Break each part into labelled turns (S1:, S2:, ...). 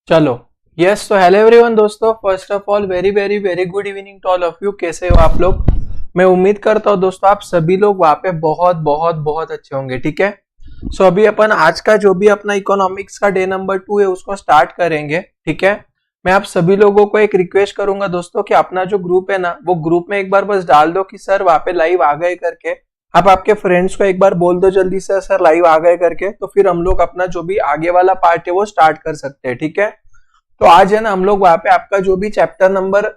S1: चलो। यस, तो hello everyone दोस्तों, first of all very very very good evening to all of you. कैसे हो आप लोग? मैं उम्मीद करता हूँ दोस्तों आप सभी लोग वहां पे बहुत बहुत बहुत अच्छे होंगे। ठीक है, सो अभी अपन आज का जो भी अपना इकोनॉमिक्स का डे नंबर 2 है उसको स्टार्ट करेंगे। ठीक है, मैं आप सभी लोगों को एक रिक्वेस्ट करूंगा दोस्तों कि अपना जो ग्रुप है ना वो ग्रुप में एक बार बस डाल दो कि सर वहां पे लाइव आ गए करके। आप आपके फ्रेंड्स को एक बार बोल दो जल्दी से सर लाइव आ गए करके, तो फिर हम लोग अपना जो भी आगे वाला पार्ट है वो स्टार्ट कर सकते हैं। ठीक है, तो आज है ना हम लोग वहां पे आपका जो भी चैप्टर नंबर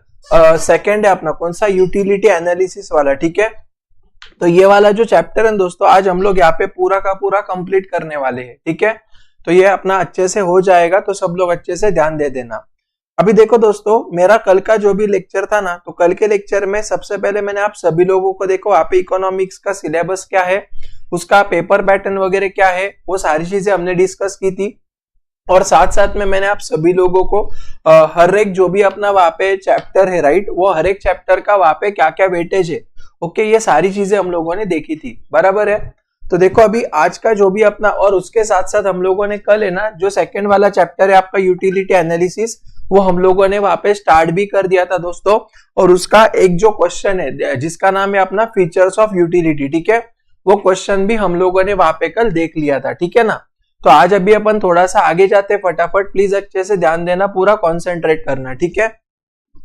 S1: सेकंड है अपना कौन सा यूटिलिटी एनालिसिस वाला। ठीक है, तो ये वाला जो चैप्टर है दोस्तों आज हम लोग यहाँ पे पूरा का पूरा कंप्लीट करने वाले हैं। ठीक है, तो ये अपना अच्छे से हो जाएगा, तो सब लोग अच्छे से ध्यान दे देना। अभी देखो दोस्तों, मेरा कल का जो भी लेक्चर था ना, तो कल के लेक्चर में सबसे पहले मैंने आप सभी लोगों को देखो वहां पे इकोनॉमिक्स का सिलेबस क्या है, उसका पेपर पैटर्न वगैरह क्या है, वो सारी चीजें हमने डिस्कस की थी। और साथ साथ में मैंने आप सभी लोगों को हर एक जो भी अपना वहां पे चैप्टर है राइट, वो हर एक चैप्टर का वहां पे क्या क्या वेटेज है, ओके, ये सारी चीजें हम लोगों ने देखी थी। बराबर है? तो देखो अभी आज का जो भी अपना, और उसके साथ साथ हम लोगों ने कल है ना जो सेकंड वाला चैप्टर है आपका यूटिलिटी एनालिसिस, वो हम लोगों ने वहां पे स्टार्ट भी कर दिया था दोस्तों। और उसका एक जो क्वेश्चन है जिसका नाम है अपना फीचर्स ऑफ यूटिलिटी, ठीक है, वो क्वेश्चन भी हम लोगों ने वहां पे कल देख लिया था। ठीक है ना, तो आज अभी अपन थोड़ा सा आगे जाते हैं, फटाफट प्लीज अच्छे से ध्यान देना, पूरा कॉन्सेंट्रेट करना। ठीक है,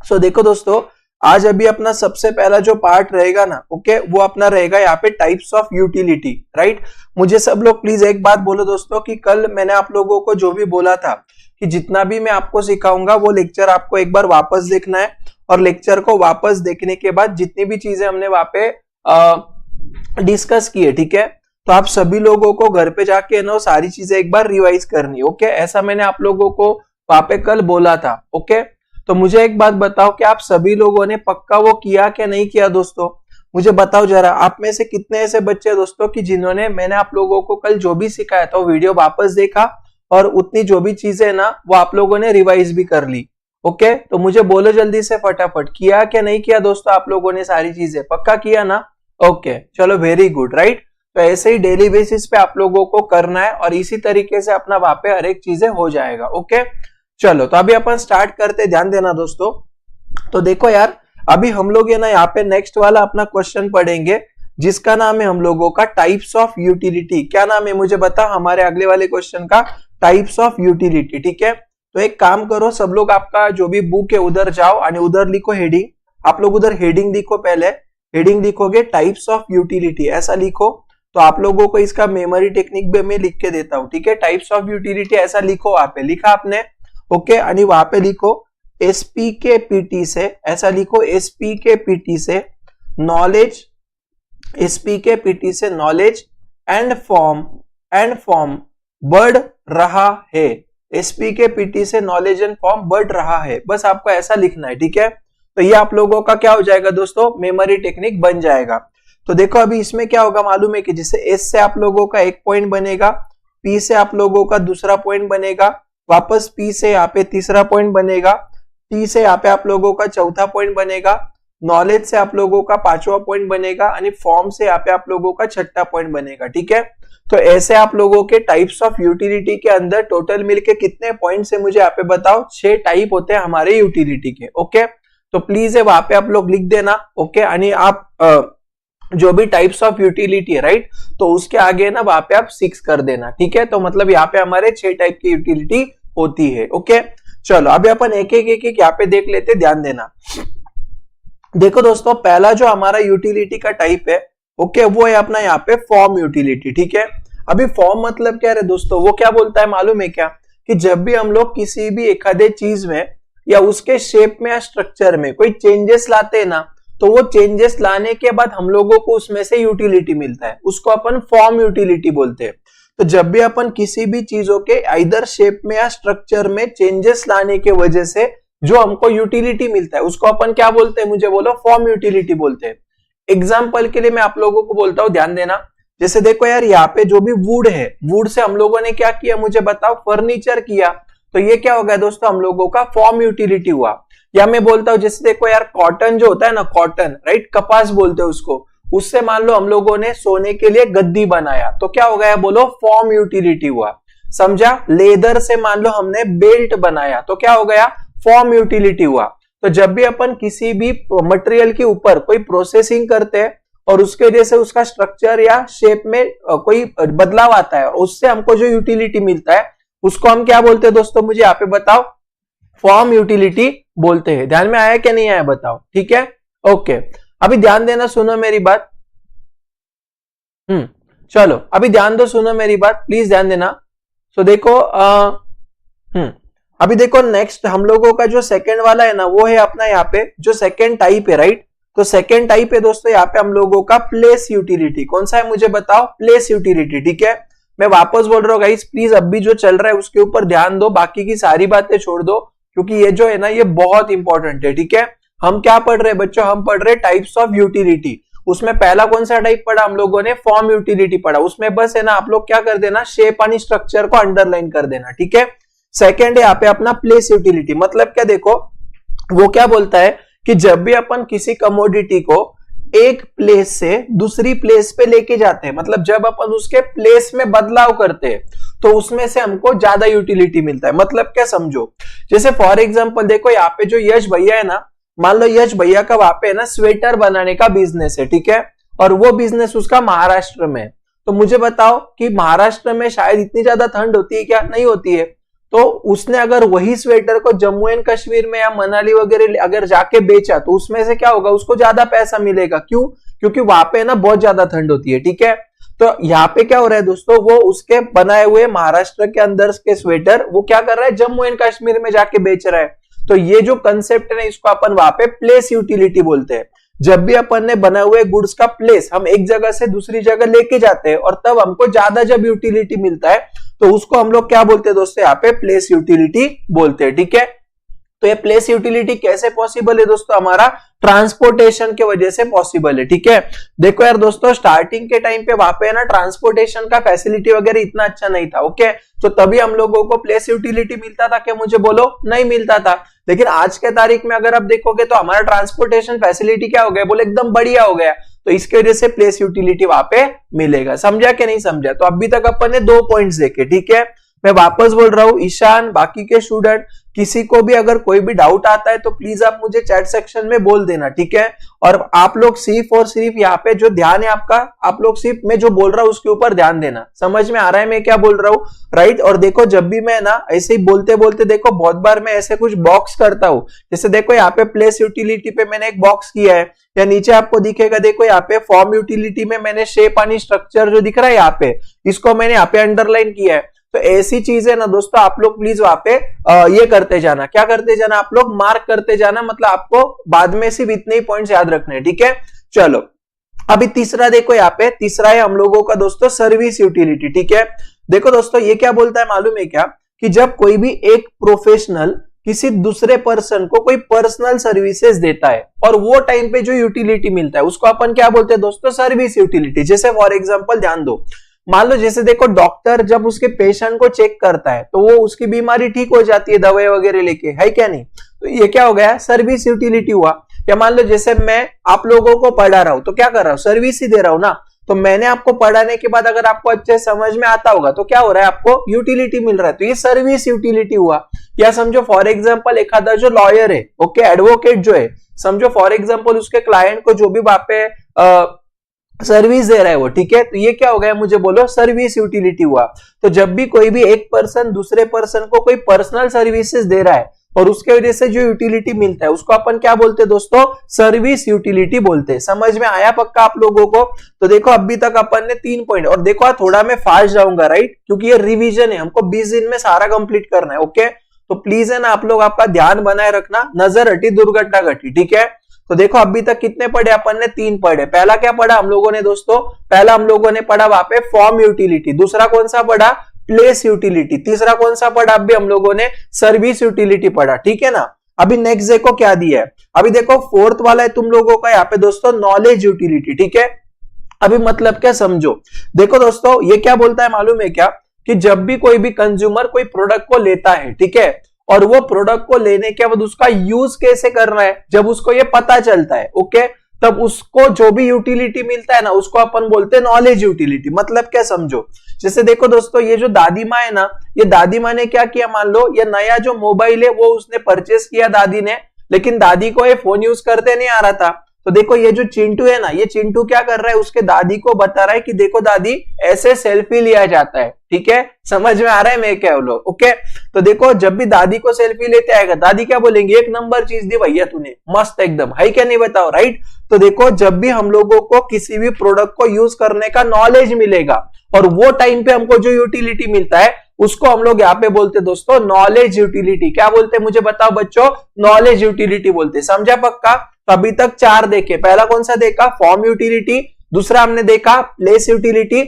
S1: सो देखो दोस्तों, आज अभी अपना सबसे पहला जो पार्ट रहेगा ना, ओके, वो अपना रहेगा यहाँ पे टाइप्स ऑफ यूटिलिटी। राइट, मुझे सब लोग प्लीज एक बात बोलो दोस्तों कि कल मैंने आप लोगों को जो भी बोला था कि जितना भी मैं आपको सिखाऊंगा वो लेक्चर आपको एक बार वापस देखना है, और लेक्चर को वापस देखने के बाद जितनी भी चीजें हमने वहां पे डिस्कस की है, ठीक है, तो आप सभी लोगों को घर पे जाके ना सारी चीजें एक बार रिवाइज करनी। ओके, ऐसा मैंने आप लोगों को वहां पे कल बोला था। ओके, तो मुझे एक बात बताओ कि आप सभी लोगों ने पक्का वो किया क्या नहीं किया दोस्तों? मुझे बताओ जरा, आप में से कितने ऐसे बच्चे दोस्तों कि जिन्होंने मैंने आप लोगों को कल जो भी सिखाया था वो वीडियो वापस देखा और उतनी जो भी चीजें ना वो आप लोगों ने रिवाइज भी कर ली। ओके, तो मुझे बोलो जल्दी से फटाफट, किया क्या नहीं किया दोस्तों? आप लोगों ने सारी चीजें पक्का किया ना? ओके, चलो वेरी गुड। राइट, तो ऐसे ही डेली बेसिस पे आप लोगों को करना है और इसी तरीके से अपना वहां पे हर एक चीजें हो जाएगा। ओके, चलो तो अभी अपन स्टार्ट करते, ध्यान देना दोस्तों। तो देखो यार, अभी हम लोग है ना यहाँ पे नेक्स्ट वाला अपना क्वेश्चन पढ़ेंगे जिसका नाम है हम लोगों का टाइप्स ऑफ यूटिलिटी। क्या नाम है मुझे बता, हमारे अगले वाले क्वेश्चन का टाइप्स ऑफ यूटिलिटी। ठीक है, तो एक काम करो सब लोग, आपका जो भी बुक है उधर जाओ और उधर लिखो हेडिंग। आप लोग उधर हेडिंग लिखो, पहले हेडिंग लिखोगे टाइप्स ऑफ यूटिलिटी, ऐसा लिखो। तो आप लोगों को इसका मेमोरी टेक्निक भी मैं लिख के देता हूं। ठीक है, टाइप्स ऑफ यूटिलिटी ऐसा लिखो, वहां पे लिखा आपने। ओके, आणि वहां पे लिखो एसपी के पीटी से, ऐसा लिखो एसपी के पीटी से नॉलेज, एसपी के पीटी से नॉलेज एंड फॉर्म बढ़ रहा है। एसपी के पीटी से नॉलेज एंड फॉर्म बढ़ रहा है, बस आपको ऐसा लिखना है। ठीक है, तो ये आप लोगों का क्या हो जाएगा दोस्तों, मेमोरी टेक्निक बन जाएगा। तो देखो अभी इसमें क्या होगा मालूम है कि जैसे एस से आप लोगों का एक पॉइंट बनेगा, पी से आप लोगों का दूसरा पॉइंट बनेगा, वापस पी से यहाँ पे तीसरा पॉइंट बनेगा, टी से यहाँ पे आप लोगों का चौथा पॉइंट बनेगा, नॉलेज से आप लोगों का पांचवा पॉइंट बनेगा, और फॉर्म से यहाँ पे आप लोगों का छठा पॉइंट बनेगा। ठीक है, तो ऐसे आप लोगों के टाइप्स ऑफ यूटिलिटी के अंदर टोटल मिलके कितने पॉइंट है मुझे यहाँ पे बताओ? 6 टाइप होते हैं हमारे यूटिलिटी के। ओके, तो प्लीज है वहां पे आप लोग लिख देना। ओके, आणि आप जो भी टाइप्स ऑफ यूटिलिटी है राइट, तो उसके आगे ना वहां पे आप 6 कर देना। ठीक है, तो मतलब यहाँ पे हमारे 6 टाइप की यूटिलिटी होती है। ओके, चलो अभी अपन एक एक यहाँ पे देख लेते, ध्यान देना। देखो दोस्तों, पहला जो हमारा यूटिलिटी का टाइप है, ओके, वो है अपना यहाँ पे फॉर्म यूटिलिटी। ठीक है, अभी फॉर्म मतलब क्या है दोस्तों, वो क्या बोलता है मालूम है क्या, कि जब भी हम लोग किसी भी एखादे चीज में या उसके शेप में या स्ट्रक्चर में कोई चेंजेस लाते हैं ना, तो वो चेंजेस लाने के बाद हम लोगों को उसमें से यूटिलिटी मिलता है, उसको अपन फॉर्म यूटिलिटी बोलते हैं। तो जब भी अपन किसी भी चीजों के आइदर शेप में या स्ट्रक्चर में चेंजेस लाने के वजह से जो हमको यूटिलिटी मिलता है उसको अपन क्या बोलते हैं, मुझे बोलो, फॉर्म यूटिलिटी बोलते हैं। एग्जाम्पल के लिए मैं आप लोगों को बोलता हूं, ध्यान देना। जैसे देखो यार, यहाँ पे जो भी वुड है, वुड से हम लोगों ने क्या किया मुझे बताओ, फर्नीचर किया, तो ये क्या हो गया दोस्तों, हम लोगों का फॉर्म यूटिलिटी हुआ। या मैं बोलता हूं जैसे देखो यार, कॉटन जो होता है ना, कॉटन राइट, कपास बोलते हैं उसको, उससे मान लो हम लोगों ने सोने के लिए गद्दी बनाया, तो क्या हो गया बोलो, फॉर्म यूटिलिटी हुआ। समझा? लेदर से मान लो हमने बेल्ट बनाया तो क्या हो गया, फॉर्म यूटिलिटी हुआ। तो जब भी अपन किसी भी मटेरियल के ऊपर कोई प्रोसेसिंग करते हैं और उसके वजह से उसका स्ट्रक्चर या शेप में कोई बदलाव आता है, उससे हमको जो यूटिलिटी मिलता है उसको हम क्या बोलते हैं दोस्तों, मुझे यहाँ पे बताओ, फॉर्म यूटिलिटी बोलते हैं। ध्यान में आया क्या नहीं आया बताओ, ठीक है, ओके। अभी ध्यान देना, सुनो मेरी बात। चलो अभी ध्यान दो, सुनो मेरी बात, प्लीज ध्यान देना। तो देखो अभी देखो नेक्स्ट हम लोगों का जो सेकंड वाला है ना, वो है अपना यहाँ पे जो सेकंड टाइप है, राइट। तो सेकंड टाइप है दोस्तों यहाँ पे हम लोगों का प्लेस यूटिलिटी। कौन सा है मुझे बताओ, प्लेस यूटिलिटी, ठीक है। मैं वापस बोल रहा हूँ गाइस, प्लीज अभी जो चल रहा है उसके ऊपर ध्यान दो, बाकी की सारी बातें छोड़ दो, क्योंकि ये जो है ना ये बहुत इंपॉर्टेंट है, ठीक है। हम क्या पढ़ रहे हैं बच्चों, हम पढ़ रहे हैं टाइप्स ऑफ यूटिलिटी। उसमें पहला कौन सा टाइप पढ़ा हम लोगों ने, फॉर्म यूटिलिटी पढ़ा। उसमें बस है ना आप लोग क्या कर देना, शेप आणि स्ट्रक्चर को अंडरलाइन कर देना, ठीक है। सेकंड है यहाँ पे अपना प्लेस यूटिलिटी। मतलब क्या, देखो वो क्या बोलता है कि जब भी अपन किसी कमोडिटी को एक प्लेस से दूसरी प्लेस पे लेके जाते हैं, मतलब जब अपन उसके प्लेस में बदलाव करते हैं तो उसमें से हमको ज्यादा यूटिलिटी मिलता है। मतलब क्या, समझो, जैसे फॉर एग्जांपल देखो यहाँ पे जो यश भैया है ना, मान लो यश भैया का वहां पे है ना स्वेटर बनाने का बिजनेस है, ठीक है, और वो बिजनेस उसका महाराष्ट्र में है। तो मुझे बताओ कि महाराष्ट्र में शायद इतनी ज्यादा ठंड होती है क्या, नहीं होती है। तो उसने अगर वही स्वेटर को जम्मू एंड कश्मीर में या मनाली वगैरह अगर जाके बेचा तो उसमें से क्या होगा, उसको ज्यादा पैसा मिलेगा। क्यों? क्योंकि वहां पे ना बहुत ज्यादा ठंड होती है, ठीक है। तो यहाँ पे क्या हो रहा है दोस्तों, वो उसके बनाए हुए महाराष्ट्र के अंदर के स्वेटर वो क्या कर रहा है, जम्मू एंड कश्मीर में जाके बेच रहा है। तो ये जो कंसेप्ट है ना, इसको अपन वहां पे प्लेस यूटिलिटी बोलते हैं। जब भी अपन ने बनाए हुए गुड्स का प्लेस हम एक जगह से दूसरी जगह लेके जाते हैं और तब हमको ज्यादा जब यूटिलिटी मिलता है तो उसको हम लोग क्या बोलते हैं दोस्तों, यहाँ पे प्लेस यूटिलिटी बोलते हैं, ठीक है। तो ये प्लेस यूटिलिटी कैसे पॉसिबल है दोस्तों, हमारा ट्रांसपोर्टेशन के वजह से पॉसिबल है, ठीक है। देखो यार दोस्तों, स्टार्टिंग के टाइम पे वहां पे ना ट्रांसपोर्टेशन का फैसिलिटी वगैरह इतना अच्छा नहीं था, ओके। तो तभी हम लोगों को प्लेस यूटिलिटी मिलता था क्या, मुझे बोलो, नहीं मिलता था। लेकिन आज के तारीख में अगर आप देखोगे तो हमारा ट्रांसपोर्टेशन फैसिलिटी क्या हो गया, बोले एकदम बढ़िया हो गया। तो इसके वजह से प्लेस यूटिलिटी वहां पे मिलेगा। समझा कि नहीं समझा? तो अभी तक अपन ने 2 पॉइंट्स देखे, ठीक है। मैं वापस बोल रहा हूं, ईशान, बाकी के स्टूडेंट, किसी को भी अगर कोई भी डाउट आता है तो प्लीज आप मुझे चैट सेक्शन में बोल देना, ठीक है। और आप लोग सिर्फ और सिर्फ यहाँ पे जो ध्यान है आपका, आप लोग सिर्फ मैं जो बोल रहा हूँ उसके ऊपर ध्यान देना। समझ में आ रहा है मैं क्या बोल रहा हूँ, राइट। और देखो जब भी मैं ना ऐसे ही बोलते बोलते देखो बहुत बार मैं ऐसे कुछ बॉक्स करता हूँ, जैसे देखो यहाँ पे प्लेस यूटिलिटी पे मैंने एक बॉक्स किया है, या नीचे आपको दिखेगा, देखो यहाँ पे फॉर्म यूटिलिटी में मैंने शेप आणि स्ट्रक्चर जो दिख रहा है यहाँ पे, इसको मैंने यहाँ पे अंडरलाइन किया है। तो ऐसी चीजें ना दोस्तों आप लोग प्लीज वहां पे ये करते जाना, क्या करते जाना, आप लोग मार्क करते जाना। मतलब आपको बाद में सिर्फ इतने ही पॉइंट्स याद रखने हैं, ठीक है। चलो अभी तीसरा देखो, यहाँ पे तीसरा है हम लोगों का दोस्तों सर्विस यूटिलिटी, ठीक है। देखो दोस्तों ये क्या बोलता है मालूम है क्या, कि जब कोई भी एक प्रोफेशनल किसी दूसरे पर्सन को कोई पर्सनल सर्विसेज देता है और वो टाइम पे जो यूटिलिटी मिलता है उसको अपन क्या बोलते हैं दोस्तों, सर्विस यूटिलिटी। जैसे फॉर एग्जांपल ध्यान दो, मान लो जैसे देखो डॉक्टर जब उसके पेशेंट को चेक करता है तो वो उसकी बीमारी ठीक हो जाती है दवाई वगैरह लेके, है क्या नहीं। तो ये क्या हो गया, सर्विस यूटिलिटी हुआ। या मान लो जैसे मैं आप लोगों को पढ़ा रहा हूं तो क्या कर रहा हूं, सर्विस ही दे रहा हूं ना। तो मैंने आपको पढ़ाने के बाद अगर आपको अच्छे समझ में आता होगा तो क्या हो रहा है, आपको यूटिलिटी मिल रहा है। तो ये सर्विस यूटिलिटी हुआ। या समझो फॉर एग्जांपल एखादा जो लॉयर है, ओके, एडवोकेट जो है, समझो फॉर एग्जांपल उसके क्लाइंट को जो भी वहां पे सर्विस दे रहा है वो, ठीक है। तो ये क्या हो गया, मुझे बोलो, सर्विस यूटिलिटी हुआ। तो जब भी कोई भी एक पर्सन दूसरे पर्सन को कोई पर्सनल सर्विसेज दे रहा है और उसके वजह से जो यूटिलिटी मिलता है उसको अपन क्या बोलते हैं दोस्तों, सर्विस यूटिलिटी बोलते हैं। समझ में आया पक्का आप लोगों को? तो देखो अभी तक अपन ने 3 पॉइंट, और देखो थोड़ा मैं फास्ट जाऊंगा, राइट, क्योंकि ये रिवीजन है, हमको 20 दिन में सारा कंप्लीट करना है, ओके। तो प्लीज है ना आप लोग आपका ध्यान बनाए रखना, नजर हटी दुर्घटना घटी, ठीक है। तो देखो अभी तक कितने पढ़े अपन ने, 3 पढ़े। पहला क्या पढ़ा हम लोगों ने दोस्तों, पहला हम लोगों ने पढ़ा वहां पे फॉर्म यूटिलिटी। दूसरा कौन सा पढ़ा, प्लेस यूटिलिटी। तीसरा कौन सा पढ़ा, अभी हम लोगों ने सर्विस यूटिलिटी पढ़ा, ठीक है ना। अभी नेक्स्ट देखो क्या दिया है, अभी देखो फोर्थ वाला है तुम लोगों का यहाँ पे दोस्तों, नॉलेज यूटिलिटी, ठीक है। अभी मतलब क्या समझो, देखो दोस्तों ये क्या बोलता है मालूम है क्या, कि जब भी कोई भी कंज्यूमर कोई प्रोडक्ट को लेता है, ठीक है, और वो प्रोडक्ट को लेने के बाद उसका यूज कैसे करना है, जब उसको ये पता चलता है, ओके, तब उसको जो भी यूटिलिटी मिलता है ना उसको अपन बोलते हैं नॉलेज यूटिलिटी। मतलब क्या समझो, जैसे देखो दोस्तों ये जो दादी माँ है ना, ये दादी माँ ने क्या किया, मान लो ये नया जो मोबाइल है वो उसने परचेस किया दादी ने, लेकिन दादी को ये फोन यूज करते नहीं आ रहा था। तो देखो ये जो चिंटू है ना, ये चिंटू क्या कर रहा है, उसके दादी को बता रहा है कि देखो दादी ऐसे सेल्फी लिया जाता है। ठीक है, समझ में आ रहा है मैं क्या बोलो? ओके, तो देखो जब भी दादी को सेल्फी लेते आएगा, दादी क्या बोलेंगे, एक नंबर चीज दी भैया तूने, मस्त एकदम, है क्या नहीं बताओ, राइट? तो देखो जब भी हम लोगों को किसी भी प्रोडक्ट को यूज करने का नॉलेज मिलेगा और वो टाइम पे हमको जो यूटिलिटी मिलता है उसको हम लोग यहाँ पे बोलते दोस्तों नॉलेज यूटिलिटी। क्या बोलते हैं मुझे बताओ बच्चों? नॉलेज यूटिलिटी बोलते। समझा पक्का? तो अभी तक 4 देखे, पहला कौन सा देखा? फॉर्म यूटिलिटी, दूसरा हमने देखा प्लेस यूटिलिटी,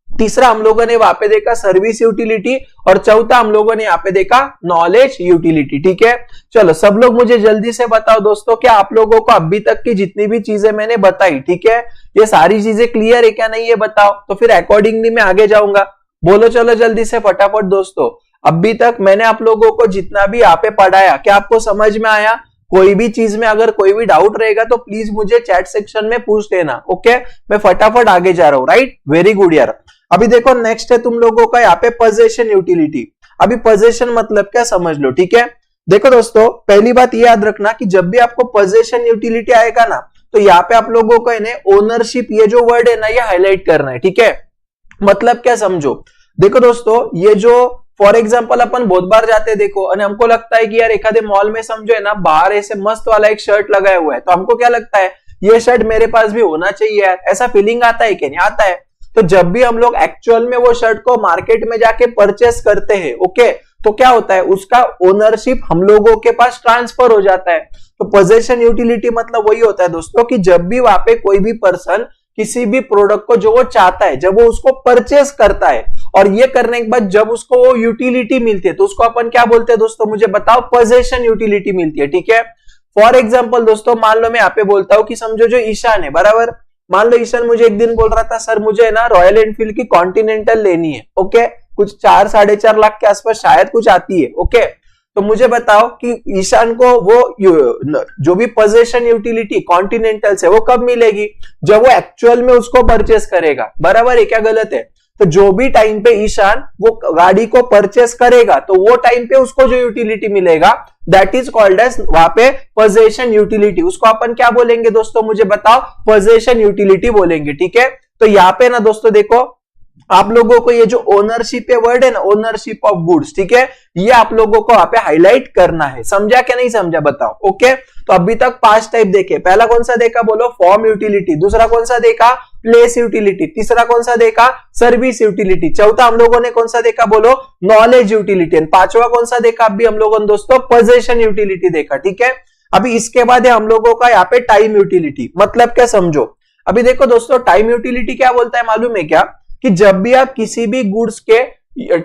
S1: तीसरा हम लोगों ने वहां पे देखा सर्विस यूटिलिटी, और चौथा हम लोगों ने यहाँ पे देखा नॉलेज यूटिलिटी। ठीक है, चलो सब लोग मुझे जल्दी से बताओ दोस्तों, क्या आप लोगों को अभी तक की जितनी भी चीजें मैंने बताई, ठीक है, ये सारी चीजें क्लियर है क्या नहीं ये बताओ, तो फिर अकॉर्डिंगली मैं आगे जाऊंगा। बोलो चलो जल्दी से फटाफट दोस्तों। अभी तक मैंने आप लोगों को जितना भी यहाँ पे पढ़ाया, क्या आपको समझ में आया? कोई भी चीज में अगर कोई भी डाउट रहेगा तो प्लीज मुझे चैट सेक्शन में पूछ लेना। ओके, मैं फटाफट आगे जा रहा हूँ, राइट? वेरी गुड यार। अभी देखो नेक्स्ट है तुम लोगों का यहाँ पे पोजेशन यूटिलिटी। अभी पोजेशन मतलब क्या समझ लो, ठीक है? देखो दोस्तों पहली बात ये याद रखना कि जब भी आपको पोजेशन यूटिलिटी आएगा ना, तो यहाँ पे आप लोगों को ओनरशिप ये जो वर्ड है ना ये हाईलाइट करना है। ठीक है, मतलब क्या समझो, देखो दोस्तों ये जो फॉर एग्जाम्पल अपन बहुत बार जाते देखो, और हमको लगता है कि यार एक आधे मॉल में समझो है ना, बाहर ऐसे मस्त वाला एक शर्ट लगाया हुआ है, तो हमको क्या लगता है ये शर्ट मेरे पास भी होना चाहिए यार, ऐसा फीलिंग आता है कि नहीं आता है? तो जब भी हम लोग एक्चुअल में वो शर्ट को मार्केट में जाके परचेस करते हैं, ओके, तो क्या होता है उसका ओनरशिप हम लोगों के पास ट्रांसफर हो जाता है। तो पोजेशन यूटिलिटी मतलब वही होता है दोस्तों कि जब भी वहां पे कोई भी पर्सन किसी भी प्रोडक्ट को जो वो चाहता है, जब वो उसको परचेस करता है और ये करने के बाद जब उसको वो यूटिलिटी मिलती है, तो उसको अपन क्या बोलते हैं दोस्तों मुझे बताओ? पोजेशन यूटिलिटी मिलती है। ठीक है, फॉर एग्जाम्पल दोस्तों मान लो मैं यहाँ पे बोलता हूँ कि समझो जो ईशान है, बराबर, मान लो ईशान मुझे एक दिन बोल रहा था सर मुझे ना रॉयल एनफील्ड की कॉन्टिनेंटल लेनी है। ओके, कुछ 4-4.5 लाख के आसपास शायद कुछ आती है। ओके, तो मुझे बताओ कि ईशान को वो जो भी पोजेशन यूटिलिटी कॉन्टिनेंटल से वो कब मिलेगी? जब वो एक्चुअल में उसको परचेस करेगा। बराबर है क्या गलत है? तो जो भी टाइम पे ईशान वो गाड़ी को परचेस करेगा तो वो टाइम पे उसको जो यूटिलिटी मिलेगा दैट इज कॉल्ड एज वहां पे पोजेशन यूटिलिटी। उसको अपन क्या बोलेंगे दोस्तों मुझे बताओ? पोजेशन यूटिलिटी बोलेंगे। ठीक है, तो यहाँ पे ना दोस्तों देखो आप लोगों को ये जो ओनरशिप है वर्ड है ना, ओनरशिप ऑफ गुड्स, ठीक है, ये आप लोगों को यहाँ पे हाईलाइट करना है। समझा क्या नहीं समझा बताओ? ओके, तो अभी तक 5 टाइप देखे। पहला कौन सा देखा बोलो? Form utility. दूसरा कौन सा देखा? Place utility. तीसरा कौन सा देखा? Service utility. चौथा हम लोगों ने कौन सा देखा बोलो? Knowledge utility. पांचवा कौन सा देखा अभी हम लोगों ने दोस्तों? पोजेशन यूटिलिटी देखा। ठीक है, अभी इसके बाद है हम लोगों का यहाँ पे टाइम यूटिलिटी। मतलब क्या समझो, अभी देखो दोस्तों टाइम यूटिलिटी क्या बोलता है मालूम है क्या? कि जब भी आप किसी भी गुड्स के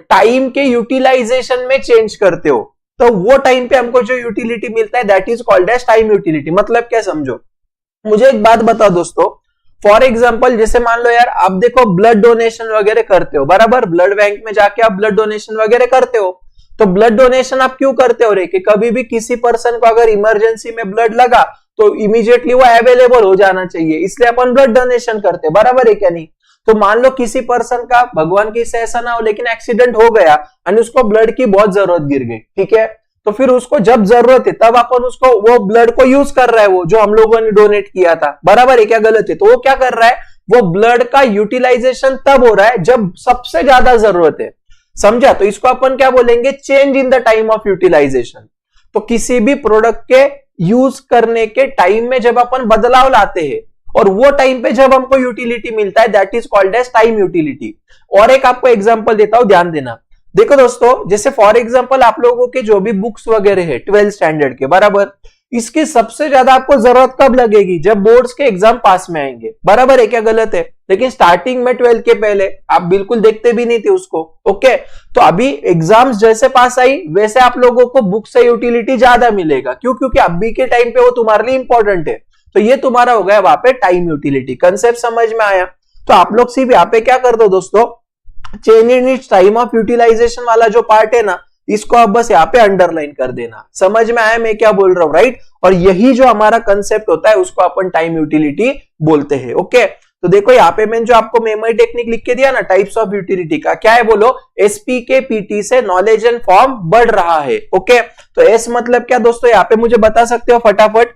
S1: टाइम के यूटिलाइजेशन में चेंज करते हो तो वो टाइम पे हमको जो यूटिलिटी मिलता है that is called as time utility. मतलब क्या समझो, मुझे एक बात बताओ दोस्तों, फॉर एग्जांपल जैसे मान लो यार आप देखो ब्लड डोनेशन वगैरह करते हो, बराबर, ब्लड बैंक में जाके आप ब्लड डोनेशन वगैरह करते हो। तो ब्लड डोनेशन आप क्यों करते हो रे? कि कभी भी किसी पर्सन को अगर इमरजेंसी में ब्लड लगा तो इमीडिएटली वो अवेलेबल हो जाना चाहिए, इसलिए अपन ब्लड डोनेशन करते हैं। बराबर है क्या नहीं? तो मान लो किसी पर्सन का भगवान की ऐसा ना हो लेकिन एक्सीडेंट हो गया और उसको ब्लड की बहुत जरूरत गिर गई, ठीक है, तो फिर उसको जब जरूरत है तब अपन उसको वो ब्लड को यूज कर रहा है, वो जो हम लोगों ने डोनेट किया था। बराबर है क्या गलत है? तो वो क्या कर रहा है, वो ब्लड का यूटिलाइजेशन तब हो रहा है जब सबसे ज्यादा जरूरत है। समझा? तो इसको अपन क्या बोलेंगे? Change in the time of utilization. तो किसी भी प्रोडक्ट के यूज करने के टाइम में जब अपन बदलाव लाते हैं और वो टाइम पे जब हमको यूटिलिटी मिलता है that is called as time utility. और एक आपको एग्जांपल देता हूं, ध्यान देना। देखो दोस्तों जैसे फॉर एग्जांपल आप लोगों के जो भी बुक्स वगैरह है 12th स्टैंडर्ड के, बराबर, इसकी सबसे ज्यादा आपको जरूरत कब लगेगी? जब बोर्ड्स के एग्जाम पास में आएंगे। बराबर है क्या गलत है? लेकिन स्टार्टिंग में 12th के पहले आप बिल्कुल देखते भी नहीं थे उसको। ओके, तो अभी एग्जाम्स जैसे पास आई वैसे आप लोगों को बुक से यूटिलिटी ज्यादा मिलेगा। क्यों? क्योंकि अभी के टाइम पे वो तुम्हारे लिए इंपॉर्टेंट है। तो ये तुम्हारा हो गया वहां पे टाइम यूटिलिटी। कंसेप्ट समझ में आया? तो आप लोग सिर्फ यहाँ पे क्या कर दो दोस्तों, change in its time of utilization वाला जो पार्ट है ना, इसको आप बस यहाँ पे अंडरलाइन कर देना। समझ में आया मैं क्या बोल रहा हूं, राइट। और यही जो हमारा कंसेप्ट होता है उसको अपन टाइम यूटिलिटी बोलते हैं। ओके, तो देखो यहाँ पे मैंने जो आपको मेमोरी टेक्निक लिख के दिया ना टाइप्स ऑफ यूटिलिटी का, क्या है बोलो, एसपी के पीटी से नॉलेज एंड फॉर्म बढ़ रहा है। ओके, तो एस मतलब क्या दोस्तों, यहाँ पे मुझे बता सकते हो फटाफट,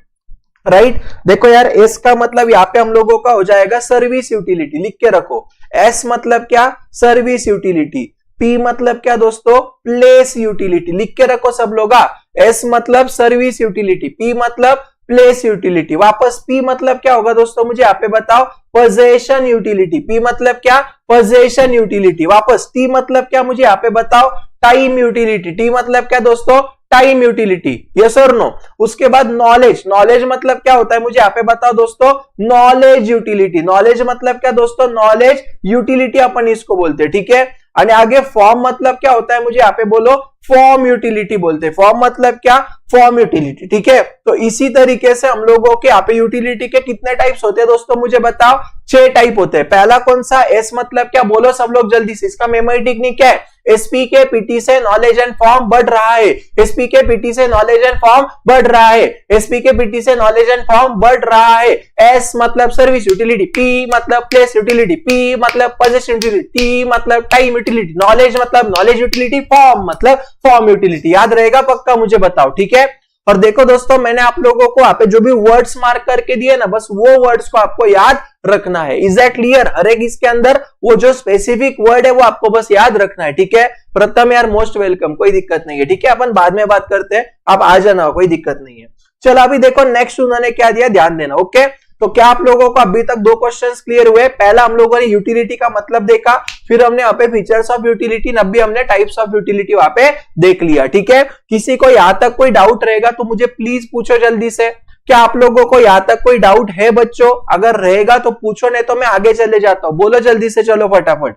S1: राइट। देखो यार, एस का मतलब यहाँ पे हम लोगों का हो जाएगा सर्विस यूटिलिटी, लिख के रखो। एस मतलब क्या, सर्विस यूटिलिटी। पी मतलब क्या दोस्तों, प्लेस यूटिलिटी, लिख के रखो सब लोग। एस मतलब सर्विस यूटिलिटी, पी मतलब प्लेस यूटिलिटी। वापस पी मतलब क्या होगा दोस्तों, मुझे यहाँ पे बताओ, पोजेशन यूटिलिटी। पी मतलब क्या, पोजेशन यूटिलिटी। वापस टी मतलब क्या, मुझे यहाँ पे बताओ, टाइम यूटिलिटी। टी मतलब क्या दोस्तों, टाइम यूटिलिटी। यस और नो। उसके बाद नॉलेज, नॉलेज मतलब क्या होता है मुझे यहाँ पे बताओ दोस्तों, नॉलेज यूटिलिटी। नॉलेज मतलब क्या दोस्तों, नॉलेज यूटिलिटी अपन इसको बोलते हैं, ठीक है। और आगे फॉर्म मतलब क्या होता है मुझे यहाँ पे बोलो, फॉर्म यूटिलिटी बोलते हैं। फॉर्म मतलब क्या, फॉर्म यूटिलिटी, ठीक है। तो इसी तरीके से हम लोगों के यहाँ पे यूटिलिटी के कितने टाइप्स होते हैं दोस्तों, मुझे बताओ, 6 टाइप होते हैं। पहला कौन सा, एस मतलब क्या, बोलो सब लोग जल्दी से, इसका मेमोरी टेक्निक क्या है, एसपी के पीटी से नॉलेज एंड फॉर्म बढ़ रहा है। एसपी के पीटी से नॉलेज एंड फॉर्म बढ़ रहा है। एसपी के पीटी से नॉलेज एंड फॉर्म बढ़ रहा है। एस मतलब सर्विस यूटिलिटी, पी मतलब प्लेस यूटिलिटी, पी मतलब पोजेशन यूटिलिटी, टी मतलब टाइम यूटिलिटी, नॉलेज मतलब नॉलेज यूटिलिटी, फॉर्म मतलब फॉर्म यूटिलिटी। याद रहेगा पक्का, मुझे बताओ, ठीक है। और देखो दोस्तों, मैंने आप लोगों को यहाँ पे जो भी वर्ड्स मार्क करके दिए ना, बस वो वर्ड्स को आपको याद रखना है। Is that clear? हर एक इसके अंदर वो जो स्पेसिफिक वर्ड है वो आपको बस याद रखना है, ठीक है। प्रथम यार मोस्ट वेलकम, कोई दिक्कत नहीं है, ठीक है। अपन बाद में बात करते हैं, आप आ जाना, कोई दिक्कत नहीं है। चलो अभी देखो नेक्स्ट उन्होंने क्या दिया, ध्यान देना। ओके, तो क्या आप लोगों को अभी तक 2 क्वेश्चंस क्लियर हुए? पहला हम लोगों ने यूटिलिटी का मतलब देखा, फिर हमने यहाँ पे फीचर्स ऑफ यूटिलिटी, अभी हमने टाइप्स ऑफ यूटिलिटी वहां पे देख लिया, ठीक है। किसी को यहाँ तक कोई डाउट रहेगा तो मुझे प्लीज पूछो जल्दी से। क्या आप लोगों को यहाँ तक कोई डाउट है बच्चों? अगर रहेगा तो पूछो, नहीं तो मैं आगे चले जाता हूँ। बोलो जल्दी से, चलो फटाफट।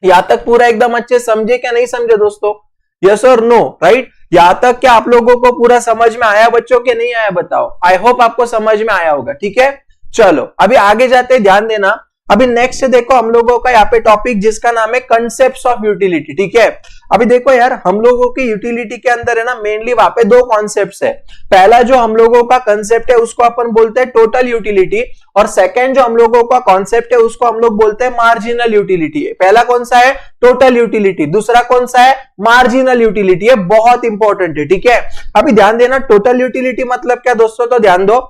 S1: यहाँ तक पूरा एकदम अच्छे समझे क्या नहीं समझे दोस्तों? यस और नो, राइट। यहाँ तक क्या आप लोगों को पूरा समझ में आया बच्चों के नहीं आया बताओ? आई होप आपको समझ में आया होगा, ठीक है। चलो अभी आगे जाते हैं, ध्यान देना। अभी नेक्स्ट देखो हम लोगों का यहाँ पे टॉपिक जिसका नाम है कंसेप्ट्स ऑफ यूटिलिटी, ठीक है। अभी देखो यार, हम लोगों की यूटिलिटी के अंदर है ना मेनली वहां पे 2 कॉन्सेप्ट्स है। पहला जो हम लोगों का कंसेप्ट है उसको अपन बोलते हैं टोटल यूटिलिटी, और सेकंड जो हम लोगों का कॉन्सेप्ट है उसको हम लोग बोलते हैं मार्जिनल यूटिलिटी। पहला कौन सा है, टोटल यूटिलिटी, दूसरा कौन सा है, मार्जिनल यूटिलिटी। है बहुत इंपॉर्टेंट है, ठीक है। अभी ध्यान देना, टोटल यूटिलिटी मतलब क्या दोस्तों, तो ध्यान दो।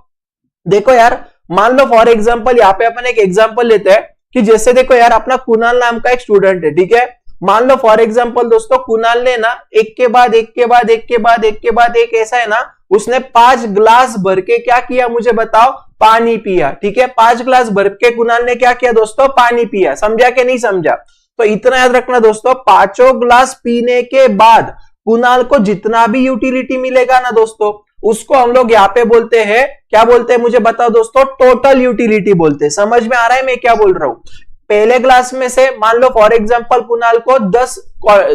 S1: देखो यार, मान लो फॉर एग्जांपल यहाँ पे अपन एक एग्जांपल लेते हैं कि जैसे देखो यार, अपना कुणाल नाम का एक स्टूडेंट है, ठीक है। मान लो फॉर एग्जांपल दोस्तों, कुणाल ने ना एक के बाद एक के बाद एक के बाद एक के बाद एक ऐसा है ना, उसने 5 ग्लास भर के क्या किया मुझे बताओ, पानी पिया, ठीक है। 5 ग्लास भर के कुणाल ने क्या किया दोस्तों, पानी पिया। समझा कि नहीं समझा? तो इतना याद रखना दोस्तों, 5 ग्लास पीने के बाद कुणाल को जितना भी यूटिलिटी मिलेगा ना दोस्तों, उसको हम लोग यहाँ पे बोलते हैं, क्या बोलते हैं मुझे बताओ दोस्तों, टोटल यूटिलिटी बोलते हैं। समझ में आ रहा है मैं क्या बोल रहा हूं? पहले ग्लास में से मान लो फॉर एग्जांपल कुणाल को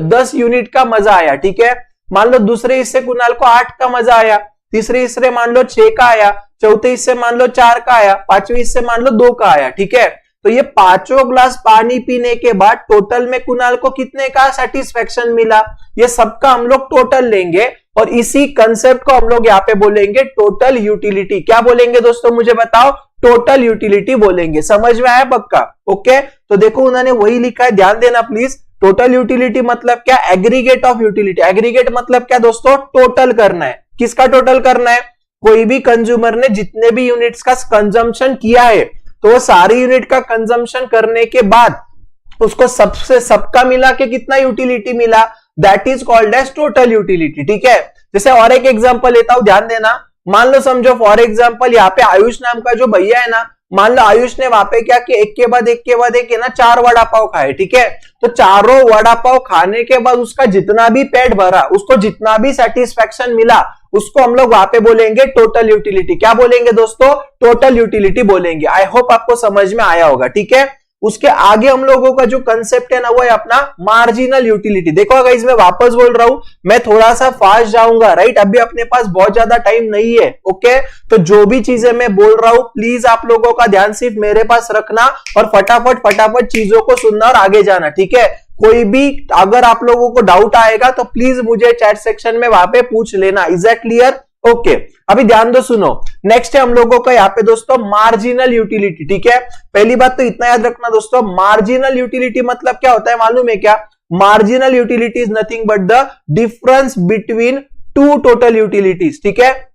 S1: 10 यूनिट का मजा आया, ठीक है। मान लो दूसरे हिस्से कुणाल को 8 का मजा आया, तीसरे हिस्से मान लो 6 का आया, चौथे हिस्से मान लो 4 का आया, पांचवें हिस्से मान लो 2 का आया, ठीक है। तो ये 5 ग्लास पानी पीने के बाद टोटल में कुणाल को कितने का सेटिस्फेक्शन मिला, ये सबका हम लोग टोटल लेंगे, और इसी कंसेप्ट को हम लोग यहाँ पे बोलेंगे टोटल यूटिलिटी। क्या बोलेंगे दोस्तों मुझे बताओ, टोटल यूटिलिटी बोलेंगे। समझ में आया पक्का? ओके, तो देखो उन्होंने वही लिखा है, ध्यान देना प्लीज। टोटल यूटिलिटी मतलब क्या, एग्रीगेट ऑफ यूटिलिटी। एग्रीगेट मतलब क्या दोस्तों, टोटल करना है। किसका टोटल करना है? कोई भी कंज्यूमर ने जितने भी यूनिट्स का कंजम्पशन किया है, तो वो सारी यूनिट का कंजम्पशन करने के बाद उसको सबका मिला के कितना यूटिलिटी मिला, that is called as total utility, ठीक है। जैसे और एक एग्जांपल लेता हूं, ध्यान देना। मान लो समझो फॉर एग्जांपल यहाँ पे आयुष नाम का जो भैया है ना, मान लो आयुष ने वहां पे क्या कि एक के बाद एक के बाद एक है ना 4 वड़ा पाव खाए, ठीक है। तो चारों वड़ा पाव खाने के बाद उसका जितना भी पेट भरा, उसको जितना भी सेटिस्फेक्शन मिला, उसको हम लोग वहां पे बोलेंगे टोटल यूटिलिटी। क्या बोलेंगे दोस्तों, टोटल यूटिलिटी बोलेंगे। आई होप आपको समझ में आया होगा, ठीक है। उसके आगे हम लोगों का जो कंसेप्ट है ना, वो है अपना मार्जिनल यूटिलिटी। देखो गाइस, मैं वापस बोल रहा हूं, मैं थोड़ा सा फास्ट जाऊंगा, राइट। अभी अपने पास बहुत ज्यादा टाइम नहीं है, ओके। तो जो भी चीजें मैं बोल रहा हूं, प्लीज आप लोगों का ध्यान सिर्फ मेरे पास रखना और फटाफट फटाफट चीजों को सुनना और आगे जाना, ठीक है। कोई भी अगर आप लोगों को डाउट आएगा तो प्लीज मुझे चैट सेक्शन में वहां पे पूछ लेना। Is that clear? ओके, अभी ध्यान दो, सुनो। नेक्स्ट है हम लोगों का यहाँ पे दोस्तों मार्जिनल यूटिलिटी। ठीक है, पहली बात तो इतना याद रखना दोस्तों, मार्जिनल यूटिलिटी मतलब क्या होता है मालूम है क्या? Marginal utility is nothing but the difference between two total utilities. ठीक है,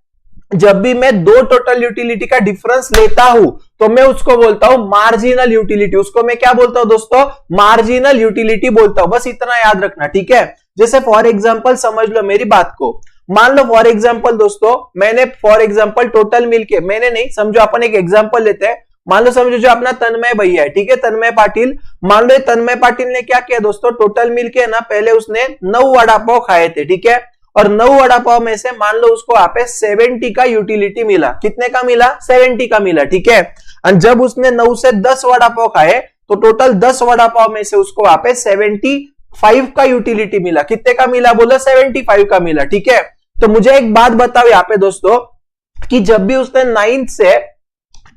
S1: जब भी मैं दो टोटल यूटिलिटी का डिफरेंस लेता हूं तो मैं उसको बोलता हूं मार्जिनल यूटिलिटी। उसको मैं क्या बोलता हूं दोस्तों? मार्जिनल यूटिलिटी बोलता हूं। बस इतना याद रखना। ठीक है, जैसे फॉर एग्जांपल समझ लो मेरी बात को। मान लो फॉर एग्जांपल दोस्तों, मैंने फॉर एग्जांपल टोटल मिलके, मैंने नहीं, समझो अपन एक एग्जांपल लेते हैं। मान लो समझो जो अपना तन्मय भैया है, ठीक है, तन्मय पाटिल। मान लो तन्मय पाटिल ने क्या किया दोस्तों, टोटल मिलके ना पहले उसने 9 वड़ा पाव खाए थे। ठीक है, और 9 वड़ा पाव में से मान लो उसको यहाँ पे 70 का यूटिलिटी मिला। कितने का मिला? 70 का मिला। ठीक है, और जब उसने 9 से 10 वड़ा पाव खाए तो टोटल 10 वड़ा पाव में से उसको यहाँ पे 75 का यूटिलिटी मिला। कितने का मिला? बोलो 75 का मिला। ठीक है, तो मुझे एक बात बताओ यहाँ पे दोस्तों कि जब भी उसने 9th से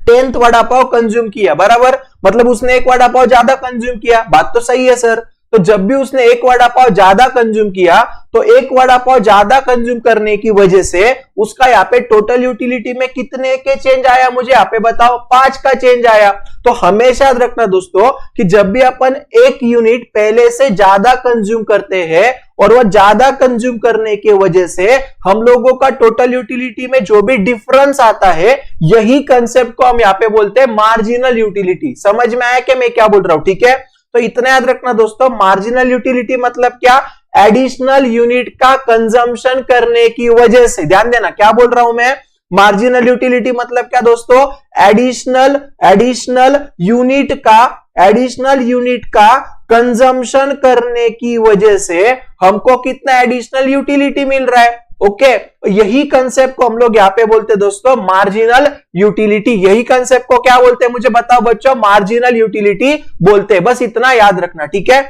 S1: 10th वड़ा पाव कंज्यूम किया, बराबर, मतलब उसने एक वड़ा पाव ज्यादा कंज्यूम किया। बात तो सही है सर। तो जब भी उसने एक वड़ा पाव ज्यादा कंज्यूम किया तो एक वड़ा पाव ज्यादा कंज्यूम करने की वजह से उसका यहाँ पे टोटल यूटिलिटी में कितने के चेंज आया? मुझे यहाँ पे बताओ, 5 का चेंज आया। तो हमेशा याद रखना दोस्तों कि जब भी अपन एक यूनिट पहले से ज्यादा कंज्यूम करते हैं और वह ज्यादा कंज्यूम करने की वजह से हम लोगों का टोटल यूटिलिटी में जो भी डिफरेंस आता है, यही कंसेप्ट को हम यहाँ पे बोलते हैं मार्जिनल यूटिलिटी। समझ में आया कि मैं क्या बोल रहा हूं? ठीक है, तो इतना याद रखना दोस्तों, मार्जिनल यूटिलिटी मतलब क्या? एडिशनल यूनिट का कंजम्पशन करने की वजह से। ध्यान देना, क्या बोल रहा हूं मैं? मार्जिनल यूटिलिटी मतलब क्या दोस्तों? एडिशनल यूनिट का कंजम्पशन करने की वजह से हमको कितना एडिशनल यूटिलिटी मिल रहा है। ओके, यही कंसेप्ट को हम लोग यहाँ पे बोलते हैं दोस्तों मार्जिनल यूटिलिटी। यही कंसेप्ट को क्या बोलते हैं मुझे बताओ बच्चों? मार्जिनल यूटिलिटी बोलते हैं। बस इतना याद रखना। ठीक है,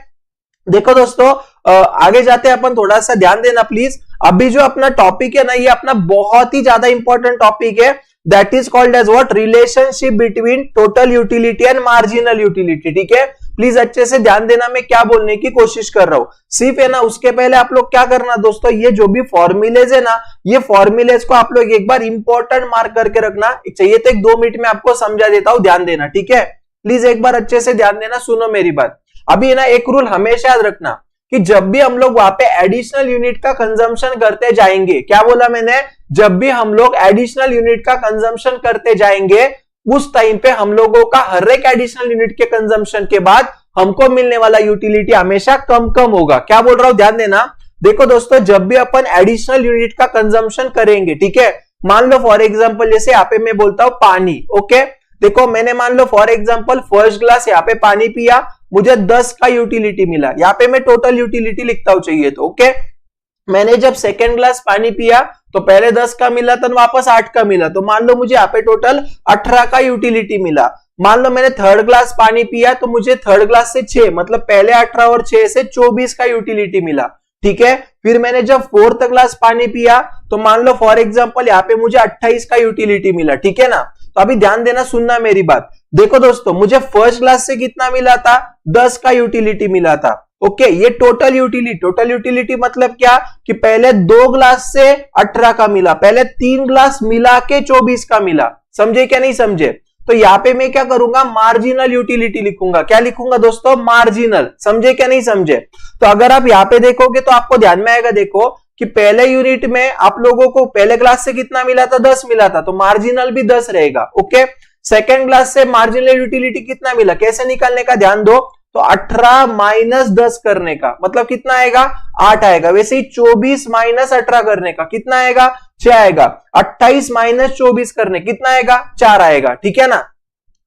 S1: देखो दोस्तों आगे जाते हैं अपन, थोड़ा सा ध्यान देना प्लीज। अभी जो अपना टॉपिक है ना, ये अपना बहुत ही ज्यादा इंपॉर्टेंट टॉपिक है। That is called as what? Relationship between total utility and marginal utility. ठीक है, प्लीज अच्छे से ध्यान देना मैं क्या बोलने की कोशिश कर रहा हूं। सिर्फ है ना, उसके पहले आप लोग क्या करना दोस्तों, ये जो भी फॉर्मूलेज है ना, ये फॉर्मूलेज को आप लोग एक बार इंपॉर्टेंट मार्क करके रखना चाहिए। तो 1-2 मिनट में आपको समझा देता हूं, ध्यान देना। ठीक है, प्लीज एक बार अच्छे से ध्यान देना, सुनो मेरी बात। अभी है ना, एक रूल हमेशा याद रखना कि जब भी हम लोग वहां पे एडिशनल यूनिट का कंजम्पशन करते जाएंगे, क्या बोला मैंने? जब भी हम लोग एडिशनल यूनिट का कंजम्पशन करते जाएंगे, उस टाइम पे हम लोगों का हर एक एडिशनल यूनिट के कंजम्पशन के बाद हमको मिलने वाला यूटिलिटी हमेशा कम कम होगा। क्या बोल रहा हूं? ध्यान देना। देखो दोस्तों, जब भी अपन एडिशनल यूनिट का कंजम्पशन करेंगे, ठीक है, मान लो फॉर एग्जांपल जैसे यहाँ पे मैं बोलता हूं पानी। ओके, देखो मैंने मान लो फॉर एग्जांपल फर्स्ट ग्लास यहाँ पे पानी पिया, मुझे 10 का यूटिलिटी मिला। यहाँ पे मैं टोटल यूटिलिटी लिखता हूं चाहिए तो। ओके, मैंने जब सेकेंड ग्लास पानी पिया तो पहले 10 का मिला था, वापस 8 का मिला, तो मान लो मुझे यहाँ पे टोटल 18 का यूटिलिटी मिला। मान लो मैंने थर्ड ग्लास पानी पिया तो मुझे थर्ड ग्लास से 6, मतलब पहले 18 और 6 से 24 का यूटिलिटी मिला। ठीक है, फिर मैंने जब फोर्थ ग्लास पानी पिया तो मान लो फॉर एग्जांपल यहाँ पे मुझे 28 का यूटिलिटी मिला। ठीक है ना, तो अभी ध्यान देना, सुनना मेरी बात। देखो दोस्तों, मुझे फर्स्ट ग्लास से कितना मिला था? 10 का यूटिलिटी मिला था। ओके, ये टोटल यूटिलिटी मतलब क्या कि पहले 2 ग्लास से 18 का मिला, पहले 3 ग्लास मिला के 24 का मिला। समझे क्या नहीं समझे? तो यहाँ पे मैं क्या करूंगा? मार्जिनल यूटिलिटी लिखूंगा। क्या लिखूंगा दोस्तों? मार्जिनल। समझे क्या नहीं समझे? तो अगर आप यहाँ पे देखोगे तो आपको ध्यान में आएगा, देखो कि पहले यूनिट में आप लोगों को पहले क्लास से कितना मिला था? 10 मिला था, तो मार्जिनल भी 10 रहेगा। ओके, सेकेंड क्लास से मार्जिनल यूटिलिटी कितना मिला? कैसे निकालने का ध्यान दो, तो 18 माइनस 10 करने का मतलब कितना आएगा? 8 आएगा। वैसे ही 24 माइनस 18 करने का कितना आएगा? 6 आएगा। 28 माइनस 24 करने कितना आएगा? 4 आएगा। ठीक है ना,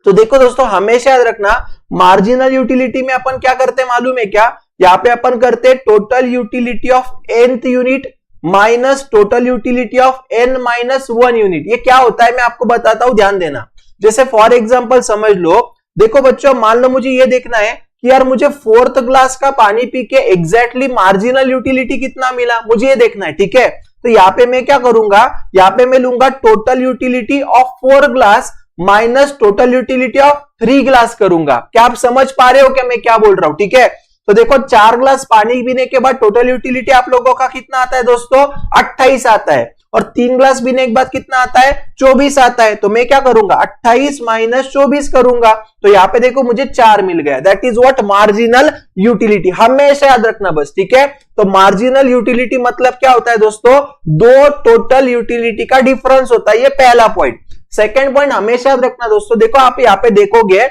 S1: तो देखो दोस्तों, हमेशा याद रखना मार्जिनल यूटिलिटी में अपन क्या करते हैं मालूम है क्या? यहाँ पे अपन करते हैं total utility of nth unit minus total utility of n minus 1 unit. ये क्या होता है मैं आपको बताता हूं, ध्यान देना। जैसे फॉर एग्जांपल समझ लो, देखो बच्चों, मान लो मुझे ये देखना है कि यार मुझे फोर्थ ग्लास का पानी पी के एग्जैक्टली मार्जिनल यूटिलिटी कितना मिला, मुझे ये देखना है। ठीक है, तो यहाँ पे मैं क्या करूंगा? यहाँ पे मैं लूंगा total utility of 4 glass minus total utility of 3 glass करूंगा। क्या आप समझ पा रहे हो क्या मैं क्या बोल रहा हूं? ठीक है, तो देखो 4 ग्लास पानी पीने के बाद टोटल यूटिलिटी आप लोगों का कितना आता है दोस्तों, 28 आता है। और 3 ग्लास पीने के बाद कितना आता है, 24 आता है। तो मैं क्या करूंगा, 28 माइनस 24 करूंगा, तो यहाँ पे देखो मुझे 4 मिल गया। That is what marginal utility, हमेशा याद रखना बस, ठीक है। तो मार्जिनल यूटिलिटी मतलब क्या होता है दोस्तों, दो टोटल यूटिलिटी का डिफरेंस होता है, ये पहला पॉइंट। सेकेंड पॉइंट हमेशा याद रखना दोस्तों, देखो आप यहाँ पे देखोगे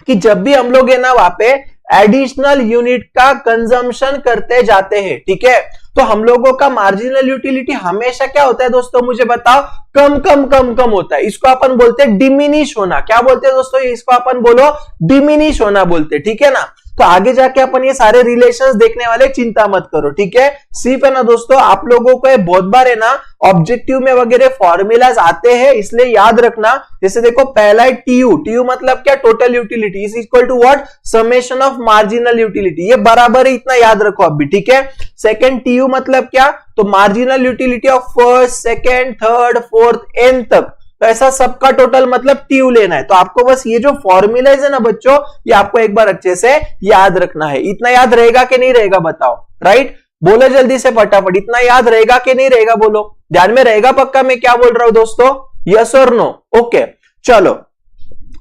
S1: कि जब भी हम लोग है ना वहां पे एडिशनल यूनिट का कंजम्पशन करते जाते हैं, ठीक है, तो हम लोगों का मार्जिनल यूटिलिटी हमेशा क्या होता है दोस्तों, मुझे बताओ, कम कम कम कम होता है। इसको अपन बोलते हैं डिमिनिश होना। क्या बोलते हैं दोस्तों, इसको अपन बोलो डिमिनिश होना बोलते, ठीक है ना। तो आगे जाके अपन ये सारे रिलेशंस देखने वाले, चिंता मत करो, ठीक है। सिर्फ है ना दोस्तों आप लोगों को बहुत बार है ना ऑब्जेक्टिव में वगैरह फॉर्मूलाज आते हैं, इसलिए याद रखना। जैसे देखो पहला है टीयू, टीयू मतलब क्या, total utility is equal to what, summation of marginal utility, ये बराबर है, इतना याद रखो अभी, ठीक है। सेकंड टीयू मतलब क्या, तो marginal utility of first, second, third, fourth, n तक, तो ऐसा सबका टोटल मतलब टीयू लेना है। तो आपको बस ये जो फॉर्मूला है ना बच्चों, ये आपको एक बार अच्छे से याद रखना है। इतना याद रहेगा कि नहीं रहेगा बताओ, राइट, बोलो जल्दी से फटाफट, इतना याद रहेगा कि नहीं रहेगा, बोलो, ध्यान में रहेगा पक्का मैं क्या बोल रहा हूं दोस्तों, यस और नो, ओके। चलो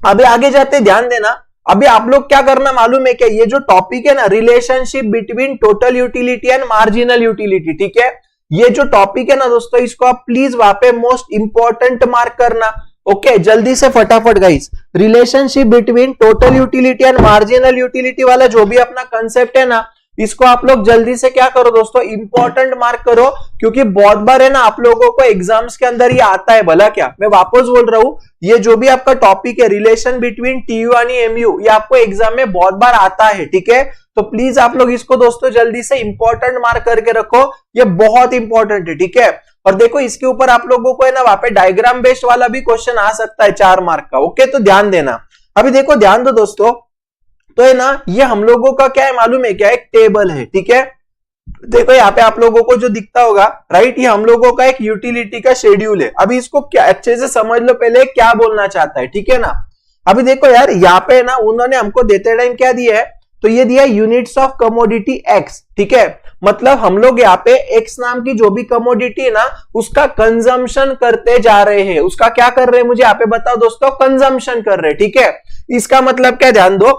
S1: अभी आगे जाते, ध्यान देना। अभी आप लोग क्या करना मालूम है क्या, ये जो टॉपिक है ना, relationship between total utility and marginal utility, ठीक है, ये जो टॉपिक है ना दोस्तों, इसको आप प्लीज वहां पे मोस्ट इंपॉर्टेंट मार्क करना, ओके। जल्दी से फटाफट guys, relationship between total utility and marginal utility वाला जो भी अपना कंसेप्ट है ना, इसको आप लोग जल्दी से क्या करो दोस्तों, इंपॉर्टेंट मार्क करो, क्योंकि बहुत बार है ना आप लोगों को एग्जाम्स के अंदर ये आता है। भला क्या, मैं वापस बोल रहा हूं, ये जो भी आपका टॉपिक है रिलेशन बिटवीन टीयू और एमयू, ये आपको एग्जाम में बहुत बार आता है, ठीक है। तो प्लीज आप लोग इसको दोस्तों जल्दी से इंपॉर्टेंट मार्क करके रखो, ये बहुत इंपॉर्टेंट है, ठीक है। और देखो इसके ऊपर आप लोगों को है ना वहां पे डायग्राम बेस्ड वाला भी क्वेश्चन आ सकता है 4 मार्क का, ओके, तो ध्यान देना। अभी देखो ध्यान दो दोस्तों, तो है ना ये हम लोगों का क्या है मालूम है क्या, एक टेबल है, ठीक है। देखो यहाँ पे आप लोगों को जो दिखता होगा, राइट, ये हम लोगों का एक यूटिलिटी का शेड्यूल है। अभी इसको क्या अच्छे से समझ लो पहले क्या बोलना चाहता है, ठीक है ना। अभी देखो यार यहाँ पे ना उन्होंने हमको देते टाइम क्या दिया है, तो ये दिया यूनिट्स ऑफ कमोडिटी एक्स, ठीक है। मतलब हम लोग यहाँ पे एक्स नाम की जो भी कमोडिटी है ना, उसका कंजम्पशन करते जा रहे हैं। उसका क्या कर रहे हैं मुझे यहाँ पे बताओ दोस्तों, कंजम्पशन कर रहे हैं, ठीक है। इसका मतलब क्या, ध्यान दो,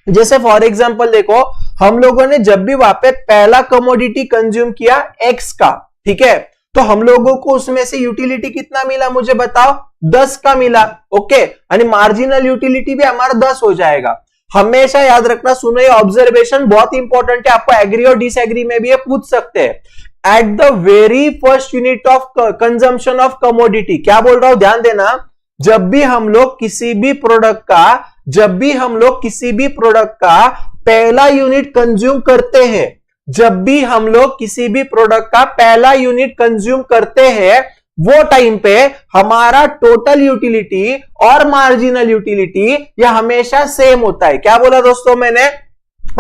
S1: जैसे फॉर एग्जांपल देखो हम लोगों ने जब भी वहां पे पहला कमोडिटी कंज्यूम किया एक्स का, ठीक है, तो हम लोगों को उसमें से यूटिलिटी कितना मिला मुझे बताओ, 10 का मिला, ओके। यानी मार्जिनल यूटिलिटी भी हमारा 10 हो जाएगा। हमेशा याद रखना, सुनो ये ऑब्जर्वेशन बहुत इंपॉर्टेंट है, आपको एग्री और डिसएग्री में भी ये पूछ सकते हैं। At the very first unit of consumption of commodity, क्या बोल रहा हूं ध्यान देना, जब भी हम लोग किसी भी प्रोडक्ट का पहला यूनिट कंज्यूम करते हैं, जब भी हम लोग किसी भी प्रोडक्ट का पहला यूनिट कंज्यूम करते हैं, वो टाइम पे हमारा टोटल यूटिलिटी और मार्जिनल यूटिलिटी यह हमेशा सेम होता है। क्या बोला दोस्तों मैंने,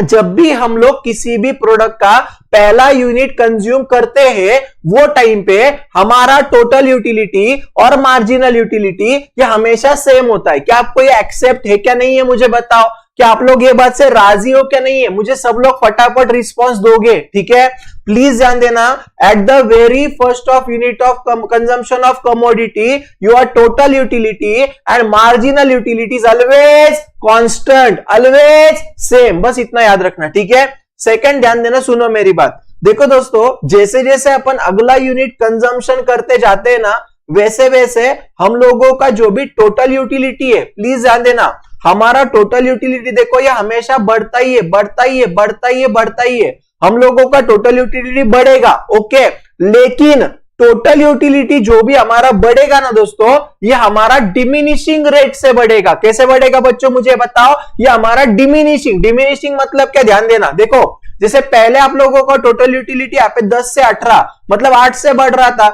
S1: जब भी हम लोग किसी भी प्रोडक्ट का पहला यूनिट कंज्यूम करते हैं, वो टाइम पे हमारा टोटल यूटिलिटी और मार्जिनल यूटिलिटी ये हमेशा सेम होता है। क्या आपको ये एक्सेप्ट है क्या नहीं है मुझे बताओ, क्या आप लोग ये बात से राजी हो क्या नहीं है, मुझे सब लोग फटाफट रिस्पांस दोगे, ठीक है। प्लीज ध्यान देना, at the very first of unit of consumption of commodity your total utility and marginal utility is always constant, always same, बस इतना याद रखना, ठीक है। सेकंड ध्यान देना, सुनो मेरी बात, देखो दोस्तों जैसे जैसे अपन अगला यूनिट कंजम्पशन करते जाते हैं ना, वैसे वैसे हम लोगों का जो भी टोटल यूटिलिटी है, प्लीज ध्यान देना, हमारा टोटल यूटिलिटी देखो ये हमेशा बढ़ता ही है, बढ़ता ही है, बढ़ता ही है, बढ़ता ही है। हम लोगों का टोटल यूटिलिटी बढ़ेगा, ओके, लेकिन टोटल यूटिलिटी जो भी हमारा बढ़ेगा ना दोस्तों, ये हमारा डिमिनिशिंग रेट से बढ़ेगा। कैसे बढ़ेगा बच्चों मुझे बताओ, ये हमारा डिमिनिशिंग मतलब क्या, ध्यान देना, देखो जैसे पहले आप लोगों का टोटल यूटिलिटी यहाँ पे 10 से 18 मतलब 8 से बढ़ रहा था,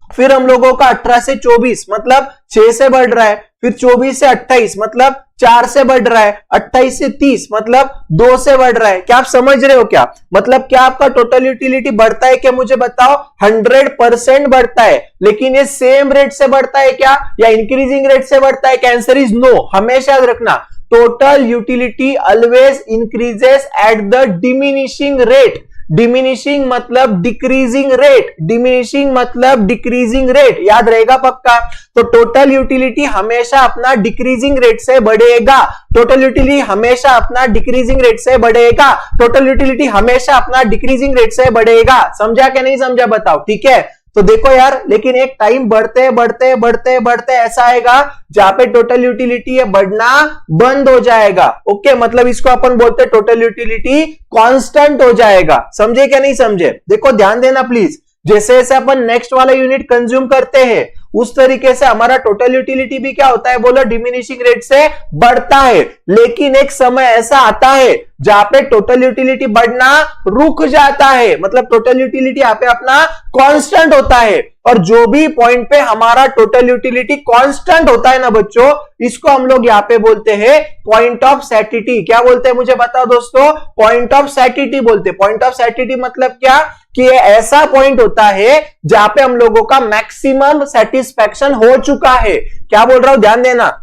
S1: फिर हम लोगों का 18 से 24 मतलब 6 से बढ़ रहा है, फिर 24 से 28 मतलब 4 से बढ़ रहा है, 28 से 30 मतलब 2 से बढ़ रहा है। क्या आप समझ रहे हो क्या, मतलब क्या आपका टोटल यूटिलिटी बढ़ता है क्या मुझे बताओ, 100% बढ़ता है। लेकिन ये सेम रेट से बढ़ता है क्या या इंक्रीजिंग रेट से बढ़ता है, आंसर इज नो। हमेशा याद रखना, total utility always increases at the diminishing rate. Diminishing मतलब डिक्रीजिंग रेट, डिमिनिशिंग मतलब डिक्रीजिंग रेट, याद रहेगा पक्का। तो टोटल यूटिलिटी हमेशा अपना डिक्रीजिंग रेट से बढ़ेगा, टोटल यूटिलिटी हमेशा अपना डिक्रीजिंग रेट से बढ़ेगा, टोटल यूटिलिटी हमेशा अपना डिक्रीजिंग रेट से बढ़ेगा। समझा कि नहीं समझा बताओ, ठीक है। तो देखो यार, लेकिन एक टाइम बढ़ते बढ़ते बढ़ते बढ़ते ऐसा आएगा जहां पे टोटल यूटिलिटी बढ़ना बंद हो जाएगा। ओके, मतलब इसको अपन बोलते हैं टोटल यूटिलिटी कांस्टेंट हो जाएगा। समझे क्या नहीं समझे? देखो ध्यान देना प्लीज, जैसे जैसे अपन नेक्स्ट वाला यूनिट कंज्यूम करते हैं उस तरीके से हमारा टोटल यूटिलिटी भी क्या होता है बोलो, डिमिनिशिंग रेट से बढ़ता है। लेकिन एक समय ऐसा आता है जहां पे टोटल यूटिलिटी बढ़ना रुक जाता है, मतलब टोटल यूटिलिटी यहाँ पे अपना कांस्टेंट होता है। और जो भी पॉइंट पे हमारा टोटल यूटिलिटी कांस्टेंट होता है ना बच्चों, इसको हम लोग यहाँ पे बोलते हैं पॉइंट ऑफ सैटिटी। क्या बोलते हैं मुझे बताओ दोस्तों? पॉइंट ऑफ सैटिटी बोलते हैं। पॉइंट ऑफ सैटिटी मतलब क्या, कि ये ऐसा पॉइंट होता है जहां पे हम लोगों का मैक्सिमम सेटिस्फैक्शन हो चुका है। क्या बोल रहा हूं, ध्यान देना।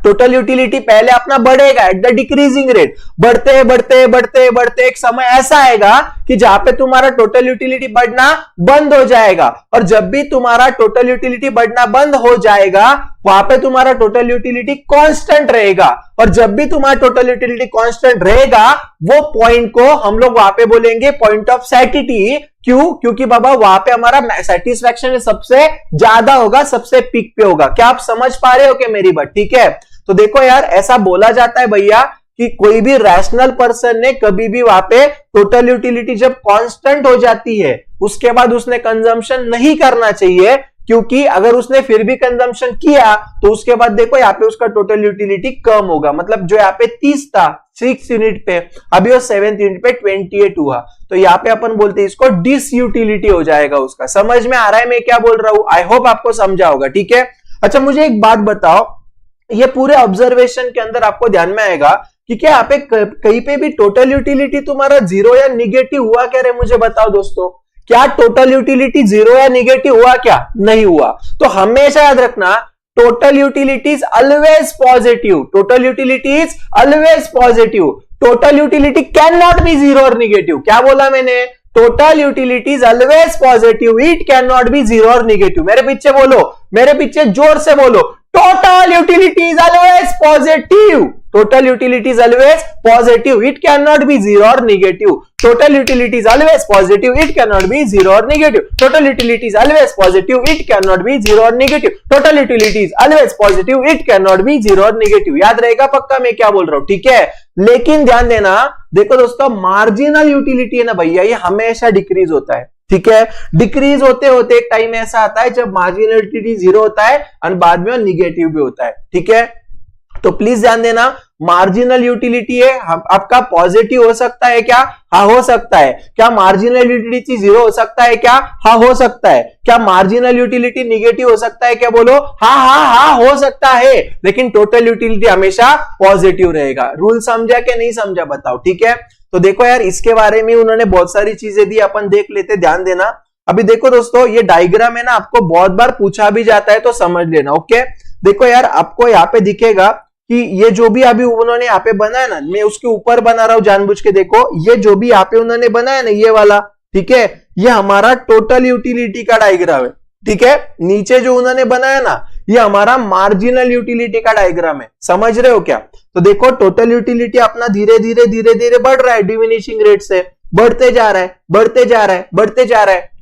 S1: टोटल यूटिलिटी पहले अपना बढ़ेगा एट द डिक्रीजिंग रेट, बढ़ते बढ़ते बढ़ते बढ़ते एक समय ऐसा आएगा कि जहां पे तुम्हारा टोटल यूटिलिटी बढ़ना बंद हो जाएगा। और जब भी तुम्हारा टोटल यूटिलिटी बढ़ना बंद हो जाएगा वहां पे तुम्हारा टोटल यूटिलिटी कांस्टेंट रहेगा। और जब भी तुम्हारा टोटल यूटिलिटी कांस्टेंट रहेगा वो पॉइंट को हम लोग वहां पे बोलेंगे पॉइंट ऑफ सैटिटी। क्यों? क्योंकि बाबा वहां पे हमारा सेटिस्फैक्शन सबसे ज्यादा होगा, सबसे पीक पे होगा। क्या आप समझ पा रहे हो कि मेरी बात? ठीक है। तो देखो यार, ऐसा बोला जाता है भैया कि कोई भी रैशनल पर्सन ने कभी भी वहां पे टोटल यूटिलिटी जब कांस्टेंट हो जाती है उसके बाद उसने कंजम्पशन नहीं करना चाहिए, क्योंकि अगर उसने फिर भी कंजम्पशन किया तो उसके बाद देखो यहाँ पे उसका टोटल यूटिलिटी कम होगा। मतलब जो यहाँ पे 30 था 6 यूनिट पे, अभी वो 7th यूनिट पे 28 हुआ, तो यहाँ पे अपन बोलते हैं इसको डिस यूटिलिटी हो जाएगा उसका। समझ में आ रहा है मैं क्या बोल रहा हूं? आई होप आपको समझा होगा, ठीक है। अच्छा मुझे एक बात बताओ, ये पूरे ऑब्जर्वेशन के अंदर आपको ध्यान में आएगा कि क्या यहाँ पे कहीं पे भी टोटल यूटिलिटी तुम्हारा जीरो या निगेटिव हुआ क्या रे? मुझे बताओ दोस्तों, क्या टोटल यूटिलिटी जीरो या निगेटिव हुआ क्या? नहीं हुआ। तो हमेशा याद रखना, total utility is always positive, total utility is always positive, total utility can not be zero और निगेटिव। क्या बोला मैंने? Total utility is always positive, it can not be zero और निगेटिव। मेरे पीछे बोलो, मेरे पीछे जोर से बोलो, total utility is always positive, total utility is always positive, it can not be zero और negative, total utility is always positive, it can not be zero और negative, total utility is always positive, it can not be zero और negative, total utility is always positive, it can not be zero और negative. याद रहेगा पक्का मैं क्या बोल रहा हूं, ठीक है। लेकिन ध्यान देना, देखो दोस्तों, मार्जिनल यूटिलिटी है ना भैया, ये हमेशा डिक्रीज होता है, ठीक है। डिक्रीज होते होते एक टाइम ऐसा आता है जब मार्जिनल यूटिलिटी जीरो होता है और बाद में निगेटिव भी होता है, ठीक है। तो प्लीज ध्यान देना, मार्जिनल यूटिलिटी है आपका पॉजिटिव हो सकता है क्या? हाँ हो सकता है। क्या मार्जिनल यूटिलिटी जीरो हो सकता है क्या? हाँ हो सकता है। क्या मार्जिनल यूटिलिटी निगेटिव हो सकता है क्या? बोलो हाँ हाँ हाँ हो सकता है, लेकिन टोटल यूटिलिटी हमेशा पॉजिटिव रहेगा। रूल समझा कि नहीं समझा बताओ, ठीक है। तो देखो यार, इसके बारे में उन्होंने बहुत सारी चीजें दी, अपन देख लेते, ध्यान देना। अभी देखो दोस्तों, ये डायग्राम है ना, आपको बहुत बार पूछा भी जाता है तो समझ लेना, ओके। देखो यार, आपको यहाँ पे दिखेगा कि ये जो भी अभी उन्होंने यहाँ पे बनाया ना, मैं उसके ऊपर बना रहा हूं जानबूझ के। देखो ये जो भी यहाँ पे उन्होंने बनाया ना, ये वाला, ठीक है, ये हमारा टोटल यूटिलिटी का डायग्राम है, ठीक है। नीचे जो उन्होंने बनाया ना, ये हमारा मार्जिनल यूटिलिटी का डायग्राम है। समझ रहे हो क्या? तो देखो टोटल यूटिलिटी अपना धीरे धीरे धीरे धीरे बढ़ रहा है, डिमिनिशिंग रेट से बढ़ते जा रहा है, बढ़ते जा रहा है, बढ़ते जा रहा है।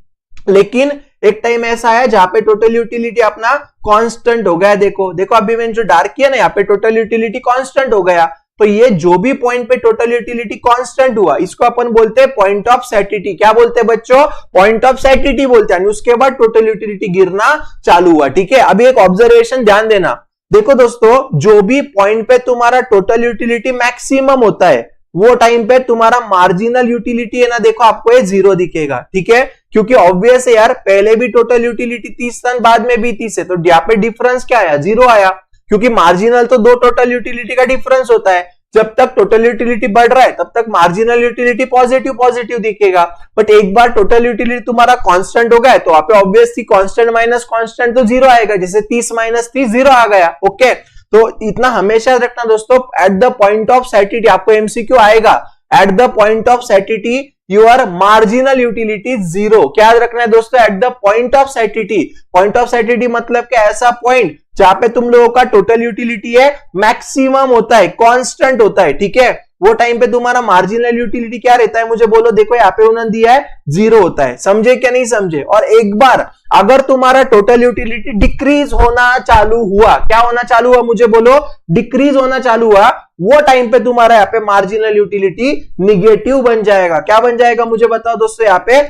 S1: लेकिन एक टाइम ऐसा आया जहां पे टोटल यूटिलिटी अपना कांस्टेंट हो गया। देखो देखो, अभी मैंने जो डार्क किया ना, यहाँ पे टोटल यूटिलिटी कांस्टेंट हो गया। तो ये जो भी पॉइंट पे टोटल यूटिलिटी कांस्टेंट हुआ, इसको अपन बोलते हैं पॉइंट ऑफ सैटिटी। क्या बोलते हैं बच्चों? पॉइंट ऑफ सैटिटी बोलते हैं। उसके बाद टोटल यूटिलिटी गिरना चालू हुआ, ठीक है। अभी एक ऑब्जर्वेशन ध्यान देना, देखो दोस्तों, जो भी पॉइंट पे तुम्हारा टोटल यूटिलिटी मैक्सिमम होता है वो टाइम पे तुम्हारा मार्जिनल यूटिलिटी है ना, देखो आपको ये जीरो दिखेगा, ठीक है। क्योंकि ऑब्वियस है यार, पहले भी टोटल यूटिलिटी 30 था, बाद में भी 30 है, तो यहाँ पे डिफरेंस क्या आया? जीरो आया। क्योंकि मार्जिनल तो दो टोटल यूटिलिटी का डिफरेंस होता है। जब तक टोटल यूटिलिटी बढ़ रहा है तब तक मार्जिनल यूटिलिटी पॉजिटिव पॉजिटिव दिखेगा। बट एक बार टोटल यूटिलिटी तुम्हारा कांस्टेंट हो गया है तो वहां पे ऑब्वियसली कांस्टेंट माइनस कांस्टेंट तो जीरो आएगा। जैसे 30 माइनस 30 जीरो आ गया, ओके। तो इतना हमेशा रखना दोस्तों, at the point of satiety, आपको एमसीक्यू आएगा, at the point of satiety your marginal utility zero. क्या याद रखना है दोस्तों, at the point of satiety. Point of satiety मतलब क्या, ऐसा पॉइंट जहां पे तुम लोगों का टोटल यूटिलिटी है मैक्सिमम होता है, कांस्टेंट होता है, ठीक है, वो टाइम पे तुम्हारा मार्जिनल यूटिलिटी क्या रहता है, मुझे बोलो। देखो यहाँ पे उन्होंने दिया है जीरो होता है, समझे क्या नहीं समझे। और एक बार अगर तुम्हारा टोटल यूटिलिटी डिक्रीज होना चालू हुआ, क्या होना चालू हुआ मुझे बोलो, डिक्रीज होना चालू हुआ, वो टाइम पे तुम्हारा यहाँ पे मार्जिनल यूटिलिटी निगेटिव बन जाएगा। क्या बन जाएगा मुझे बताओ दोस्तों, यहाँ पे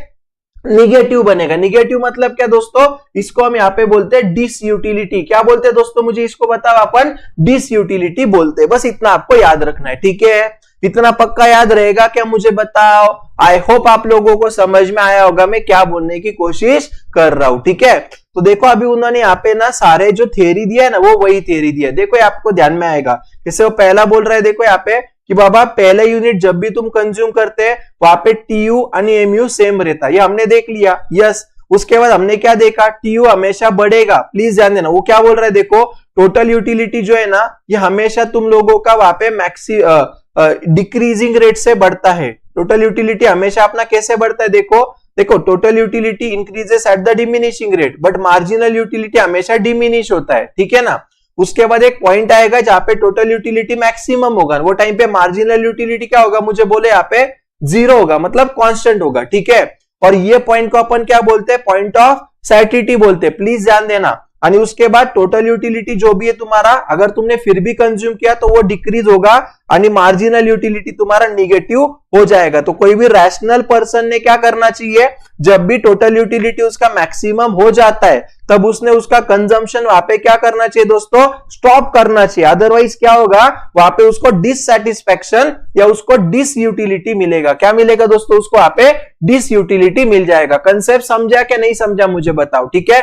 S1: निगेटिव बनेगा। निगेटिव मतलब क्या दोस्तों, इसको हम यहाँ पे बोलते हैं डिस यूटिलिटी। क्या बोलते हैं दोस्तों, मुझे इसको बताओ, अपन डिस यूटिलिटी बोलते हैं। बस इतना आपको याद रखना है, ठीक है, इतना पक्का याद रहेगा क्या मुझे बताओ। आई होप आप लोगों को समझ में आया होगा मैं क्या बोलने की कोशिश कर रहा हूं, ठीक है। तो देखो अभी उन्होंने यहाँ पे ना सारे जो थ्योरी दिया है ना, वो वही थ्योरी दिया है। देखो ये आपको ध्यान में आएगा, जैसे वो पहला बोल रहा है, देखो यहाँ पे कि बाबा पहले यूनिट जब भी तुम कंज्यूम करते हैं वहां पे टीयू और एमयू सेम रहता है, ये हमने देख लिया, यस। उसके बाद हमने क्या देखा, टीयू हमेशा बढ़ेगा, प्लीज ध्यान देना। वो क्या बोल रहा है, देखो टोटल यूटिलिटी जो है ना, ये हमेशा तुम लोगों का वहां पे डिक्रीजिंग रेट से बढ़ता है। टोटल यूटिलिटी हमेशा अपना कैसे बढ़ता है, देखो total utility increases at the diminishing rate, but marginal utility हमेशा डिमिनिश होता है, ठीक है ना। उसके बाद एक पॉइंट आएगा जहां पे टोटल यूटिलिटी मैक्सिमम होगा, वो टाइम पे मार्जिनल यूटिलिटी क्या होगा मुझे बोले, यहाँ पे जीरो होगा, मतलब कांस्टेंट होगा, ठीक है। और ये पॉइंट को अपन क्या बोलते हैं, पॉइंट ऑफ सैटिटी बोलते हैं, प्लीज ध्यान देना। और उसके बाद टोटल यूटिलिटी जो भी है तुम्हारा, अगर तुमने फिर भी कंज्यूम किया तो वो डिक्रीज होगा और मार्जिनल यूटिलिटी तुम्हारा निगेटिव हो जाएगा। तो कोई भी रैशनल पर्सन ने क्या करना चाहिए, जब भी टोटल यूटिलिटी उसका मैक्सिमम हो जाता है तब उसने उसका कंजम्पशन वहां पे क्या करना चाहिए दोस्तों, स्टॉप करना चाहिए। अदरवाइज क्या होगा, वहां पे उसको डिससैटिस्फैक्शन या उसको डिस यूटिलिटी मिलेगा। क्या मिलेगा दोस्तों, उसको वहां पे डिस यूटिलिटी मिल जाएगा। कंसेप्ट समझा क्या नहीं समझा मुझे बताओ, ठीक है।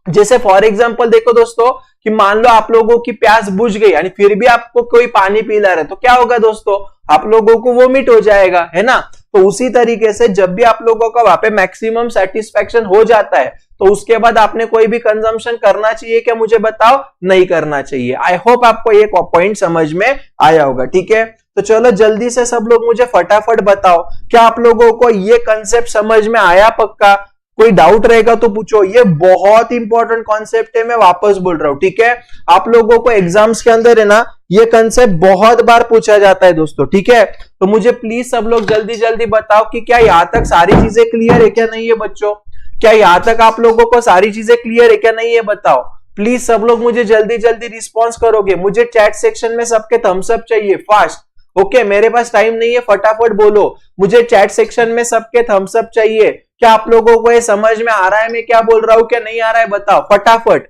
S1: जैसे फॉर एग्जांपल देखो दोस्तों कि मान लो आप लोगों की प्यास बुझ गई यानी फिर भी आपको कोई पानी पिला रहा है, तो क्या होगा दोस्तों, आप लोगों को वोमिट हो जाएगा, है ना। तो उसी तरीके से जब भी आप लोगों का वहां पे मैक्सिमम सेटिस्फेक्शन हो जाता है तो उसके बाद आपने कोई भी कंजम्पशन करना चाहिए क्या मुझे बताओ, नहीं करना चाहिए। आई होप आपको ये पॉइंट समझ में आया होगा, ठीक है। तो चलो जल्दी से सब लोग मुझे फटाफट बताओ, क्या आप लोगों को ये कंसेप्ट समझ में आया पक्का। कोई डाउट रहेगा तो पूछो, ये बहुत इंपॉर्टेंट कॉन्सेप्ट है, मैं वापस बोल रहा हूं, ठीक है। आप लोगों को एग्जाम्स के अंदर है ना, ये कंसेप्ट बहुत बार पूछा जाता है दोस्तों, ठीक है। तो मुझे प्लीज सब लोग जल्दी जल्दी बताओ कि क्या यहां तक सारी चीजें क्लियर है क्या नहीं है बच्चों, क्या यहां तक आप लोगों को सारी चीजें क्लियर है क्या नहीं है, बताओ प्लीज। सब लोग मुझे जल्दी जल्दी रिस्पॉन्स करोगे, मुझे चैट सेक्शन में सबके थम्स अप चाहिए फास्ट, ओके। मेरे पास टाइम नहीं है, फटाफट बोलो, मुझे चैट सेक्शन में सबके थम्स अप चाहिए। क्या आप लोगों को ये समझ में आ रहा है मैं क्या बोल रहा हूं, क्या नहीं आ रहा है, बताओ फटाफट।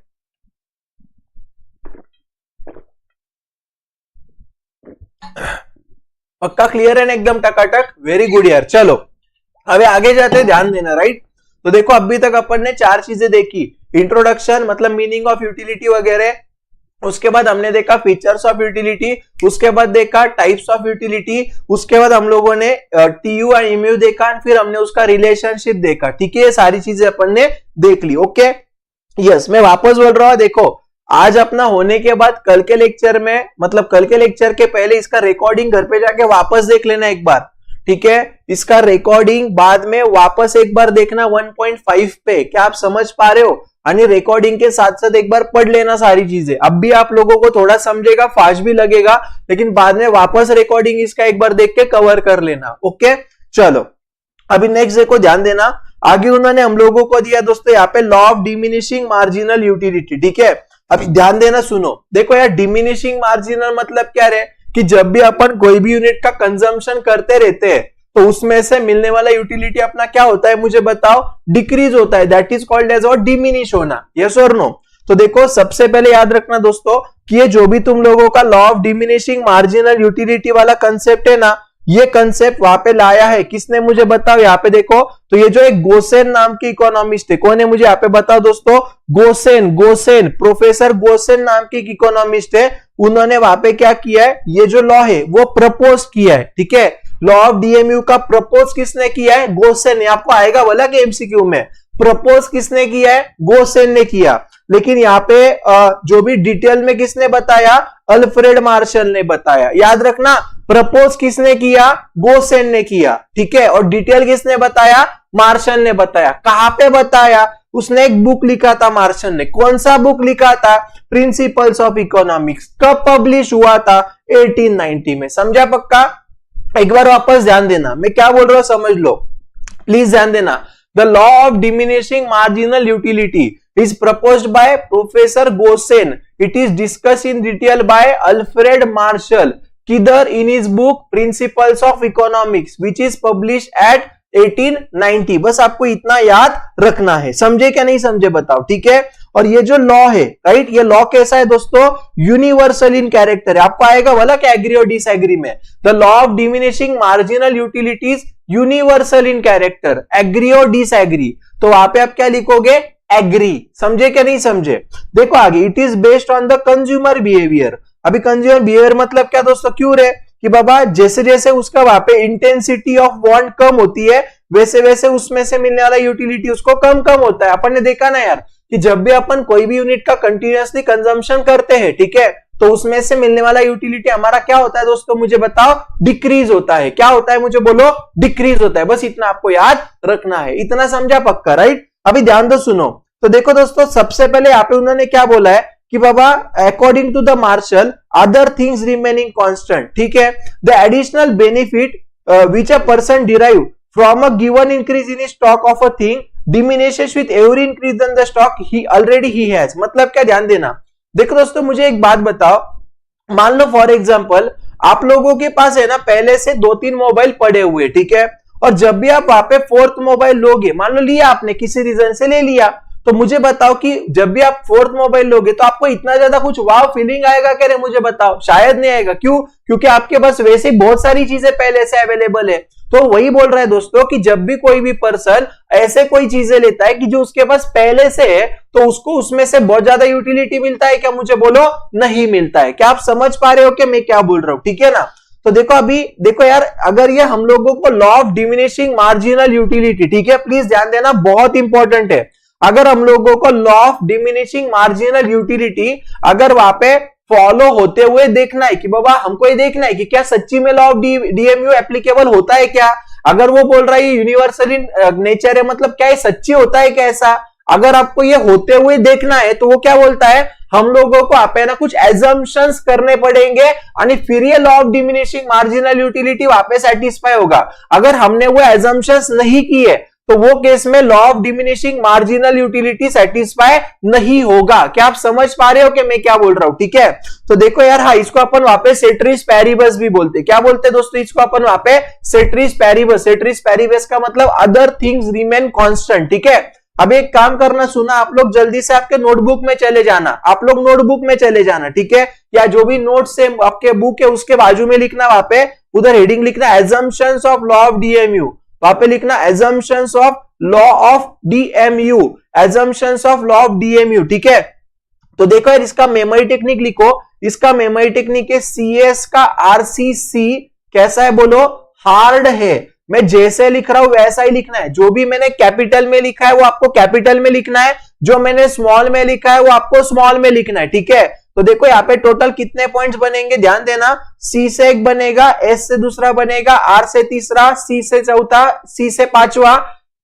S1: पक्का क्लियर है ना, एकदम टकाटक, वेरी गुड यार। चलो अबे आगे जाते हैं, ध्यान देना, राइट। तो देखो अभी तक अपन ने 4 चीजें देखी, इंट्रोडक्शन मतलब मीनिंग ऑफ यूटिलिटी वगैरह, उसके बाद हमने देखा फीचर्स ऑफ यूटिलिटी, उसके बाद देखा टाइप्स ऑफ यूटिलिटी, उसके बाद हम लोगों ने टीयू और एमयू देखा, फिर हमने उसका रिलेशनशिप देखा, ठीक है। ये सारी चीजें अपन ने देख ली, ओके। यस, मैं वापस बोल रहा हूं, देखो आज अपना होने के बाद कल के लेक्चर में, मतलब कल के लेक्चर के पहले इसका रिकॉर्डिंग घर पे जाके वापस देख लेना एक बार, ठीक है। इसका रिकॉर्डिंग बाद में वापस एक बार देखना 1.5 पे, क्या आप समझ पा रहे हो। यानी रिकॉर्डिंग के साथ साथ एक बार पढ़ लेना सारी चीजें, अब भी आप लोगों को थोड़ा समझेगा, फास्ट भी लगेगा, लेकिन बाद में वापस रिकॉर्डिंग इसका एक बार देख के कवर कर लेना, ओके। चलो अभी नेक्स्ट देखो, ध्यान देना, आगे उन्होंने हम लोगों को दिया दोस्तों यहाँ पे law of diminishing marginal utility, ठीक है। अब ध्यान देना, सुनो, देखो यार डिमिनिशिंग मार्जिनल मतलब क्या है कि जब भी अपन कोई भी यूनिट का कंजम्पशन करते रहते हैं तो उसमें से मिलने वाला यूटिलिटी अपना क्या होता है मुझे बताओ, डिक्रीज होता है, दैट इज कॉल्ड एज और डिमिनिश होना, यस और नो। तो देखो सबसे पहले याद रखना दोस्तों कि ये जो भी तुम लोगों का law of diminishing marginal utility वाला कंसेप्ट है ना, ये कंसेप्ट वहां पे लाया है किसने मुझे बताओ। यहाँ पे देखो, तो ये जो एक गोसेन नाम के इकोनॉमिस्ट है, कौन है मुझे यहाँ पे बताओ दोस्तों, गोसेन, प्रोफेसर गोसेन नाम के इकोनॉमिस्ट है। उन्होंने वहां पे क्या किया है, ये जो लॉ है वो प्रपोज किया है, ठीक है। लॉ ऑफ डीएमयू का प्रपोज किसने किया है, गोसेन ने। आपको आएगा बोला कि एमसीक्यू में, प्रपोज किसने किया है, गोसेन ने किया। लेकिन यहाँ पे जो भी डिटेल में किसने बताया, अल्फ्रेड मार्शल ने बताया। याद रखना, प्रपोज किसने किया, गोसेन ने किया, ठीक है, और डिटेल किसने बताया, मार्शल ने बताया। कहां पे बताया, उसने एक बुक लिखा था मार्शल ने। कौन सा बुक लिखा था, प्रिंसिपल्स ऑफ इकोनॉमिक्स। कब पब्लिश हुआ था, 1890 में। समझा पक्का? एक बार वापस ध्यान देना, मैं क्या बोल रहा हूं समझ लो, प्लीज ध्यान देना। The law of diminishing marginal utility is proposed by professor Gossen. It is discussed in detail by Alfred Marshall. किधर, in his book principles of economics which is publish at 1890. बस आपको इतना याद रखना है। समझे क्या नहीं समझे बताओ, ठीक है। और ये जो लॉ है, राइट, ये लॉ कैसा है दोस्तों, यूनिवर्सल इन कैरेक्टर है। आपको आएगा वाला क्या, एग्री और डिसएग्री में। The law of diminishing marginal utilities universal in character, agree और डिसएग्री। तो वहां पे आप क्या लिखोगे, एग्री। समझे क्या नहीं समझे? देखो आगे, it is based on the consumer behaviour. अभी कंज्यूमर बिहेवियर मतलब क्या दोस्तों, क्यों रे, कि बाबा जैसे जैसे उसका वहां पे इंटेंसिटी ऑफ वांट कम होती है, वैसे वैसे उसमें से मिलने वाला यूटिलिटी उसको कम कम होता है। अपन ने देखा ना यार, कि जब भी अपन कोई भी यूनिट का कंटिन्यूअसली कंजम्पशन करते हैं, ठीक है, तो उसमें से मिलने वाला यूटिलिटी हमारा क्या होता है दोस्तों, मुझे बताओ, डिक्रीज होता है। क्या होता है, मुझे बोलो, डिक्रीज होता है। बस इतना आपको याद रखना है। इतना समझा पक्का, राइट। अभी ध्यान दो, सुनो। तो देखो दोस्तों, सबसे पहले यहाँ पे उन्होंने क्या बोला है कि बाबा according to the Marshall other things remaining constant, ठीक है, the additional benefit which a person derive from a given increase in stock of a thing diminishes with every increase in the stock he already he has. मतलब क्या, ध्यान देना। देखो दोस्तों, मुझे एक बात बताओ, मान लो फॉर एग्जांपल आप लोगों के पास है ना पहले से 2-3 मोबाइल पड़े हुए, ठीक है, और जब भी आप वहां पे 4th मोबाइल लोगे, मान लो लिया आपने, किसी रीजन से ले लिया, तो मुझे बताओ कि जब भी आप 4th मोबाइल लोगे तो आपको इतना ज्यादा कुछ वाव फीलिंग आएगा क्या रे, मुझे बताओ, शायद नहीं आएगा। क्यों? क्योंकि आपके पास वैसे ही बहुत सारी चीजें पहले से अवेलेबल है। तो वही बोल रहा है दोस्तों कि जब भी कोई भी पर्सन ऐसे कोई चीजें लेता है कि जो उसके पास पहले से है, तो उसको उसमें से बहुत ज्यादा यूटिलिटी मिलता है क्या, मुझे बोलो, नहीं मिलता है। क्या आप समझ पा रहे हो कि मैं क्या बोल रहा हूं, ठीक है ना। तो देखो, अभी देखो यार, अगर ये हम लोगों को law of diminishing marginal utility, ठीक है, प्लीज ध्यान देना, बहुत इंपॉर्टेंट है। अगर हम लोगों को law of diminishing marginal utility अगर वहां पे फॉलो होते हुए देखना है कि बाबा हमको ये देखना है कि क्या सच्ची में लॉ ऑफ डीएमयू एप्लीकेबल होता है क्या। अगर वो बोल रहा है यूनिवर्सल इन नेचर है, मतलब क्या ये सच्ची होता है क्या ऐसा, अगर आपको ये होते हुए देखना है तो वो क्या बोलता है, हम लोगों को आप है ना कुछ एजम्पशंस करने पड़ेंगे और फिर ये law of diminishing marginal utility वहां पे सेटिस्फाई होगा। अगर हमने वो एजम्पशंस नहीं किए तो वो केस में law of diminishing marginal utility satisfy नहीं होगा। क्या आप समझ पा रहे हो कि मैं क्या बोल रहा हूं, ठीक है। तो देखो यार, हाँ, इसको अपन वहां पे सेट्रिस पैरिबस भी बोलते हैं। क्या बोलते हैं दोस्तों, इसको अपन वहां पे सेट्रिस पैरिबस। सेट्रिस पैरिबस का मतलब अदर थिंग्स रिमेन कांस्टेंट, ठीक है। अब एक काम करना, सुना आप लोग, जल्दी से आपके नोटबुक में चले जाना, आप लोग नोटबुक में चले जाना, ठीक है, या जो भी नोट्स है आपके बुक है उसके बाजू में लिखना, वहां पे उधर हेडिंग लिखना assumptions of law of DMU, वहां पे लिखना assumptions of law of DMU, assumptions of law of DMU, ठीक है। तो देखो यार, इसका मेमोरी टेक्निक लिखो। इसका मेमोरी टेक्निक है सीएस का आरसीसी। कैसा है बोलो, हार्ड है। मैं जैसे लिख रहा हूं वैसा ही लिखना है। जो भी मैंने कैपिटल में लिखा है वो आपको कैपिटल में लिखना है, जो मैंने स्मॉल में लिखा है वो आपको स्मॉल में लिखना है, ठीक है। तो देखो यहाँ पे टोटल कितने पॉइंट्स बनेंगे, ध्यान देना। सी से एक बनेगा, एस से दूसरा बनेगा, आर से तीसरा, सी से चौथा, सी से पांचवा,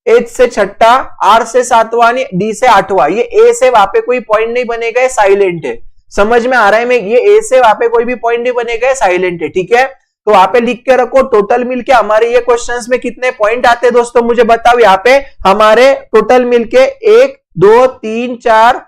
S1: एच से छठा, आर से सातवां, डी से आठवां। ये ए से वहां पे कोई पॉइंट नहीं बनेगा, साइलेंट है। समझ में आ रहा है मैं, ये ए से वहां पे कोई भी पॉइंट नहीं बनेगा, साइलेंट है, ठीक है। तो वहां पे लिख के रखो, टोटल मिलके हमारे ये क्वेश्चंस में कितने पॉइंट आते हैं दोस्तों, मुझे बताओ। यहाँ पे हमारे टोटल मिलके 1 2 3 4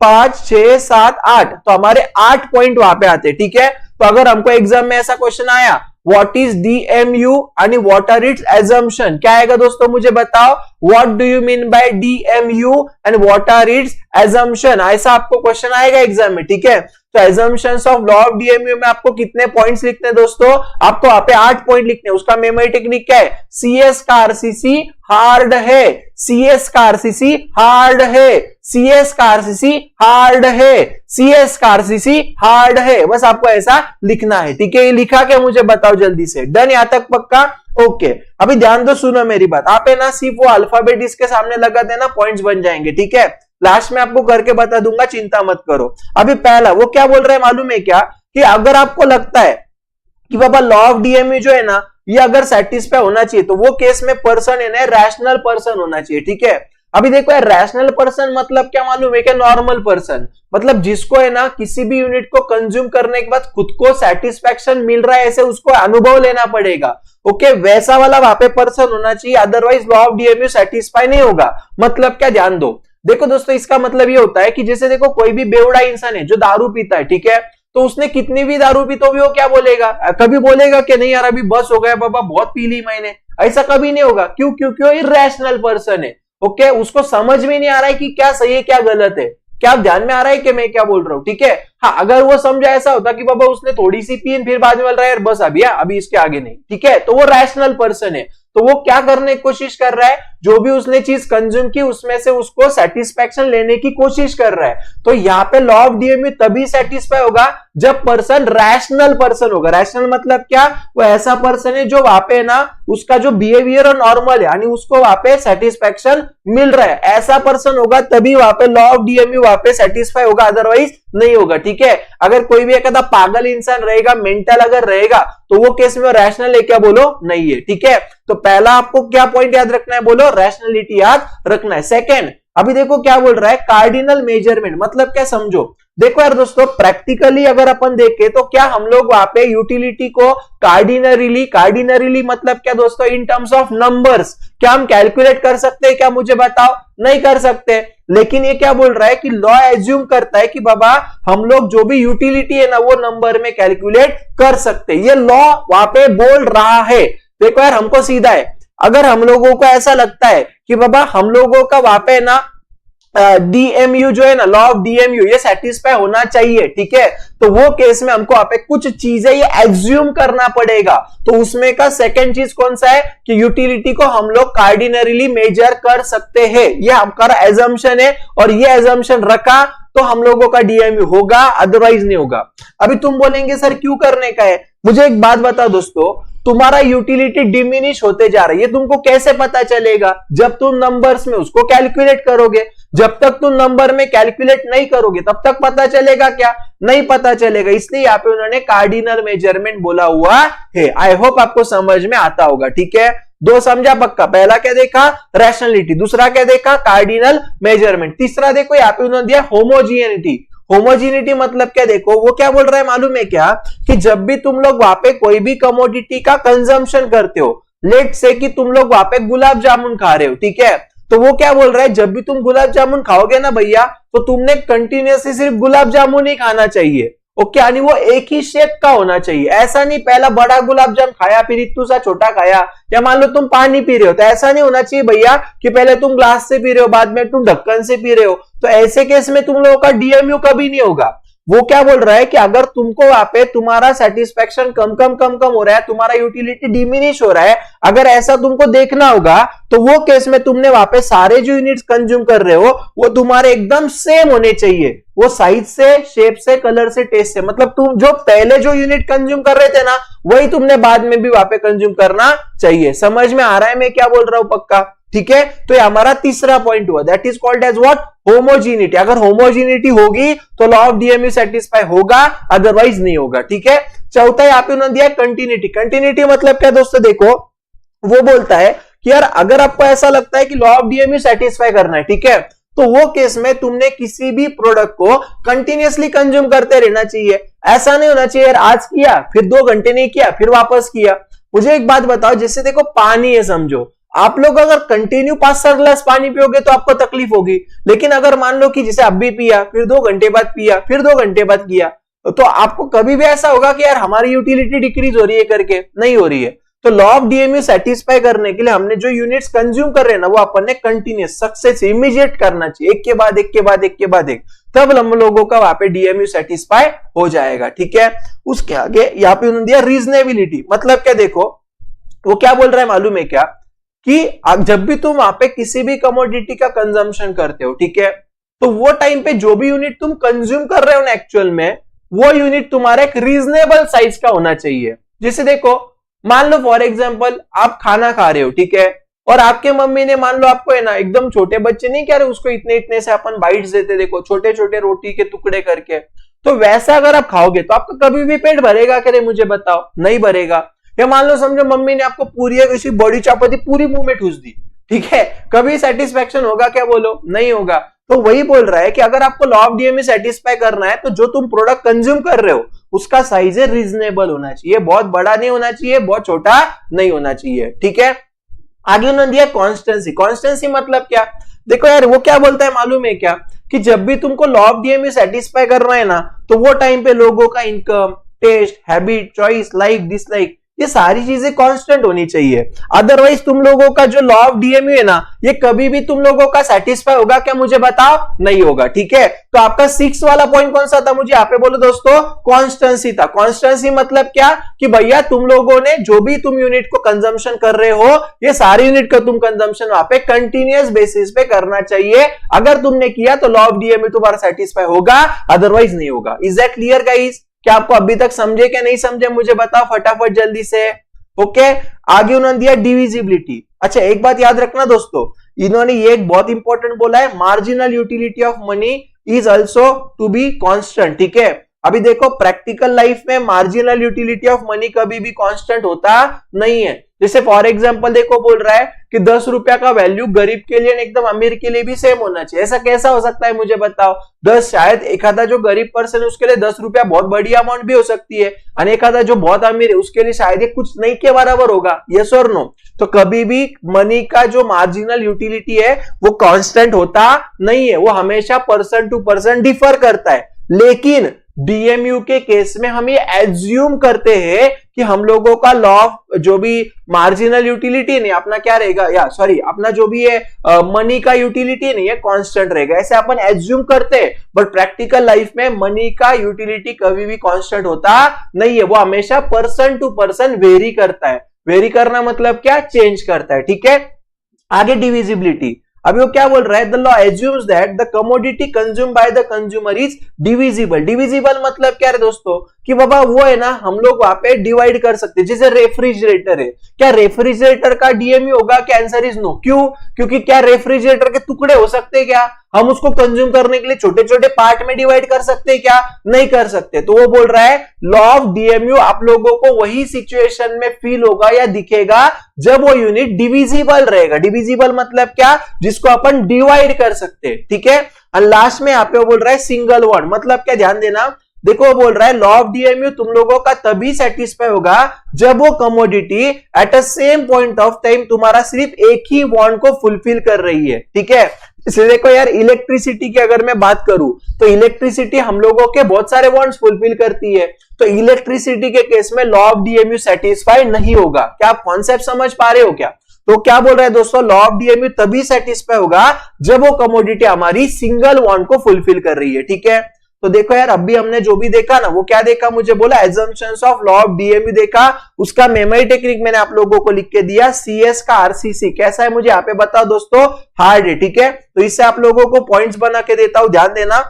S1: 5 6 7 8, तो हमारे 8 पॉइंट वहां पे आते हैं, ठीक है। तो अगर हमको एग्जाम में ऐसा क्वेश्चन आया, what is DMU and what are its assumption, क्या आएगा दोस्तों, मुझे बताओ। What do you mean by DMU and what are its assumption, ऐसा आपको क्वेश्चन आएगा एग्जाम में, ठीक है। तो assumptions of law of DMU में आपको कितने पॉइंट्स लिखने हैं दोस्तों, आपको वहां पे 8 पॉइंट लिखने हैं। उसका मेमोरी टेक्निक क्या है, सीएस का आरसीसी हार्ड है, सीएस का आरसीसी हार्ड है, सीएस का आरसीसी हार्ड है, सीएस का आरसीसी हार्ड है। बस आपको ऐसा लिखना है, ठीक है। ये लिखा क्या, मुझे बताओ जल्दी से। डन, यहां तक पक्का, ओके। अभी ध्यान दो, सुनो मेरी बात। आप है ना सिर्फ वो अल्फाबेट इसके सामने लगा देना, पॉइंट्स बन जाएंगे, ठीक है। लास्ट में आपको करके बता दूंगा, चिंता मत करो। अभी पहला वो क्या बोल रहे हैं मालूम है क्या, कि अगर आपको लगता है कि बाबा लॉ ऑफ डीएमयू जो है ना ये अगर सेटिस्फाई होना चाहिए तो वो केस में पर्सन है ना रैशनल पर्सन होना चाहिए, ठीक है। अभी देखो यार, रैशनल पर्सन मतलब क्या मालूम है क्या, नॉर्मल पर्सन, मतलब जिसको है ना किसी भी यूनिट को कंज्यूम करने के बाद खुद को सेटिस्फैक्शन मिल रहा है, ऐसे उसको अनुभव लेना पड़ेगा। ओके, वैसा वाला वहां पे पर्सन होना चाहिए, otherwise law of DMU satisfy नहीं होगा। मतलब क्या, ध्यान दो। देखो दोस्तों, इसका मतलब ये होता है कि जैसे देखो कोई भी बेवड़ा इंसान है जो दारू पीता है, ठीक है, तो उसने कितनी भी दारू पी तो भी वो क्या बोलेगा, कभी बोलेगा कि नहीं यार अभी बस हो गया बाबा, बहुत पी ली मैंने, ऐसा कभी नहीं होगा। क्यों? क्योंकि वो इर्रेशनल पर्सन है। ओके, उसको समझ में नहीं आ रहा है कि क्या सही है क्या गलत है। क्या आप ध्यान में आ रहा है कि मैं क्या बोल रहा हूं? ठीक है। हाँ, अगर वो समझा ऐसा होता कि बाबा उसने थोड़ी सी पी फिर बाद में बोल रहा है यार बस अभी इसके आगे नहीं, ठीक है, तो वो रैशनल पर्सन है। तो वो क्या करने की कोशिश कर रहा है, जो भी उसने चीज कंज्यूम की उसमें से उसको सेटिस्फैक्शन लेने की कोशिश कर रहा है। तो यहाँ पे लॉ ऑफ डीएमयू तभी सेटिस्फाई होगा जब पर्सन रैशनल पर्सन होगा। रैशनल मतलब क्या, वो ऐसा पर्सन है जो वहां पे ना उसका जो बिहेवियर नॉर्मल है, यानी उसको वहां पे सेटिस्फैक्शन मिल रहा है, ऐसा पर्सन होगा तभी वहां पे लॉ ऑफ डीएमयू वहां पे सेटिस्फाई होगा, अदरवाइज नहीं होगा, ठीक है। अगर कोई भी एक पागल इंसान रहेगा, मेंटल अगर रहेगा, तो वो केस में रैशनल है क्या, बोलो नहीं है, ठीक है। तो पहला आपको क्या पॉइंट याद रखना है, बोलो रैशनलिटी याद रखना है। सेकंड, अभी देखो क्या बोल रहा है, कार्डिनल मेजरमेंट मतलब क्या, समझो। देखो यार दोस्तों, प्रैक्टिकली अगर अपन देखें तो क्या हम लोग वहां पे यूटिलिटी को कार्डिनरीली मतलब क्या दोस्तों, इन टर्म्स ऑफ नंबर्स क्या हम कैलकुलेट कर सकते हैं क्या, मुझे बताओ, नहीं कर सकते। लेकिन ये क्या बोल रहा है कि लॉ एज्यूम करता है कि बाबा हम लोग जो भी यूटिलिटी है ना वो नंबर में कैलकुलेट कर सकते हैं, ये लॉ वहां पे बोल रहा है। देखो यार, हमको सीधा है, अगर हम लोगों को ऐसा लगता है कि बाबा हम लोगों का वहां पे ना डीएमयू जो है ना, लॉ ऑफ डीएमयू ये सेटिस्फाई होना चाहिए, ठीक है, तो वो केस में हमको वहां पे कुछ चीजें ये एज्यूम करना पड़ेगा। तो उसमें का सेकंड चीज कौन सा है कि यूटिलिटी को हम लोग कार्डिनरीली मेजर कर सकते हैं, ये हमारा एजम्पशन है, और ये एजम्पशन रखा तो हम लोगों का डीएमयू होगा, अदरवाइज नहीं होगा। अभी तुम बोलेंगे सर क्यों करने का है, मुझे एक बात बताओ दोस्तों, तुम्हारा यूटिलिटी डिमिनिश होते जा रही है, तुमको कैसे पता चलेगा, जब तुम नंबर्स में उसको कैलकुलेट करोगे। जब तक तुम नंबर में कैलकुलेट नहीं करोगे तब तक पता चलेगा क्या, नहीं पता चलेगा। इसलिए यहाँ पे उन्होंने कार्डिनल मेजरमेंट बोला हुआ है। आई होप आपको समझ में आता होगा, ठीक है। दो समझा पक्का, पहला क्या देखा, रैशनलिटी, दूसरा क्या देखा, कार्डिनल मेजरमेंट, तीसरा देखो यहाँ पे उन्होंने दिया होमोजीनिटी। होमोजीनिटी मतलब क्या, देखो वो क्या बोल रहा है मालूम है क्या, कि जब भी तुम लोग वहां पे कोई भी कमोडिटी का कंजम्पशन करते हो, लेट से कि तुम लोग वहां पे गुलाब जामुन खा रहे हो, ठीक है, तो वो क्या बोल रहा है, जब भी तुम गुलाब जामुन खाओगे ना भैया, तो तुमने कंटिन्यूसली सिर्फ गुलाब जामुन ही खाना चाहिए। ओके, यानी वो एक ही शेप का होना चाहिए, ऐसा नहीं पहला बड़ा गुलाब जामुन खाया फिर इतू सा छोटा खाया, या मान लो तुम पानी पी रहे हो तो ऐसा नहीं होना चाहिए भैया कि पहले तुम ग्लास से पी रहे हो बाद में तुम ढक्कन से पी रहे हो। तो ऐसे केस में तुम लोगों का डीएमयू कभी नहीं होगा। वो क्या बोल रहा है कि अगर तुमको वहां पे तुम्हारा सेटिस्फेक्शन कम हो रहा है, तुम्हारा यूटिलिटी डिमिनिश हो रहा है, अगर ऐसा तुमको देखना होगा, तो वो केस में तुमने वहां पे सारे जो यूनिट्स कंज्यूम कर रहे हो वो तुम्हारे एकदम सेम होने चाहिए, वो साइज से, शेप से, कलर से, टेस्ट से, मतलब तुम जो पहले जो यूनिट कंज्यूम कर रहे थे ना वही तुमने बाद में भी वहां पे कंज्यूम करना चाहिए। समझ में आ रहा है मैं क्या बोल रहा हूं पक्का, ठीक है। तो ये हमारा तीसरा पॉइंट हुआ, that is called as what, homogeneity. अगर होमोजीनिटी होगी तो लॉ ऑफ डीएमयू सेटिस्फाई होगा, अदरवाइज नहीं होगा, ठीक है। चौथा यहाँ पे उन्होंने दिया कंटिन्यूटी। कंटिन्यूटी मतलब क्या दोस्तों, देखो वो बोलता है कि यार अगर आपको ऐसा लगता है कि लॉ ऑफ डीएमयू सेटिस्फाई करना है, ठीक है, तो वो केस में तुमने किसी भी प्रोडक्ट को कंटिन्यूअसली कंज्यूम करते रहना चाहिए। ऐसा नहीं होना चाहिए यार आज किया फिर 2 घंटे नहीं किया फिर वापस किया। मुझे एक बात बताओ, जैसे देखो पानी है, समझो आप लोग अगर कंटिन्यू 5-7 ग्लास पानी पियोगे तो आपको तकलीफ होगी, लेकिन अगर मान लो कि जैसे अब भी पिया फिर 2 घंटे बाद पिया फिर 2 घंटे बाद किया, तो आपको कभी भी ऐसा होगा कि यार हमारी यूटिलिटी डिक्रीज हो रही है करके, नहीं हो रही है। तो लॉ ऑफ डीएमयू सेटिस्फाई करने के लिए हमने जो यूनिट्स कंज्यूम कर रहे हैं ना वो अपन ने कंटिन्यूस सक्सेस इमीडिएट करना चाहिए, एक के बाद एक के बाद एक के बाद एक, तब हम लोगों का वहां पे डीएमयू सेटिस्फाई हो जाएगा, ठीक है। उसके आगे यहाँ पे उन्होंने दिया रीजनेबिलिटी। मतलब क्या, देखो वो क्या बोल रहा है मालूम है क्या, कि जब भी तुम वहां पे किसी भी कमोडिटी का कंजम्पशन करते हो, ठीक है, तो वो टाइम पे जो भी यूनिट तुम कंज्यूम कर रहे हो ना एक्चुअल में, वो यूनिट तुम्हारा एक रीजनेबल साइज का होना चाहिए। जैसे देखो मान लो फॉर एग्जांपल आप खाना खा रहे हो, ठीक है, और आपके मम्मी ने मान लो आपको है ना एकदम छोटे बच्चे नहीं कह रहे उसको इतने इतने से अपन बाइट्स देते देखो छोटे छोटे रोटी के टुकड़े करके, तो वैसा अगर आप खाओगे तो आपका कभी भी पेट भरेगा क्या? मुझे बताओ, नहीं भरेगा। या मान लो समझो मम्मी ने आपको पूरी ऐसी बड़ी चपाती पूरी मुंह में ठूस दी, ठीक है, कभी सेटिस्फेक्शन होगा क्या? बोलो, नहीं होगा। तो वही बोल रहा है कि अगर आपको लॉ ऑफ डीएमयू सेटिस्फाई करना है तो जो तुम प्रोडक्ट कंज्यूम कर रहे हो उसका साइज रीजनेबल होना चाहिए, बहुत बड़ा नहीं होना चाहिए, बहुत छोटा नहीं होना चाहिए, ठीक है। आगे उन्होंने दिया कॉन्स्टेंसी। कॉन्स्टेंसी मतलब क्या? देखो यार वो क्या बोलता है मालूम है क्या, कि जब भी तुमको लॉ ऑफ डीएमयू सेटिस्फाई करना है ना तो वो टाइम पे लोगों का income, test, habit, choice, like, dislike, ये सारी चीजें कांस्टेंट होनी चाहिए। अदरवाइज तुम लोगों का जो लॉ ऑफ डीएमयू है ना ये कभी भी तुम लोगों का सेटिस्फाई होगा क्या? मुझे बताओ, नहीं होगा, ठीक है। तो आपका 6 वाला पॉइंट कौन सा था? मुझे यहाँ पे बोलो दोस्तों, कॉन्स्टेंसी था। कॉन्स्टेंसी मतलब क्या कि भैया तुम लोगों ने जो भी तुम यूनिट को कंजम्पशन कर रहे हो ये सारी यूनिट का तुम कंजम्पशन वहां पे कंटिन्यूअस बेसिस पे करना चाहिए। अगर तुमने किया तो लॉ ऑफ डीएमयू तुम्हारा सेटिस्फाई होगा, अदरवाइज नहीं होगा। Is that clear guys? क्या आपको अभी तक समझे क्या नहीं समझे? मुझे बताओ फटाफट जल्दी से। ओके, आगे उन्होंने दिया डिविजिबिलिटी। अच्छा एक बात याद रखना दोस्तों, इन्होंने ये एक बहुत इंपॉर्टेंट बोला है, marginal utility of money is also to be constant, ठीक है। अभी देखो प्रैक्टिकल लाइफ में मार्जिनल यूटिलिटी ऑफ मनी कभी भी कांस्टेंट होता नहीं है। जैसे फॉर एग्जांपल देखो बोल रहा है कि 10 रुपया का वैल्यू गरीब के लिए एकदम अमीर के लिए भी सेम होना चाहिए। ऐसा कैसा हो सकता है मुझे बताओ? 10 शायद एक आधा जो गरीब पर्सन है उसके लिए 10 रुपया बहुत बड़ी अमाउंट भी हो सकती है, और एक आधा जो बहुत अमीर है उसके लिए शायद ये कुछ नहीं के बराबर होगा। यस और नो? तो कभी भी मनी का जो मार्जिनल यूटिलिटी है वो कांस्टेंट होता नहीं है, वो हमेशा पर्सन टू पर्सन डिफर करता है। लेकिन डीएमयू के केस में हम ये एज्यूम करते हैं कि हम लोगों का लॉ ऑफ जो भी मार्जिनल यूटिलिटी नहीं अपना क्या रहेगा, या सॉरी अपना जो भी है मनी का यूटिलिटी नहीं है कांस्टेंट रहेगा, ऐसे अपन एज्यूम करते हैं। बट प्रैक्टिकल लाइफ में मनी का यूटिलिटी कभी भी कांस्टेंट होता नहीं है, वो हमेशा पर्सन टू पर्सन वेरी करता है। वेरी करना मतलब क्या? चेंज करता है, ठीक है। आगे डिविजिबिलिटी। अभी वो क्या बोल रहा है? The law assumes that the commodity consume by the consumer is divisible. Divisible मतलब क्या है दोस्तों, कि बाबा वो है ना हम लोग वहां पे डिवाइड कर सकते हैं। जैसे रेफ्रिजरेटर है, क्या रेफ्रिजरेटर का डीएमयू होगा? क्या आंसर इज नो। क्यों? क्योंकि क्या रेफ्रिजरेटर के टुकड़े हो सकते हैं क्या? हम उसको कंज्यूम करने के लिए छोटे छोटे पार्ट में डिवाइड कर सकते हैं क्या? नहीं कर सकते। तो वो बोल रहा है लॉ ऑफ डीएमयू आप लोगों को वही सिचुएशन में फील होगा या दिखेगा जब वो यूनिट डिविजिबल रहेगा। डिविजिबल मतलब क्या? जिसको अपन डिवाइड कर सकते हैं, ठीक है। और लास्ट में यहाँ पे वो बोल रहा है सिंगल वर्ड, मतलब क्या? ध्यान देना, देखो वो बोल रहा है लॉ ऑफ डीएमयू तुम लोगों का तभी सेटिस्फाई होगा जब वो commodity at a same point of time तुम्हारा सिर्फ एक ही वांट को फुलफिल कर रही है, ठीक है। इसलिए देखो यार इलेक्ट्रिसिटी की अगर मैं बात करूं तो इलेक्ट्रिसिटी हम लोगों के बहुत सारे वांट्स फुलफिल करती है, तो इलेक्ट्रिसिटी के केस में लॉ ऑफ डीएमयू सेटिस्फाई नहीं होगा। क्या आप कॉन्सेप्ट समझ पा रहे हो क्या? तो क्या बोल रहा है दोस्तों, लॉ ऑफ डीएमयू तभी सेटिस्फाई होगा जब वो कमोडिटी हमारी सिंगल वांट को फुलफिल कर रही है, ठीक है। तो देखो यार अभी हमने जो भी देखा ना वो क्या देखा, मुझे बोला assumptions of law of DMU देखा, उसका मेमोरी टेक्निक मैंने आप लोगों को लिख के दिया। सीएस का आरसीसी कैसा है मुझे यहाँ पे बताओ दोस्तों, हार्ड है, ठीक है। तो इससे आप लोगों को पॉइंट्स बना के देता हूं, ध्यान देना।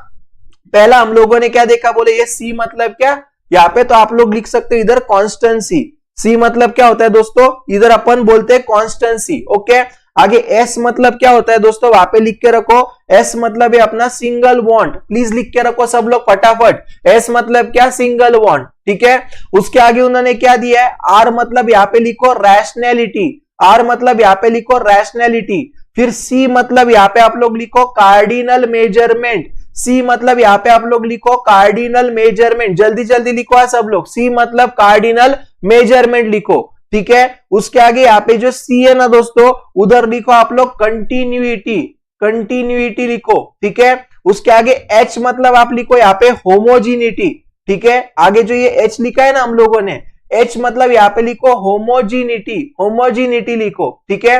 S1: पहला हम लोगों ने क्या देखा, बोले ये सी मतलब क्या, यहाँ पे तो आप लोग लिख सकते हो इधर कॉन्स्टेंसी। सी मतलब क्या होता है दोस्तों, इधर अपन बोलते हैं कॉन्स्टेंसी, ओके। आगे एस मतलब क्या होता है दोस्तों, वहां पे लिख के रखो, एस मतलब है अपना सिंगल बॉन्ड, प्लीज लिख के रखो सब लोग फटाफट। एस मतलब क्या, सिंगल बॉन्ड, ठीक है। उसके आगे उन्होंने क्या दिया है, आर मतलब यहाँ पे लिखो रैशनैलिटी, आर मतलब यहाँ पे लिखो रैशनैलिटी। फिर सी मतलब यहाँ पे आप लोग लिखो कार्डिनल मेजरमेंट, सी मतलब यहाँ पे आप लोग लिखो कार्डिनल मेजरमेंट, जल्दी जल्दी लिखो सब लोग, सी मतलब कार्डिनल मेजरमेंट लिखो, ठीक है। उसके आगे यहाँ पे जो सी है ना दोस्तों, उधर लिखो आप लोग कंटिन्यूटी, कंटिन्यूटी लिखो, ठीक है। उसके आगे एच मतलब आप लिखो यहाँ पे होमोजीनिटी, ठीक है। आगे जो ये एच लिखा है ना हम लोगों ने, एच मतलब यहाँ पे लिखो होमोजीनिटी, होमोजीनिटी लिखो, ठीक है।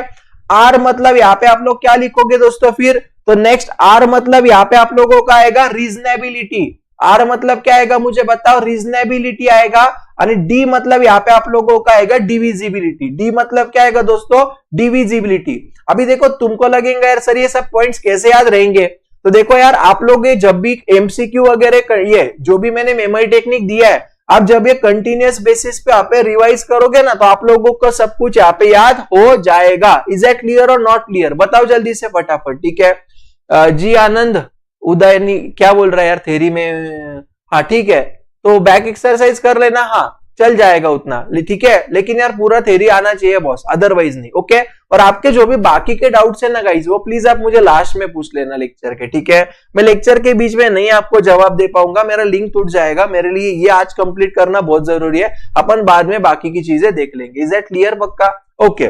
S1: आर मतलब यहाँ पे आप लोग क्या लिखोगे दोस्तों फिर, तो नेक्स्ट आर मतलब यहाँ पे आप लोगों का आएगा रीजनेबिलिटी, आर मतलब क्या आएगा मुझे बताओ, रीजनेबिलिटी आएगा। और डी मतलब यहाँ पे आप लोगों का आएगा डिविजिबिलिटी, डी मतलब क्या आएगा दोस्तों, डिविजिबिलिटी। अभी देखो तुमको लगेगा यार सर ये सब पॉइंट्स कैसे याद रहेंगे, तो देखो यार आप लोग जब भी एमसीक्यू वगैरह ये जो भी मैंने मेमोरी टेक्निक दिया है, आप जब ये कंटिन्यूअस बेसिस पे आप रिवाइज करोगे ना तो आप लोगों को सब कुछ यहाँ पे याद हो जाएगा। इज दैट क्लियर और नॉट क्लियर? बताओ जल्दी से फटाफट। ठीक है, जी आनंद उदयनी क्या बोल रहा है यार थेरी में? हाँ ठीक है, तो बैक एक्सरसाइज कर लेना, हाँ चल जाएगा उतना, ठीक है, लेकिन यार पूरा थेरी आना चाहिए बॉस, अदरवाइज नहीं। ओके, और आपके जो भी बाकी के डाउट्स है ना गाइस, वो प्लीज आप मुझे लास्ट में पूछ लेना लेक्चर के, ठीक है? मैं लेक्चर के बीच में नहीं आपको जवाब दे पाऊंगा, मेरा लिंक टूट जाएगा। मेरे लिए ये आज कंप्लीट करना बहुत जरूरी है, अपन बाद में बाकी की चीजें देख लेंगे। Is that clear? पक्का? ओके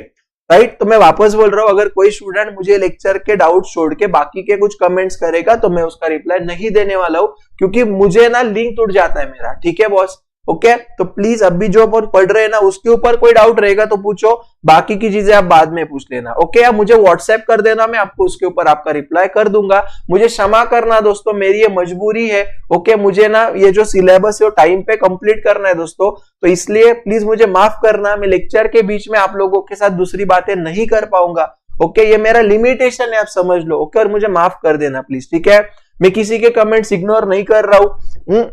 S1: राइट, तो मैं वापस बोल रहा हूं, अगर कोई स्टूडेंट मुझे लेक्चर के डाउट छोड़ के बाकी के कुछ कमेंट्स करेगा तो मैं उसका रिप्लाई नहीं देने वाला हूं, क्योंकि मुझे ना लिंक टूट जाता है मेरा, ठीक है बॉस? ओके, तो प्लीज अभी जो अपन पढ़ रहे हैं ना उसके ऊपर कोई डाउट रहेगा तो पूछो, बाकी की चीजें आप बाद में पूछ लेना। ओके, आप मुझे व्हाट्सएप कर देना, मैं आपको उसके ऊपर आपका रिप्लाई कर दूंगा। मुझे क्षमा करना दोस्तों, मेरी ये मजबूरी है। ओके, मुझे ना ये जो सिलेबस है वो टाइम पे कंप्लीट करना है दोस्तों, तो इसलिए प्लीज मुझे माफ करना, मैं लेक्चर के बीच में आप लोगों के साथ दूसरी बातें नहीं कर पाऊंगा। ओके, ये मेरा लिमिटेशन है, आप समझ लो। ओके, और मुझे माफ कर देना प्लीज, ठीक है? मैं किसी के कमेंट्स इग्नोर नहीं कर रहा हूं,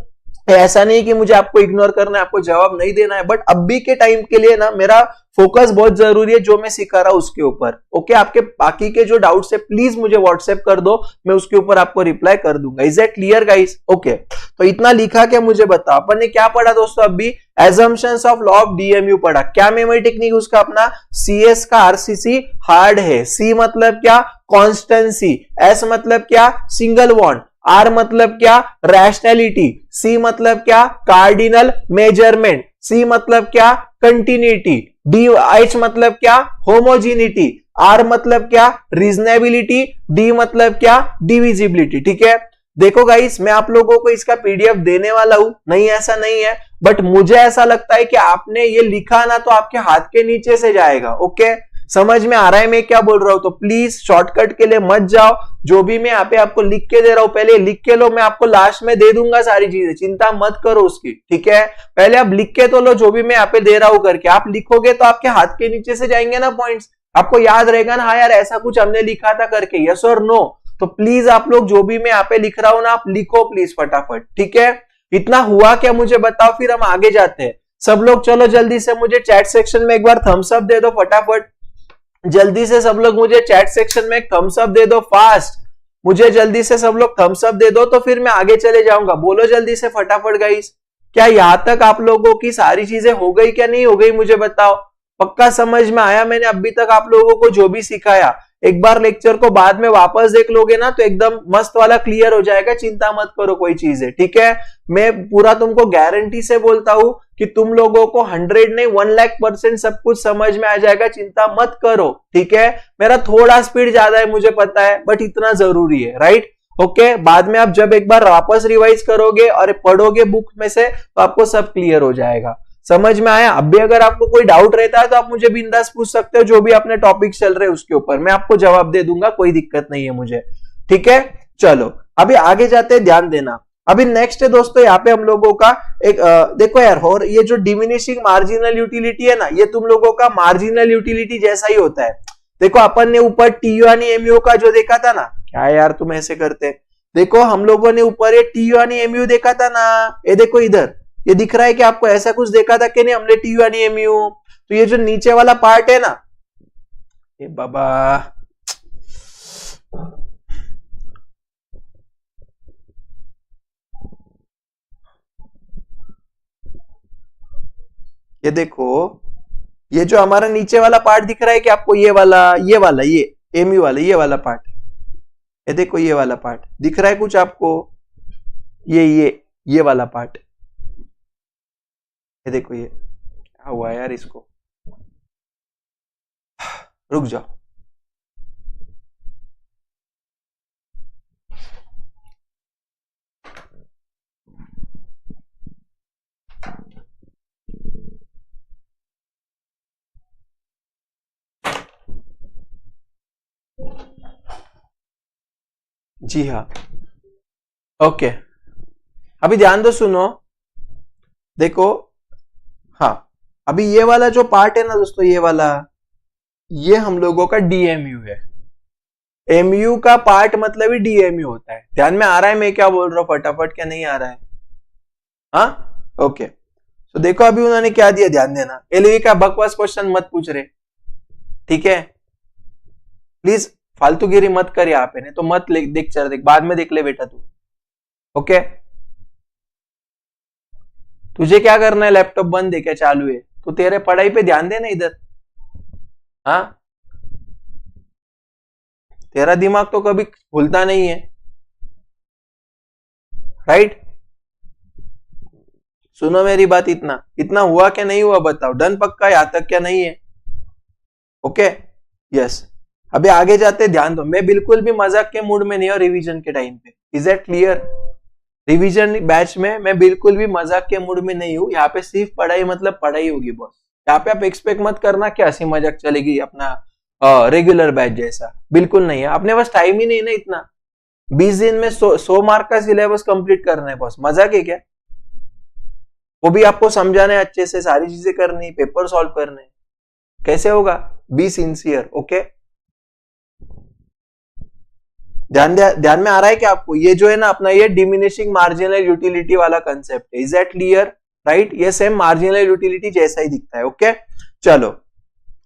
S1: ऐसा नहीं कि मुझे आपको इग्नोर करना है, आपको जवाब नहीं देना है, बट अभी के टाइम के लिए ना मेरा फोकस बहुत जरूरी है जो मैं सिखा रहा हूं उसके ऊपर। ओके, आपके बाकी के जो डाउट्स है प्लीज मुझे व्हाट्सएप कर दो, मैं उसके ऊपर आपको रिप्लाई कर दूंगा। Is that clear guys? Okay, तो इतना लिखा क्या मुझे बताओ, अपन ने क्या पढ़ा दोस्तों? अभी assumptions of law of DMU पढ़ा। क्या मेमोरी टेक्निक उसका अपना? सीएस का आरसीसी हार्ड है। सी मतलब क्या? कॉन्स्टेंसी। एस मतलब क्या? Single bond. आर मतलब क्या? रैशनैलिटी। सी मतलब क्या? Cardinal measurement. सी मतलब क्या? कंटिन्यूटी। डी एच मतलब क्या? होमोजीनिटी। आर मतलब क्या? रीजनेबिलिटी। डी मतलब क्या? डिविजिबिलिटी। ठीक है, देखो गाइस, मैं आप लोगों को इसका पीडीएफ देने वाला हूं, नहीं ऐसा नहीं है, बट मुझे ऐसा लगता है कि आपने ये लिखा ना तो आपके हाथ के नीचे से जाएगा। ओके, समझ में आ रहा है मैं क्या बोल रहा हूं? तो प्लीज शॉर्टकट के लिए मत जाओ, जो भी मैं यहाँ पे आपको लिख के दे रहा हूं पहले लिख के लो, मैं आपको लास्ट में दे दूंगा सारी चीजें, चिंता मत करो उसकी, ठीक है? पहले आप लिख के तो लो जो भी मैं यहाँ पे दे रहा हूं करके, आप लिखोगे तो आपके हाथ के नीचे से जाएंगे ना पॉइंट्स, आपको याद रहेगा ना, हाँ यार ऐसा कुछ हमने लिखा था करके, यस और नो। तो प्लीज आप लोग जो भी मैं यहाँ पे लिख रहा हूं ना, आप लिखो प्लीज फटाफट, ठीक है? इतना हुआ क्या मुझे बताओ, फिर हम आगे जाते हैं। सब लोग चलो जल्दी से मुझे चैट सेक्शन में एक बार थम्स अप दे दो फटाफट, जल्दी से सब लोग मुझे चैट सेक्शन में थम्स अप दे दो फास्ट, मुझे जल्दी से सब लोग थम्स अप दे दो, तो फिर मैं आगे चले जाऊंगा। बोलो जल्दी से फटाफट गाइस, क्या यहां तक आप लोगों की सारी चीजें हो गई क्या नहीं हो गई मुझे बताओ? पक्का समझ में आया मैंने अभी तक आप लोगों को जो भी सिखाया? एक बार लेक्चर को बाद में वापस देख लोगे ना तो एकदम मस्त वाला क्लियर हो जाएगा, चिंता मत करो कोई चीज है, ठीक है? मैं पूरा तुमको गारंटी से बोलता हूं कि तुम लोगों को 100 नहीं 1,00,000% सब कुछ समझ में आ जाएगा, चिंता मत करो, ठीक है? मेरा थोड़ा स्पीड ज्यादा है मुझे पता है, बट इतना जरूरी है, राइट? ओके, बाद में आप जब एक बार वापस रिवाइज करोगे और पढ़ोगे बुक में से तो आपको सब क्लियर हो जाएगा। समझ में आया? अब भी अगर आपको कोई डाउट रहता है तो आप मुझे बिंदास पूछ सकते हो, जो भी अपने टॉपिक चल रहे हैं उसके ऊपर मैं आपको जवाब दे दूंगा, कोई दिक्कत नहीं है मुझे, ठीक है? चलो अभी आगे जाते हैं, ध्यान देना। अभी नेक्स्ट है दोस्तों यहाँ पे हम लोगों का एक देखो यार, और ये जो डिमिनिशिंग मार्जिनल यूटिलिटी है ना, ये तुम लोगों का मार्जिनल यूटिलिटी जैसा ही होता है। देखो अपन ने ऊपर टीयू यानी एमयू का जो देखा था ना, क्या यार तुम ऐसे करते, देखो हम लोगों ने ऊपर ये टीयू यानी एमयू देखा था ना, ये देखो इधर ये दिख रहा है कि आपको ऐसा कुछ देखा था कि नहीं हमने टीयू यानी एमयू? तो ये जो नीचे वाला पार्ट है ना, ये बाबा ये देखो, ये जो हमारा नीचे वाला पार्ट दिख रहा है कि आपको, ये एमयू वाला ये वाला पार्ट, ये देखो ये वाला पार्ट दिख रहा है कुछ आपको? ये वाला पार्ट, ये देखो ये क्या हुआ यार इसको, रुक जाओ। जी हाँ, ओके, अभी ध्यान दो, सुनो, देखो, हाँ अभी ये वाला जो पार्ट है ना दोस्तों, ये वाला, ये हम लोगों का डीएमयू है। एमयू का पार्ट मतलब ही डीएमयू होता है। ध्यान में आ रहा है मैं क्या बोल रहा हूं फटाफट, क्या नहीं आ रहा है? हाँ ओके, तो देखो अभी उन्होंने क्या दिया, ध्यान देना। एलवी का बकवास क्वेश्चन मत पूछ रहे, ठीक है, प्लीज फालतूगिरी मत कर यहाँ पे, नहीं तो मत देख, चल देख, बाद में देख ले बेटा तू, ओके। तुझे क्या करना है, लैपटॉप बंद है क्या चालू है, तो तेरे पढ़ाई पे ध्यान देना इधर, हाँ, तेरा दिमाग तो कभी खुलता नहीं है, राइट। सुनो मेरी बात, इतना इतना हुआ क्या नहीं हुआ बताओ, डन पक्का यहां तक क्या नहीं है, ओके, यस। अभी आगे जाते, ध्यान दो, मैं बिल्कुल भी मजाक के मूड में नहीं हूं रिवीजन के टाइम पे, is that clear. Revision batch में मैं बिल्कुल भी मजाक के मूड में नहीं हूं, यहाँ पे सिर्फ पढ़ाई मतलब पढ़ाई होगी बॉस। यहाँ पे आप एक्सपेक्ट मत करना कि हंसी मजाक चलेगी अपना रेगुलर बैच जैसा, बिल्कुल नहीं है। अपने पास टाइम ही नहीं ना इतना, 20 दिन में 100 मार्क का सिलेबस कंप्लीट करना है बॉस, मजाक है क्या। वो भी आपको समझाना है अच्छे से, सारी चीजें करनी, पेपर सॉल्व करने, कैसे होगा, बी सिंसियर, ओके। ध्यान में आ रहा है कि आपको ये जो है ना अपना ये डिमिनिशिंग मार्जिनल यूटिलिटी वाला कंसेप्ट है, इज दैट क्लियर, राइट। ये सेम मार्जिनल यूटिलिटी जैसा ही दिखता है, ओके। चलो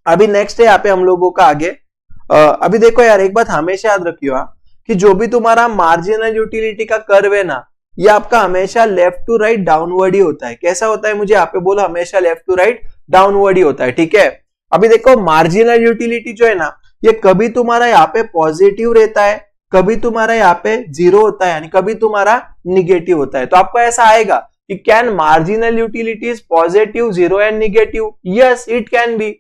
S1: अभी नेक्स्ट है यहाँ पे हम लोगों का आगे। अभी देखो यार, एक बात हमेशा याद रखियो कि जो भी तुम्हारा मार्जिनल यूटिलिटी का कर्व है ना, ये आपका हमेशा लेफ्ट टू राइट डाउनवर्ड ही होता है। कैसा होता है मुझे यहाँ पे बोलो, हमेशा लेफ्ट टू राइट डाउनवर्ड ही होता है, ठीक है। अभी देखो मार्जिनल यूटिलिटी जो है ना, ये कभी तुम्हारा यहाँ पे पॉजिटिव रहता है, कभी तुम्हारा यहाँ पे जीरो होता है, यानी कभी तुम्हारा निगेटिव होता है। तो आपको ऐसा आएगा कि can marginal utility is positive, zero and negative, yes it can be,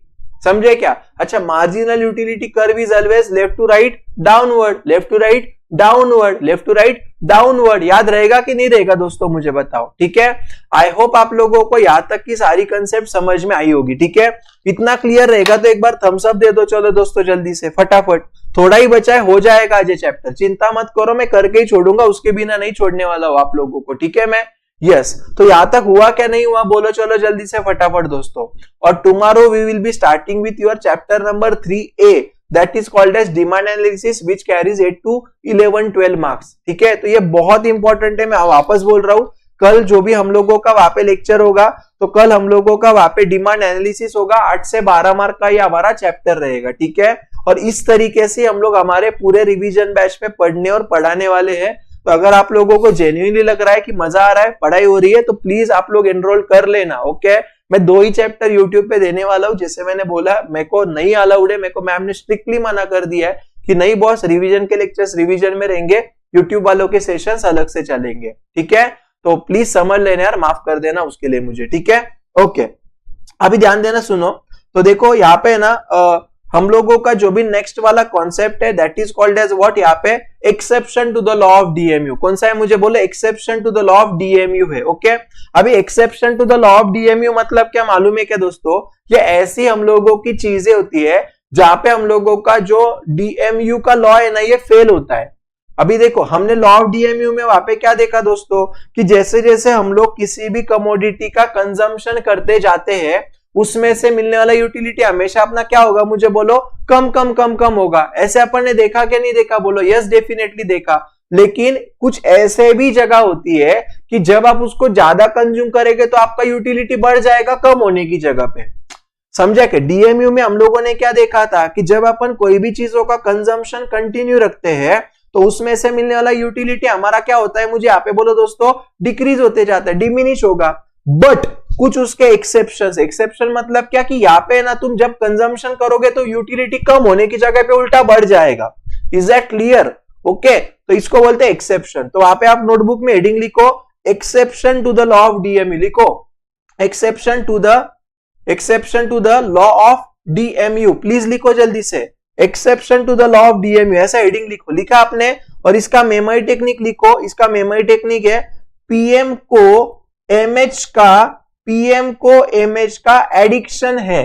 S1: समझे क्या। अच्छा, marginal utility curve is always left to right downward, left to right downward, left to right downward. याद रहेगा कि नहीं रहेगा दोस्तों, मुझे बताओ, ठीक है। आई होप आप लोगों को यहां तक की सारी कंसेप्ट समझ में आई होगी, ठीक है। इतना क्लियर रहेगा तो एक बार थम्स अप दे दो। चलो दोस्तों जल्दी से फटाफट, थोड़ा ही बचा है, हो जाएगा आज ये चैप्टर, चिंता मत करो, मैं करके ही छोड़ूंगा, उसके बिना नहीं छोड़ने वाला हूं आप लोगों को, ठीक है। मैं यस तो यहां तक हुआ क्या नहीं हुआ बोलो, चलो जल्दी से फटाफट दोस्तों। और tomorrow we will be starting with your chapter number 3A, that is called as demand analysis, which carries 8 to 11, 12 marks, ठीक है। तो ये बहुत इंपॉर्टेंट है, मैं वापस बोल रहा हूं। कल जो भी हम लोगों का वहां पे लेक्चर होगा, तो कल हम लोगों का वहां पे डिमांड एनालिसिस होगा, 8 से 12 मार्क का ये हमारा चैप्टर रहेगा, ठीक है। और इस तरीके से हम लोग हमारे पूरे रिवीजन बैच में पढ़ने और पढ़ाने वाले हैं। तो अगर आप लोगों को जेन्युइनली लग रहा है कि मजा आ रहा है, पढ़ाई हो रही है, तो प्लीज आप लोग एनरोल कर लेना, ओके। मैं 2 ही चैप्टर यूट्यूब पे देने वाला हूं, जैसे मैंने बोला, मेरे को नहीं अलाउड है, मेरे को मैम ने स्ट्रिक्टली मना कर दिया है कि नहीं बॉस, रिवीजन के लेक्चर्स रिवीजन में रहेंगे, यूट्यूब वालों के सेशंस अलग से चलेंगे, ठीक है। तो प्लीज समझ लेना यार, माफ कर देना उसके लिए मुझे, ठीक है, ओके। अभी ध्यान देना, सुनो। तो देखो यहाँ पे ना हम लोगों का जो भी नेक्स्ट वाला कॉन्सेप्ट है, that is called as what, यहाँ पे exception to the law of DMU. कौन सा है मुझे बोले, exception to the law of DMU है, ओके। अभी exception to the law of DMU मतलब क्या मालूम है क्या दोस्तों, ये ऐसी हम लोगों की चीजें होती है जहां पे हम लोगों का जो डीएमयू का लॉ है ना, ये फेल होता है। अभी देखो हमने लॉ ऑफ डीएमयू में वहां पे क्या देखा दोस्तों, कि जैसे जैसे हम लोग किसी भी कमोडिटी का कंजम्पशन करते जाते हैं, उसमें से मिलने वाला यूटिलिटी हमेशा अपना क्या होगा मुझे बोलो, कम कम कम कम होगा। ऐसे अपन ने देखा क्या नहीं देखा बोलो, यस डेफिनेटली देखा। लेकिन कुछ ऐसे भी जगह होती है कि जब आप उसको ज्यादा कंज्यूम करेंगे तो आपका यूटिलिटी बढ़ जाएगा कम होने की जगह पे, समझा क्या। डीएमयू में हम लोगों ने क्या देखा था कि जब अपन कोई भी चीजों का कंजम्पशन कंटिन्यू रखते हैं, तो उसमें से मिलने वाला यूटिलिटी हमारा क्या होता है मुझे यहाँ पे बोलो दोस्तों, डिक्रीज होते जाता है, डिमिनिश होगा। बट कुछ उसके एक्सेप्शन मतलब क्या, कि यहाँ पे ना तुम जब कंजम्पशन करोगे तो यूटिलिटी कम होने की जगह पे उल्टा बढ़ जाएगा। Is that clear, okay. तो इसको बोलते हैं एक्सेप्शन। तो वहां पे आप नोटबुक में हेडिंग लिखो, exception to the law of DMU, लिखो exception to the law of DMU, please लिखो जल्दी से, exception to the law of DMU, ऐसा हेडिंग लिखो। लिखा आपने, और इसका मेमोरी टेक्निक लिखो। इसका मेमोरी टेक्निक है पीएम को एमएच का एडिक्शन है,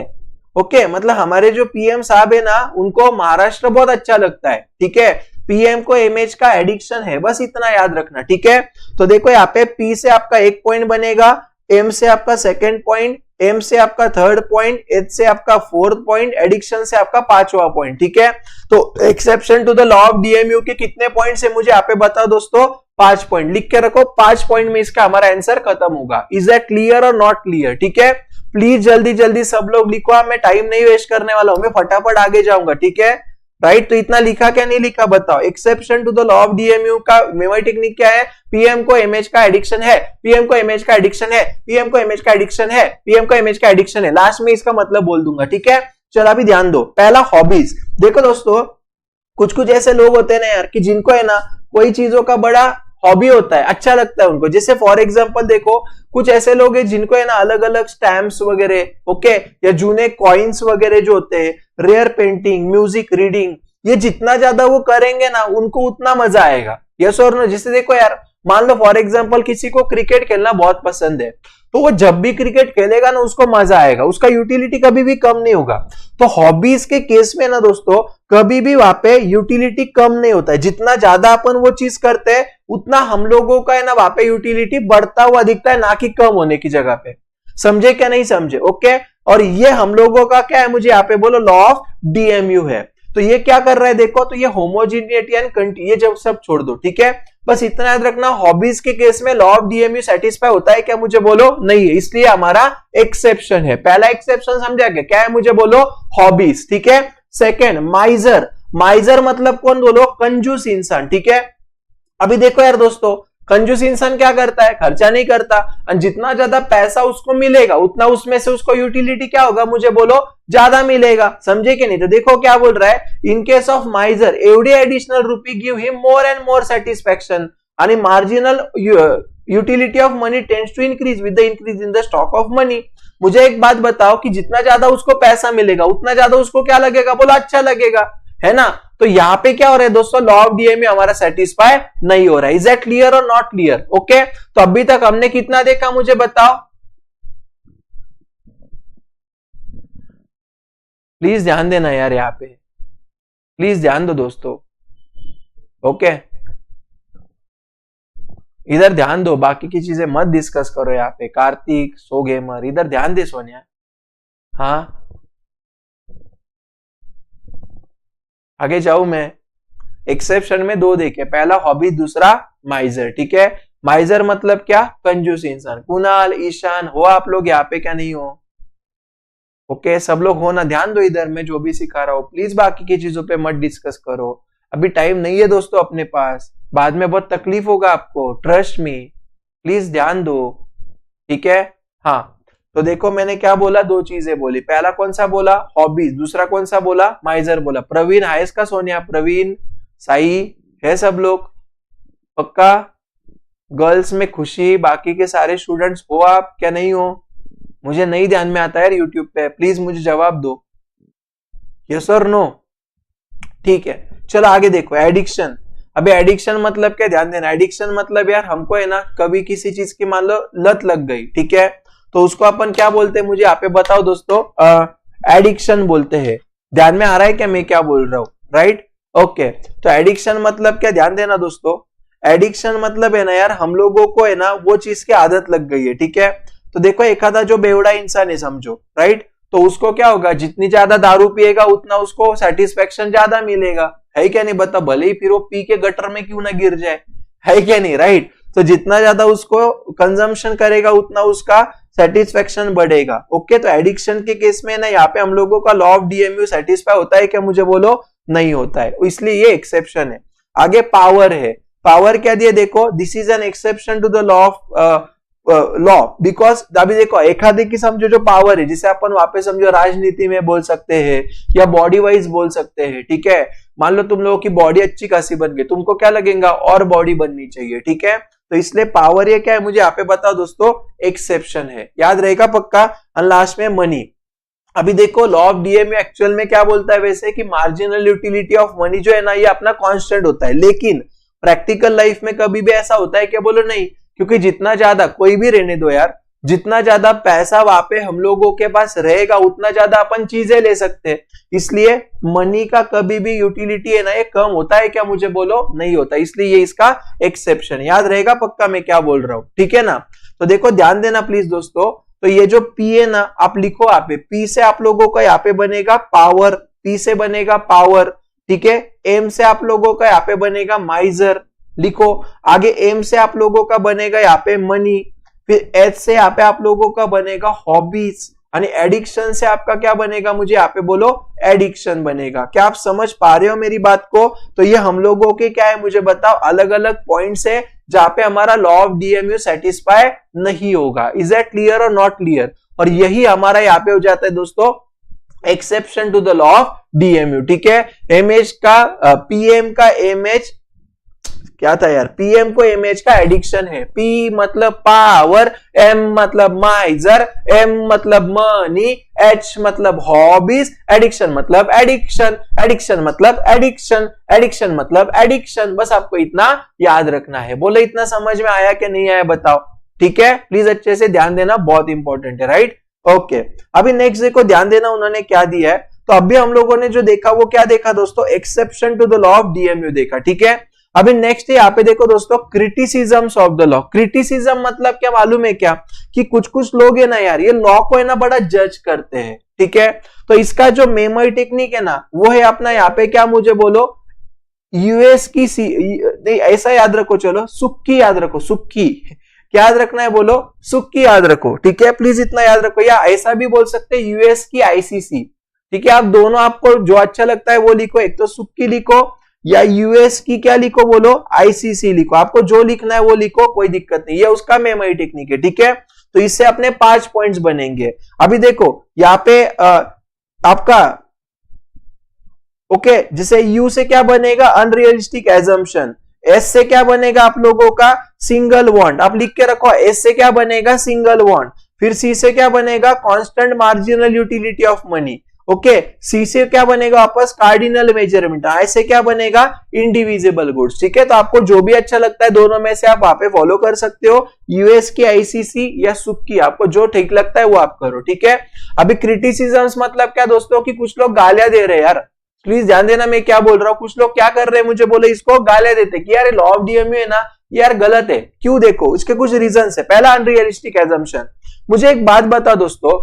S1: ओके। मतलब हमारे जो पीएम साहब है ना, उनको महाराष्ट्र बहुत अच्छा लगता है, ठीक है। पीएम को एमएच का एडिक्शन है, बस इतना याद रखना, ठीक है। तो देखो यहाँ पे पी से आपका 1 पॉइंट बनेगा, एम से आपका 2nd पॉइंट, एम से आपका 3rd पॉइंट, एच से आपका 4th पॉइंट, एडिक्शन से आपका 5वां पॉइंट, ठीक है। तो exception to the law of DMU के कितने पॉइंट है मुझे यहाँ पे बताओ दोस्तों, 5 पॉइंट लिख के रखो, 5 पॉइंट में इसका हमारा आंसर खत्म होगा। इज दैट क्लियर और नॉट क्लियर? ठीक है, प्लीज जल्दी जल्दी सब लोग लिखो, मैं टाइम नहीं वेस्ट करने वाला हूं, मैं फटाफट आगे जाऊंगा। ठीक है, राइट? तो इतना लिखा क्या नहीं लिखा बताओ। Exception to the law of DMU का मेमोरी टेक्निक क्या है? पीएम को इमेज का एडिक्शन है, पीएम को इमेज का एडिक्शन है, पीएम को इमेज का एडिक्शन है, पीएम को इमेज का एडिक्शन है। लास्ट में इसका मतलब बोल दूंगा। ठीक है, चलो अभी ध्यान दो। पहला हॉबीज। देखो दोस्तों, कुछ कुछ ऐसे लोग होते हैं ना यार कि जिनको है ना कोई चीजों का बड़ा हॉबी होता है, अच्छा लगता है उनको। जैसे फॉर एग्जांपल देखो, कुछ ऐसे लोग हैं जिनको है ना अलग अलग स्टैम्प्स वगैरह, ओके, या जूने कॉइन्स वगैरह जो होते हैं, रेयर पेंटिंग, म्यूजिक, रीडिंग, ये जितना ज्यादा वो करेंगे ना उनको उतना मजा आएगा। यस और नो? जैसे देखो यार, मान लो फॉर एग्जांपल किसी को क्रिकेट खेलना बहुत पसंद है, तो वो जब भी क्रिकेट खेलेगा ना उसको मजा आएगा, उसका यूटिलिटी कभी भी कम नहीं होगा। तो हॉबीज के केस में ना दोस्तों कभी भी वहां पे यूटिलिटी कम नहीं होता है। जितना ज्यादा अपन वो चीज करते हैं उतना हम लोगों का है ना वहां पे यूटिलिटी बढ़ता हुआ दिखता है, ना कि कम होने की जगह पे। समझे क्या नहीं समझे? ओके, और ये हम लोगों का क्या है, मुझे यहाँ पे बोलो, लॉ ऑफ डीएमयू है। तो ये क्या कर रहा है देखो, तो ये होमोजीनिटी एंड ये जब सब छोड़ दो। ठीक है, बस इतना याद रखना, हॉबीज के केस में लॉ ऑफ डीएमयू सेटिस्फाई होता है क्या, मुझे बोलो? नहीं है, इसलिए हमारा एक्सेप्शन है। पहला एक्सेप्शन समझा क्या है, मुझे बोलो? हॉबीज। ठीक है, सेकेंड माइजर। माइजर मतलब कौन बोलो? कंजूस इंसान। ठीक है, अभी देखो यार दोस्तों, कंजूस इंसान क्या करता है? खर्चा नहीं करता, और जितना ज्यादा पैसा उसको मिलेगा उतना उसमें से उसको यूटिलिटी क्या होगा, मुझे बोलो? ज्यादा मिलेगा। समझे कि नहीं? तो देखो क्या बोल रहा है, in case of miser every additional rupee give him more and more satisfaction आणि marginal utility of money tends to increase with the increase in the stock of money. मुझे एक बात बताओ कि जितना ज्यादा उसको पैसा मिलेगा उतना ज्यादा उसको क्या लगेगा, बोलो? अच्छा लगेगा, है ना? तो यहाँ पे क्या हो रहा है दोस्तों, लॉ ऑफ डीएमयू हमारा सेटिस्फाई नहीं हो रहा है। इज दैट क्लियर और नॉट क्लियर? ओके, तो अभी तक हमने कितना देखा, मुझे बताओ? प्लीज ध्यान देना यार, यहाँ पे प्लीज ध्यान दो दोस्तों। ओके, इधर ध्यान दो, बाकी की चीजें मत डिस्कस करो। यहाँ पे कार्तिक, सो गेमर, इधर ध्यान दे सोनिया। हाँ, आगे जाऊं मैं। एक्सेप्शन में दो देखे, पहला हॉबी, दूसरा माइजर। ठीक है, माइजर मतलब क्या? कंजूस इंसान। कुणाल, ईशान, हो आप लोग यहाँ पे क्या नहीं हो? ओके, सब लोग हो ना? ध्यान दो इधर, मैं जो भी सिखा रहा हूं, प्लीज बाकी की चीजों पे मत डिस्कस करो। अभी टाइम नहीं है दोस्तों अपने पास, बाद में बहुत तकलीफ होगा आपको, ट्रस्ट मी। प्लीज ध्यान दो। ठीक है, हाँ। तो देखो मैंने क्या बोला, दो चीजें बोली। पहला कौन सा बोला? हॉबीज। दूसरा कौन सा बोला? माइजर बोला। प्रवीण हाइस का सोनिया? प्रवीण, साई है सब लोग? पक्का? गर्ल्स में खुशी, बाकी के सारे स्टूडेंट्स हो आप क्या नहीं हो? मुझे नहीं ध्यान में आता यार यूट्यूब पे, प्लीज मुझे जवाब दो, यस और नो? ठीक है, चलो आगे देखो। एडिक्शन। अभी एडिक्शन मतलब क्या, ध्यान देना। एडिक्शन मतलब यार हमको है ना कभी किसी चीज की मान लो लत लग गई, ठीक है, तो उसको अपन क्या बोलते हैं, मुझे यहाँ पे बताओ दोस्तों? एडिक्शन बोलते हैं। ध्यान में आ रहा है क्या मैं क्या बोल रहा हूँ? Right, okay. तो एडिक्शन मतलब क्या, ध्यान देना दोस्तों। एडिक्शन मतलब है ना यार हम लोगों को है ना वो चीज की आदत लग गई है। ठीक है, तो देखो एक आधा जो बेवड़ा इंसान है समझो, राइट, तो उसको क्या होगा, जितनी ज्यादा दारू पिएगा उतना उसको सेटिस्फेक्शन ज्यादा मिलेगा, है क्या नहीं? बता, भले ही फिर वो पी के गटर में क्यों ना गिर जाए, है क्या नहीं? राइट, तो जितना ज्यादा उसको कंजम्पशन करेगा उतना उसका सेटिस्फेक्शन बढ़ेगा। ओके, तो एडिक्शन के केस में ना यहाँ पे हम लोगों का लॉ ऑफ डीएमयू सेटिस्फाई होता है क्या, मुझे बोलो? नहीं होता है, इसलिए ये एक्सेप्शन है। आगे पावर है। पावर क्या दिया देखो, this is an exception to the law of law, because अभी देखो एकाधिक की समझो जो पावर है, जिसे अपन वापस समझो राजनीति में बोल सकते हैं या बॉडी वाइज बोल सकते हैं। ठीक है, मान लो तुम लोगों की बॉडी अच्छी खासी बन गई, तुमको क्या लगेगा, और बॉडी बननी चाहिए। ठीक है, तो इसलिए पावर ये क्या है मुझे यहाँ पे बताओ दोस्तों? एक्सेप्शन है, याद रहेगा पक्का। और लास्ट में मनी। अभी देखो लॉ ऑफ डीएमयू एक्चुअल में क्या बोलता है वैसे, कि मार्जिनल यूटिलिटी ऑफ मनी जो है ना ये अपना कांस्टेंट होता है, लेकिन प्रैक्टिकल लाइफ में कभी भी ऐसा होता है क्या, बोलो? नहीं, क्योंकि जितना ज्यादा, कोई भी रहने दो यार, जितना ज्यादा पैसा वहां पे हम लोगों के पास रहेगा उतना ज्यादा अपन चीजें ले सकते हैं, इसलिए मनी का कभी भी यूटिलिटी है ना ये कम होता है क्या, मुझे बोलो? नहीं होता, इसलिए ये इसका एक्सेप्शन। याद रहेगा पक्का मैं क्या बोल रहा हूं? ठीक है ना? तो देखो ध्यान देना प्लीज दोस्तों। तो ये जो पी है ना आप लिखो यहाँ पे, पी से आप लोगों का यहाँ पे बनेगा पावर, पी से बनेगा पावर। ठीक है, एम से आप लोगों का यहाँ पे बनेगा माइजर। लिखो। आगे एम से आप लोगों का बनेगा यहाँ पे मनी, फिर एच से यहाँ पे आप लोगों का बनेगा हॉबीज, यानी एडिक्शन से आपका क्या बनेगा, मुझे यहाँ पे बोलो एडिक्शन बनेगा। क्या आप समझ पा रहे हो मेरी बात को? तो ये हम लोगों के क्या है मुझे बताओ, अलग अलग पॉइंट्स है जहां पे हमारा लॉ ऑफ डीएमयू सेटिस्फाई नहीं होगा। इज दैट क्लियर और नॉट क्लियर? और यही हमारा यहाँ पे हो जाता है दोस्तों exception to the law of DMU. ठीक है, एमएच का पीएम का एमएच क्या था यार, पीएम को एमएच का एडिक्शन है। पी मतलब पावर, एम मतलब माइजर, एम मतलब मनी, एच मतलब हॉबीज, एडिक्शन मतलब एडिक्शन, एडिक्शन मतलब एडिक्शन, एडिक्शन मतलब एडिक्शन। बस आपको इतना याद रखना है। बोले इतना समझ में आया कि नहीं आया बताओ? ठीक है, प्लीज अच्छे से ध्यान देना, बहुत इंपॉर्टेंट है। Right, okay. अभी नेक्स्ट देखो, ध्यान देना उन्होंने क्या दिया है। तो अभी हम लोगों ने जो देखा वो क्या देखा दोस्तों, exception to the law of DMU देखा। ठीक है, अभी नेक्स्ट यहाँ पे देखो दोस्तों, criticisms of the law. Criticism मतलब क्या मालूम है क्या, कि कुछ कुछ लोग है ना यार, ये लॉ को है ना बड़ा जज करते हैं। ठीक है, तो इसका जो मेमोरी टेक्निक है ना, वो है अपना यहाँ पे क्या, मुझे बोलो यूएस की नहीं ऐसा याद रखो, चलो सुक्की याद रखो, सुक्की क्या याद रखना है, बोलो सुक्की याद रखो। ठीक है, प्लीज इतना याद रखो, या ऐसा भी बोल सकते हैं यूएस की आईसीसी। ठीक है, आप दोनों आपको जो अच्छा लगता है वो लिखो, एक तो सुक्की लिखो या यूएस की क्या लिखो, बोलो आईसीसी लिखो। आपको जो लिखना है वो लिखो, कोई दिक्कत नहीं, ये उसका मेमोरी टेक्निक है। ठीक है, तो इससे अपने 5 पॉइंट्स बनेंगे। अभी देखो यहाँ पे आपका ओके, जैसे यू से क्या बनेगा, अनरियलिस्टिक एजम्पशन। एस से क्या बनेगा आप लोगों का, सिंगल वांट। आप लिख के रखो, एस से क्या बनेगा, सिंगल वांट। फिर सी से क्या बनेगा, constant marginal utility of money. Okay, C से क्या बनेगा वापस, कार्डिनल मेजरमेंट। आई से क्या बनेगा, इंडिविजिबल गुड्स। ठीक है, तो आपको जो भी अच्छा लगता है दोनों में से आप वहां पे फॉलो कर सकते हो, यूएस की आईसीसी या सुक्की, आपको जो ठीक लगता है वो आप करो। ठीक है, अभी क्रिटिसिज्म्स मतलब क्या दोस्तों, कि कुछ लोग गालियां दे रहे हैं यार, प्लीज ध्यान देना मैं क्या बोल रहा हूँ। कुछ लोग क्या कर रहे हैं, मुझे बोले इसको गालियां देते कि यार लॉ ऑफ डीएमयू है ना यार गलत है। क्यों, देखो इसके कुछ रीजन है। पहला, अनरियलिस्टिक एजम्पशन। मुझे एक बात बता दोस्तों,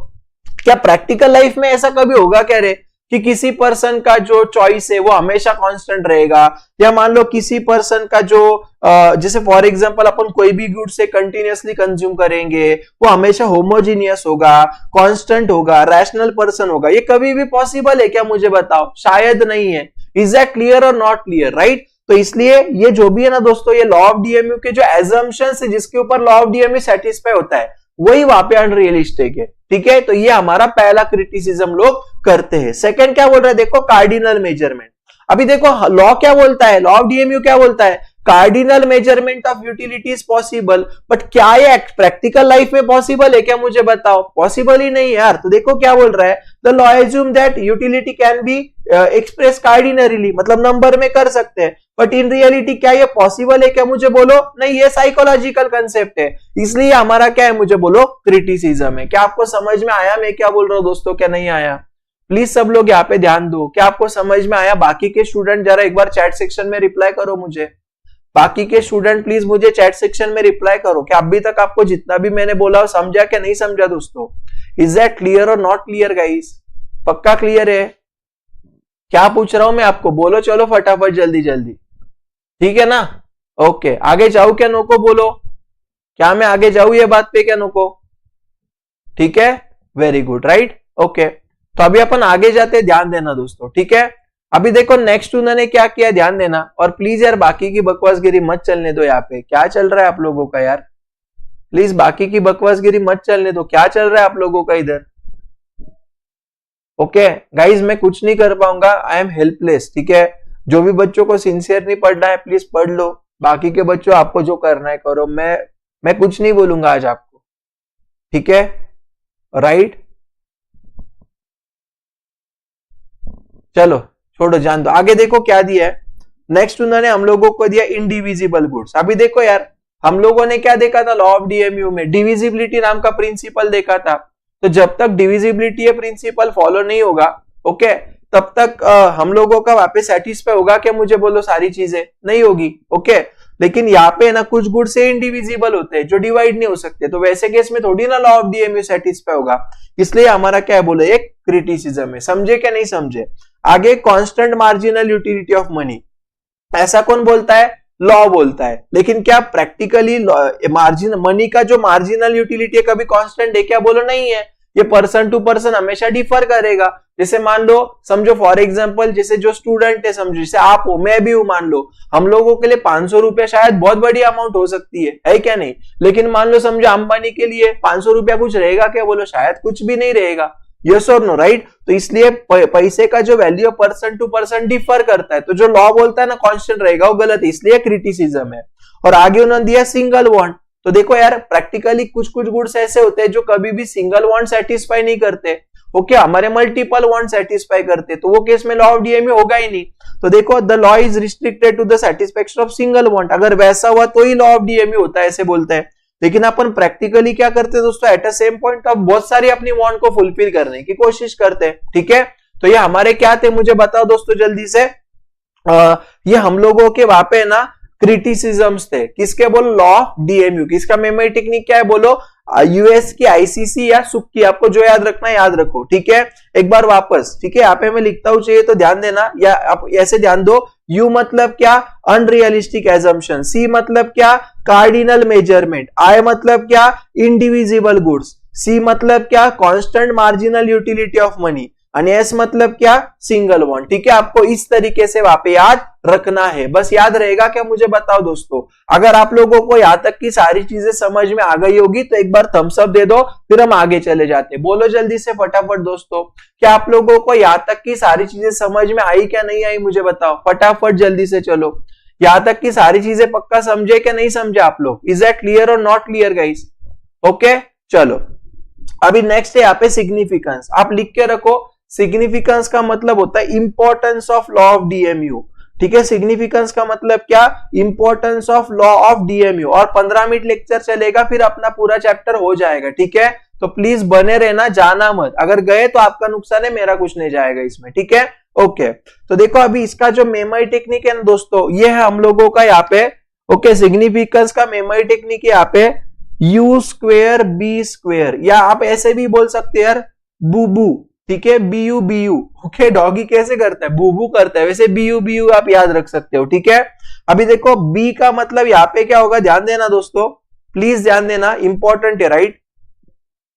S1: क्या प्रैक्टिकल लाइफ में ऐसा कभी होगा क्या रे, कि किसी पर्सन का जो चॉइस है वो हमेशा कांस्टेंट रहेगा, या मान लो किसी पर्सन का जो जैसे फॉर एग्जांपल अपन कोई भी गुड से कंटिन्यूअसली कंज्यूम करेंगे वो हमेशा होमोजीनियस होगा, कांस्टेंट होगा, रैशनल पर्सन होगा? ये कभी भी पॉसिबल है क्या, मुझे बताओ? शायद नहीं है। इज दैट क्लियर और नॉट क्लियर? राइट, तो इसलिए ये जो भी है ना दोस्तों, ये लॉ ऑफ डीएमयू के जो एजम्पशंस है जिसके ऊपर लॉ ऑफ डीएमयू सेटिस्फाई होता है, वही वहां पे अनरियलिस्टिक है। ठीक है, तो ये हमारा पहला क्रिटिसिज्म लोग करते हैं। सेकंड क्या बोल रहा है, देखो कार्डिनल मेजरमेंट। अभी देखो लॉ क्या बोलता है, लॉ ऑफ डीएमयू क्या बोलता है, cardinal measurement of utility is possible. But क्या ये प्रैक्टिकल लाइफ में पॉसिबल है क्या, मुझे बताओ? पॉसिबल ही नहीं यार। तो देखो क्या बोल रहा है, the law assume that utility can be express cardinally, मतलब नंबर में कर सकते हैं। बट इन रियलिटी क्या ये पॉसिबल है क्या, मुझे बोलो? नहीं, ये साइकोलॉजिकल कंसेप्ट है, इसलिए हमारा क्या है, मुझे बोलो क्रिटिसिज्म है। क्या आपको समझ में आया मैं क्या बोल रहा हूं दोस्तों, क्या नहीं आया? प्लीज सब लोग यहाँ पे ध्यान दो, क्या आपको समझ में आया? बाकी के स्टूडेंट जरा एक बार चैट सेक्शन में रिप्लाई करो मुझे। बाकी के स्टूडेंट प्लीज मुझे चैट सेक्शन में रिप्लाई करो, क्या अभी तक आपको जितना भी मैंने बोला समझा क्या नहीं समझा दोस्तों? इज दैट क्लियर और नॉट क्लियर गाइस? पक्का क्लियर है? क्या पूछ रहा हूं मैं आपको, बोलो चलो फटाफट जल्दी जल्दी। ठीक है ना? ओके, आगे जाऊं क्या नो को, बोलो क्या मैं आगे जाऊं ये बात पे क्या नो को? ठीक है, वेरी गुड, राइट, ओके। तो अभी अपन आगे जाते, ध्यान देना दोस्तों। ठीक है, अभी देखो नेक्स्ट उन्होंने क्या किया, ध्यान देना। और प्लीज यार बाकी की बकवासगिरी मत चलने दो, यहाँ पे क्या चल रहा है आप लोगों का यार, प्लीज बाकी की बकवासगिरी मत चलने दो, क्या चल रहा है आप लोगों का इधर? ओके गाइज, मैं कुछ नहीं कर पाऊंगा, आई एम हेल्पलेस। ठीक है, जो भी बच्चों को सिंसियर नहीं पढ़ना है प्लीज पढ़ लो, बाकी के बच्चों आपको जो करना है करो, मैं कुछ नहीं बोलूंगा आज आपको। ठीक है, राइट, चलो छोड़ो, जान दो। आगे देखो क्या दिया है नेक्स्ट, उन्होंने हम लोगों को दिया इंडिविजिबल गुड्स। अभी देखो यार, हम लोगों ने क्या देखा था लॉ ऑफ डीएमयू में, डिविजिबिलिटी नाम का प्रिंसिपल देखा था। तो जब तक डिविजिबिलिटी ये प्रिंसिपल फॉलो नहीं होगा, ओके, तब तक हम लोगों का वापस सेटिस्फाई होगा क्या, मुझे बोलो? सारी चीजें नहीं होगी। ओके, लेकिन यहाँ पे ना कुछ गुड से इंडिविजिबल होते हैं जो डिवाइड नहीं हो सकते, तो वैसे केस में थोड़ी ना लॉ ऑफ डीएमयू सेटिस्फाई होगा। इसलिए हमारा क्या है, बोले एक क्रिटिसिज्म है। समझे क्या नहीं समझे? आगे constant marginal utility of money, ऐसा कौन बोलता है? लॉ बोलता है। लेकिन क्या प्रैक्टिकली मार्जिन मनी का जो मार्जिनल यूटिलिटी है कभी कांस्टेंट है क्या? बोलो नहीं है, ये पर्सन टू पर्सन हमेशा डिफर करेगा। जैसे मान लो, समझो फॉर एग्जांपल, जैसे जो स्टूडेंट है, समझो जैसे आप हो, मैं भी हूं, मान लो हम लोगों के लिए 500 रुपया शायद बहुत बड़ी अमाउंट हो सकती है क्या नहीं? लेकिन मान लो समझो अंबानी के लिए 500 रुपया कुछ रहेगा क्या? बोलो शायद कुछ भी नहीं रहेगा। यस और नो, राइट? तो इसलिए पैसे का जो value person to person differ करता है, तो जो लॉ बोलता है ना कांस्टेंट रहेगा वो गलत है, इसलिए क्रिटिसिज्म है। और आगे उन्होंने दिया सिंगल बॉन्ड। तो देखो यार, प्रैक्टिकली कुछ कुछ गुड्स ऐसे होते हैं जो कभी भी सिंगल बॉन्ड सेटिस्फाई नहीं करते, ओके, हमारे मल्टीपल बॉन्ड सेटिस्फाई करते, तो वो केस में लॉ ऑफ डीएमयू होगा ही नहीं। तो देखो, the law is restricted to the satisfaction of single bond, अगर वैसा हुआ तो ही लॉ ऑफ डीएमयू होता है, ऐसे बोलते हैं। लेकिन अपन प्रैक्टिकली क्या करते हैं दोस्तों, एट अ सेम पॉइंट अब बहुत सारी अपनी बॉन्ड को फुलफिल करने की कोशिश करते हैं, ठीक है? तो ये हमारे क्या थे, मुझे बताओ दोस्तों जल्दी से। ये हम लोगों के वहां पे ना क्रिटिसिज्म्स थे, किसके? बोलो लॉ ऑफ डीएमयू। किसका मेमोरी टेक्निक क्या है? बोलो यूएस की, आईसीसी या सुक की, आपको जो याद रखना है याद रखो, ठीक है? एक बार वापस, ठीक है? यहाँ पे मैं लिखता हूं, चाहिए तो ध्यान देना, या आप ऐसे ध्यान दो। यू मतलब क्या? Unrealistic assumption. सी मतलब क्या? Cardinal measurement. आई मतलब क्या? Indivisible goods. सी मतलब क्या? Constant marginal utility of money. आणि एस मतलब क्या? सिंगल बॉन्ड, ठीक है? आपको इस तरीके से वहां पे याद रखना है, बस याद रहेगा क्या? मुझे बताओ दोस्तों, अगर आप लोगों को यहाँ तक की सारी चीजें समझ में आ गई होगी तो एक बार थम्स अप दे दो, फिर हम आगे चले जाते हैं। बोलो जल्दी से फटाफट दोस्तों, क्या आप लोगों को यहाँ तक की सारी चीजें समझ में आई क्या नहीं आई? मुझे बताओ फटाफट जल्दी से। चलो, यहाँ तक की सारी चीजें पक्का समझे क्या नहीं समझे आप लोग? इज दैट क्लियर और नॉट क्लियर गाइस? ओके, चलो अभी नेक्स्ट है यहाँ पे सिग्निफिकेंस। आप लिख के रखो, सिग्निफिकेंस का मतलब होता है importance of law of DMU, ठीक है? सिग्निफिकेंस का मतलब क्या? Importance of law of DMU. और 15 मिनट लेक्चर चलेगा, फिर अपना पूरा चैप्टर हो जाएगा, ठीक है? तो प्लीज बने रहना, जाना मत। अगर गए तो आपका नुकसान है, मेरा कुछ नहीं जाएगा इसमें, ठीक है? ओके, तो देखो अभी इसका जो मेमोरी टेक्निक है ना दोस्तों, ये है हम लोगों का यहाँ पे, ओके? सिग्निफिकेंस का मेमोरी टेक्निक है यहाँ पे यू स्क्वेयर बी स्क्वेयर, या आप ऐसे भी बोल सकते हैं यार बूबू, ठीक है? बीयू बीयू, ओके? डॉगी कैसे करता है? बूबू करता है, वैसे बीयू बीयू आप याद रख सकते हो, ठीक है? अभी देखो बी का मतलब यहाँ पे क्या होगा, ध्यान देना दोस्तों, प्लीज ध्यान देना, इंपॉर्टेंट है, राइट?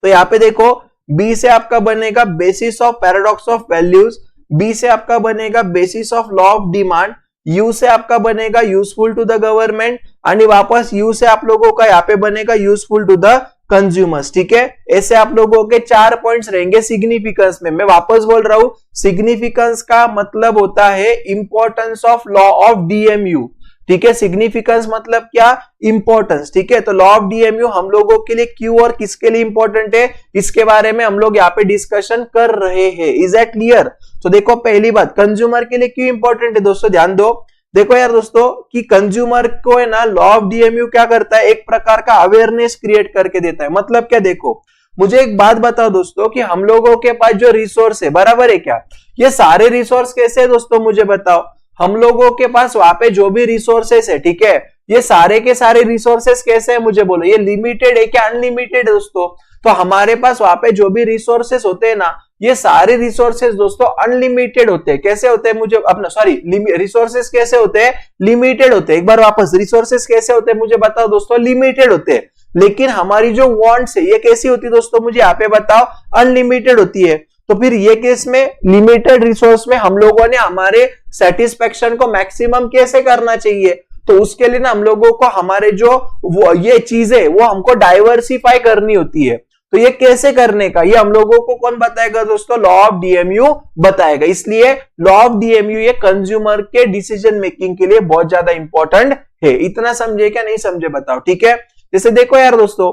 S1: तो यहाँ पे देखो, बी से आपका बनेगा basis of paradox of values, B से आपका बनेगा basis of law of demand, U से आपका बनेगा यूजफुल टू द गवर्नमेंट, आणि वापस यू से आप लोगों का यहाँ पे बनेगा यूजफुल टू द कंज्यूमर्स, ठीक है? ऐसे आप लोगों के 4 पॉइंट्स रहेंगे सिग्निफिकेंस में। मैं वापस बोल रहा हूं, सिग्निफिकेंस का मतलब होता है importance of law of DMU, ठीक है? सिग्निफिकेंस मतलब क्या? इंपॉर्टेंस, ठीक है? तो लॉ ऑफ डीएमयू हम लोगों के लिए क्यों और किसके लिए इंपॉर्टेंट है, इसके बारे में हम लोग यहाँ पे डिस्कशन कर रहे हैं। Is that clear? तो देखो पहली बात, कंज्यूमर के लिए क्यों इंपॉर्टेंट है दोस्तों, ध्यान दो। देखो यार दोस्तों, कि कंज्यूमर को है ना, लॉ ऑफ डीएमयू क्या करता है, एक प्रकार का अवेयरनेस क्रिएट करके देता है। मतलब क्या? देखो, मुझे एक बात बताओ दोस्तों, कि हम लोगों के पास जो रिसोर्स है, बराबर है क्या? ये सारे रिसोर्स कैसे है दोस्तों, मुझे बताओ। हम लोगों के पास वहां पे जो भी रिसोर्सेस है, ठीक है, ये सारे के सारे रिसोर्सेस कैसे है, मुझे बोलो। ये लिमिटेड है क्या अनलिमिटेड है दोस्तों? तो हमारे पास वहां पे जो भी रिसोर्सेस होते हैं ना, ये सारे रिसोर्सेस दोस्तों अनलिमिटेड होते हैं। कैसे होते हैं मुझे अपना, सॉरी, रिसोर्सेस कैसे होते हैं? लिमिटेड होते हैं। एक बार वापस, रिसोर्सेस कैसे होते हैं मुझे बताओ दोस्तों? लिमिटेड होते हैं। लेकिन हमारी जो वांट्स है, ये कैसी होती है दोस्तों, मुझे यहाँ पे बताओ? अनलिमिटेड होती है। तो फिर ये केस में लिमिटेड रिसोर्स में हम लोगों ने हमारे सेटिस्फेक्शन को मैक्सिमम कैसे करना चाहिए? तो उसके लिए ना हम लोगों को हमारे जो ये चीजें वो हमको डाइवर्सिफाई करनी होती है। तो ये कैसे करने का, ये हम लोगों को कौन बताएगा दोस्तों? लॉ ऑफ डीएमयू बताएगा। इसलिए लॉ ऑफ डीएमयू ये कंज्यूमर के डिसीजन मेकिंग के लिए बहुत ज्यादा इंपॉर्टेंट है। इतना समझे क्या नहीं समझे बताओ, ठीक है? जैसे देखो यार दोस्तों,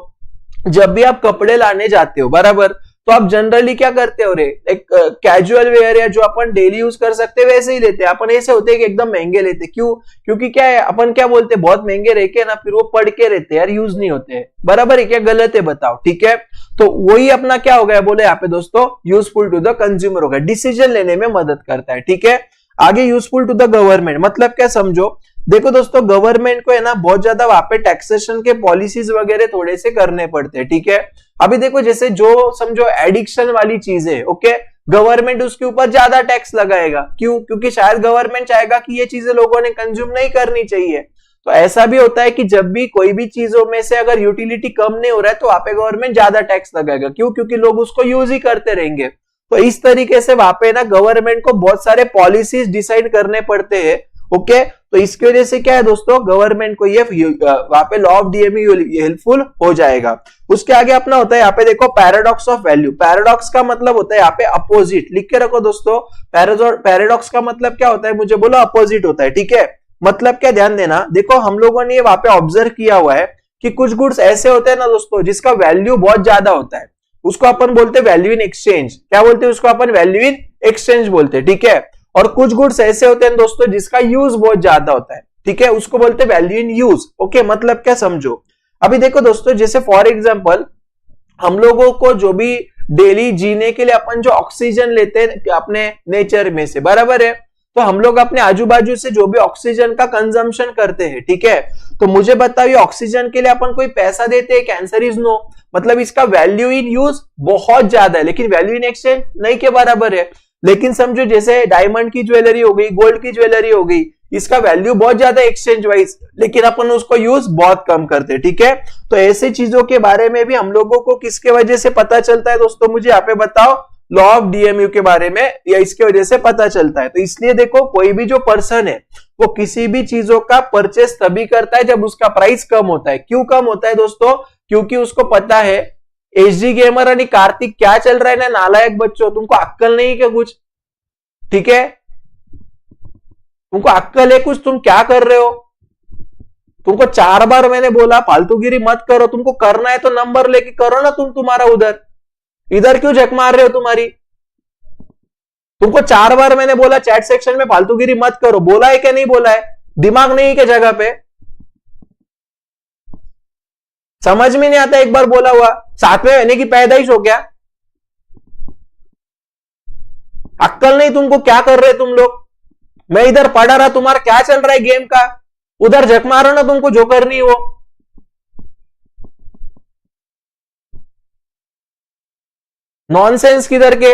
S1: जब भी आप कपड़े लाने जाते हो, बराबर, तो आप जनरली क्या करते हो रे, एक कैजुअल वेयर या जो अपन डेली यूज कर सकते हैं वैसे ही लेते हैं। अपन ऐसे होते हैं कि एकदम महंगे लेते, क्यों? क्योंकि क्या है, अपन क्या बोलते हैं, बहुत महंगे रह के ना फिर वो पड़ के रहते हैं यार, यूज नहीं होते हैं। बराबर है क्या? गलत है बताओ, ठीक है? तो वही अपना क्या हो गया, बोले यहाँ पे दोस्तों, यूजफुल टू द कंज्यूमर हो गया, डिसीजन लेने में मदद करता है, ठीक है? आगे यूजफुल टू द गवर्नमेंट, मतलब क्या समझो। देखो दोस्तों, गवर्नमेंट को है ना बहुत ज्यादा वहां पे टैक्सेशन के पॉलिसीज वगैरह थोड़े से करने पड़ते हैं, ठीक है? अभी देखो, जैसे जो समझो एडिक्शन वाली चीज है, ओके, गवर्नमेंट उसके ऊपर ज्यादा टैक्स लगाएगा। क्यों? क्योंकि शायद गवर्नमेंट चाहेगा कि ये चीजें लोगों ने कंज्यूम नहीं करनी चाहिए। तो ऐसा भी होता है कि जब भी कोई भी चीजों में से अगर यूटिलिटी कम नहीं हो रहा है तो वहां पे गवर्नमेंट ज्यादा टैक्स लगाएगा। क्यों? क्योंकि लोग उसको यूज ही करते रहेंगे। तो इस तरीके से वहां पे ना गवर्नमेंट को बहुत सारे पॉलिसीज डिसाइड करने पड़ते हैं। ओके, तो इसकी वजह से क्या है दोस्तों, गवर्नमेंट को ये वहां पे लॉ ऑफ डीएमयू हेल्पफुल हो जाएगा। उसके आगे अपना होता है यहाँ पे देखो पैराडॉक्स ऑफ वैल्यू। पैराडॉक्स का मतलब होता है यहाँ पे अपोजिट। लिख के रखो दोस्तों, पैराडॉक्स का मतलब क्या होता है, मुझे बोलो। अपोजिट होता है, ठीक है। मतलब क्या, ध्यान देना। देखो हम लोगों ने वहां पे ऑब्जर्व किया हुआ है कि कुछ गुड्स ऐसे होते हैं ना दोस्तों जिसका वैल्यू बहुत ज्यादा होता है, उसको अपन बोलते हैं वैल्यू इन एक्सचेंज। क्या बोलते हैं उसको अपन? वैल्यू इन एक्सचेंज बोलते हैं, ठीक है। और कुछ गुड्स ऐसे होते हैं दोस्तों जिसका यूज बहुत ज्यादा होता है, ठीक है, उसको बोलते हैं वैल्यू इन यूज। ओके, मतलब क्या समझो। अभी देखो दोस्तों, जैसे फॉर एग्जांपल हम लोगों को जो भी डेली जीने के लिए अपन जो ऑक्सीजन लेते हैं अपने नेचर में से, बराबर है, तो हम लोग अपने आजू बाजू से जो भी ऑक्सीजन का कंजम्पशन करते हैं, ठीक है। तो मुझे बताओ, ये ऑक्सीजन के लिए अपन कोई पैसा देते हैं? Answer is no. मतलब इसका वैल्यू इन यूज बहुत ज्यादा है, लेकिन वैल्यू इन एक्सचेंज नहीं के बराबर है। लेकिन समझो जैसे डायमंड की ज्वेलरी हो गई, गोल्ड की ज्वेलरी हो गई, इसका वैल्यू बहुत ज्यादा एक्सचेंज वाइज, लेकिन अपन उसको यूज बहुत कम करते, ठीक है। तो ऐसी चीजों के बारे में भी हम लोगों को किसके वजह से पता चलता है दोस्तों, मुझे यहाँ पे बताओ। लॉ ऑफ डीएमयू के बारे में, या इसके वजह से पता चलता है। तो इसलिए देखो, कोई भी जो पर्सन है वो किसी भी चीजों का परचेस तभी करता है जब उसका प्राइस कम होता है। क्यों कम होता है दोस्तों? क्योंकि उसको पता है एचडी गेमर आणि कार्तिक क्या चल रहा है ना, नालायक बच्चों, तुमको अक्कल नहीं क्या कुछ? ठीक है, तुमको अक्कल है कुछ? तुम क्या कर रहे हो? तुमको 4 बार मैंने बोला फालतूगिरी मत करो, तुमको करना है तो नंबर लेके करो ना। तुम्हारा उधर इधर क्यों झक मार रहे हो तुम्हारी? तुमको 4 बार मैंने बोला चैट सेक्शन में फालतूगिरी मत करो, बोला है क्या नहीं बोला है? दिमाग नहीं है क्या जगह पे? समझ में नहीं आता एक बार बोला हुआ? 7वें महीने की पैदाइश हो क्या? अक्कल नहीं तुमको? क्या कर रहे तुम लोग? मैं इधर पढ़ा रहा, तुम्हारा क्या चल रहा है गेम का? उधर झक मारो ना, तुमको जो करनी है वो। नॉनसेंस किधर के?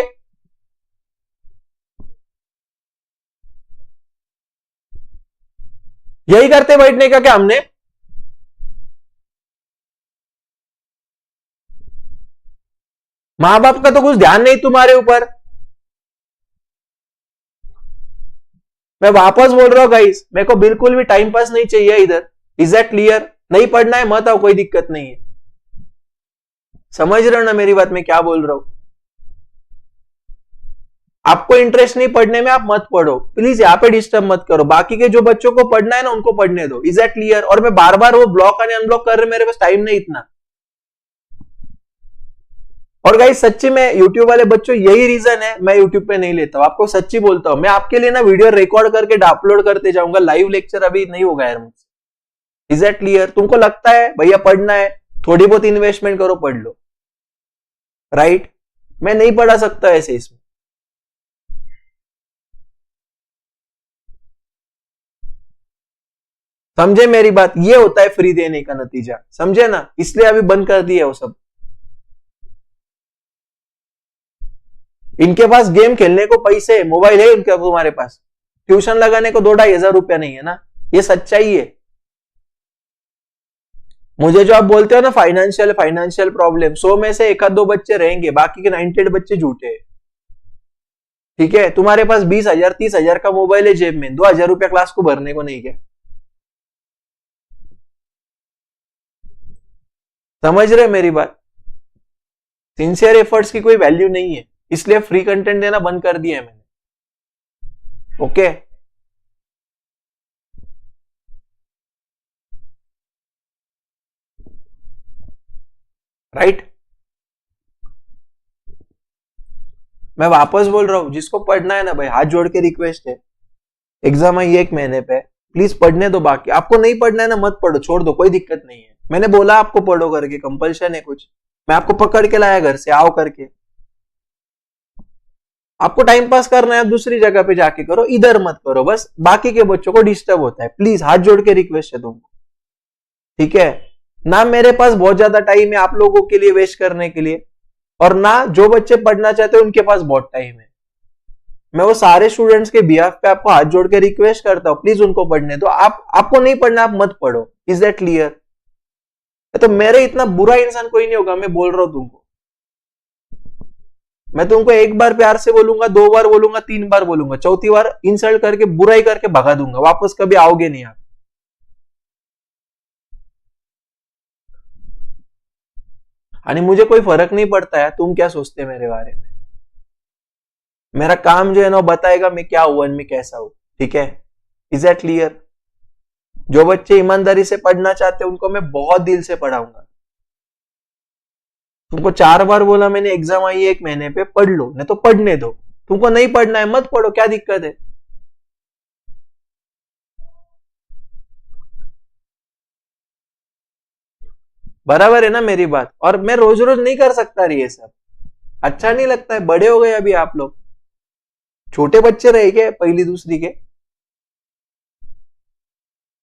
S1: यही करते बैठने का क्या हमने? मां बाप का तो कुछ ध्यान नहीं तुम्हारे ऊपर। मैं वापस बोल रहा हूं गाइस, मेरे को बिल्कुल भी टाइम पास नहीं चाहिए इधर। Is that clear? नहीं पढ़ना है मत आओ, कोई दिक्कत नहीं है। समझ रहे हो ना मेरी बात, मैं क्या बोल रहा हूं? आपको इंटरेस्ट नहीं पढ़ने में, आप मत पढ़ो प्लीज, यहाँ पे डिस्टर्ब मत करो। बाकी के जो बच्चों को पढ़ना है ना उनको पढ़ने दो। Is that clear? और मैं बार बार वो ब्लॉक और अनब्लॉक कर रहे, मेरे पास टाइम नहीं इतना। और गाइस सच्ची में यूट्यूब वाले बच्चों, यही रीजन है मैं यूट्यूब पे नहीं लेता हूं। आपको सच्ची बोलता हूं, मैं आपके लिए ना वीडियो रिकॉर्ड करके अपलोड करते जाऊंगा। लाइव लेक्चर अभी नहीं होगा यार मुझसे। Is that clear? तुमको लगता है भैया पढ़ना है, थोड़ी बहुत इन्वेस्टमेंट करो, पढ़ लो, राइट? मैं नहीं पढ़ा सकता ऐसे इसमें। समझे मेरी बात? ये होता है फ्री देने का नतीजा, समझे ना? इसलिए अभी बंद कर दिया वो सब। इनके पास गेम खेलने को पैसे, मोबाइल है इनके, तुम्हारे पास ट्यूशन लगाने को 2-2.5 हजार रुपया नहीं है ना। ये सच्चाई है। मुझे जो आप बोलते हो ना फाइनेंशियल प्रॉब्लम, 100 में से 1-2 बच्चे रहेंगे, बाकी के 98 बच्चे झूठे हैं, ठीक है। तुम्हारे पास 20,000 30,000 का मोबाइल है जेब में, 2,000 रुपया क्लास को भरने को नहीं क्या? समझ रहे मेरी बात? सिंसियर एफर्ट्स की कोई वैल्यू नहीं है, इसलिए फ्री कंटेंट देना बंद कर दिया है मैंने। Okay, right? मैं वापस बोल रहा हूं, जिसको पढ़ना है ना भाई, हाथ जोड़ के रिक्वेस्ट है, एग्जाम है ये 1 महीने पे, प्लीज पढ़ने दो। बाकी आपको नहीं पढ़ना है ना, मत पढ़ो, छोड़ दो, कोई दिक्कत नहीं है। मैंने बोला आपको पढ़ो करके, कंपल्शन है कुछ? मैं आपको पकड़ के लाया घर से, आओ करके। आपको टाइम पास करना है, दूसरी जगह पे जाके करो, इधर मत करो, बस बाकी के बच्चों को डिस्टर्ब होता है। प्लीज हाथ जोड़ के रिक्वेस्ट है तुमको, ठीक है ना? मेरे पास बहुत ज्यादा टाइम है आप लोगों के लिए वेस्ट करने के लिए, और ना जो बच्चे पढ़ना चाहते हैं उनके पास बहुत टाइम है। मैं वो सारे स्टूडेंट्स के बिहाफ पे आपको हाथ जोड़ के रिक्वेस्ट करता हूँ, प्लीज उनको पढ़ने दो। आपको नहीं पढ़ना, आप मत पढ़ो। Is that clear? तो मेरे इतना बुरा इंसान कोई नहीं होगा, मैं बोल रहा हूं तुमको। मैं तुमको एक बार प्यार से बोलूंगा, 2 बार बोलूंगा, 3 बार बोलूंगा, चौथी बार इंसल्ट करके बुराई करके भगा दूंगा, वापस कभी आओगे नहीं आप। आणि मुझे कोई फर्क नहीं पड़ता है तुम क्या सोचते हैं मेरे बारे में। मेरा काम जो है ना बताएगा मैं क्या हूं, मैं कैसा हूं, ठीक है? Is that clear? जो बच्चे ईमानदारी से पढ़ना चाहते हैं उनको मैं बहुत दिल से पढ़ाऊंगा। तुमको 4 बार बोला मैंने, एग्जाम आई है 1 महीने पे, पढ़ लो, नहीं तो पढ़ने दो। तुमको नहीं पढ़ना है मत पढ़ो, क्या दिक्कत है? बराबर है ना मेरी बात? और मैं रोज रोज नहीं कर सकता ये सब, अच्छा नहीं लगता है। बड़े हो गए अभी आप लोग, छोटे बच्चे रह गए पहली दूसरी के,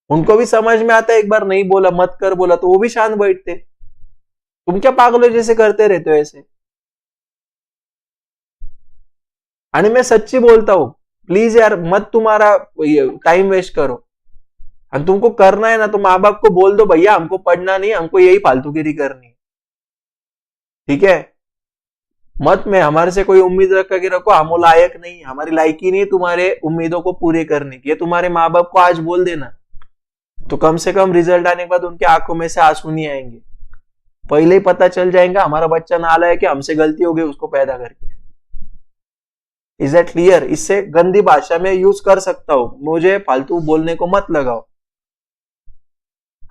S1: उनको भी समझ में आता है। एक बार नहीं बोला, मत कर बोला तो वो भी शांत बैठते। तुम क्या पागलों जैसे करते रहते हो ऐसे? आणि मैं सच्ची बोलता हूं, प्लीज यार मत तुम्हारा टाइम वेस्ट करो। और तुमको करना है ना तो माँ बाप को बोल दो, भैया हमको पढ़ना नहीं, हमको यही फालतूगिरी करनी है, ठीक है? मत में हमारे से कोई उम्मीद रख के रखो, हम लायक नहीं, हमारी लायकी नहीं तुम्हारे उम्मीदों को पूरे करने की। ये तुम्हारे माँ बाप को आज बोल देना तो कम से कम रिजल्ट आने के बाद उनकी आंखों में से आंसू नहीं आएंगे। पहले ही पता चल जाएगा हमारा बच्चा नालायक है कि हमसे गलती हो गई उसको पैदा करके। Is that clear? इससे गंदी भाषा में यूज कर सकता हूं, मुझे फालतू बोलने को मत लगाओ।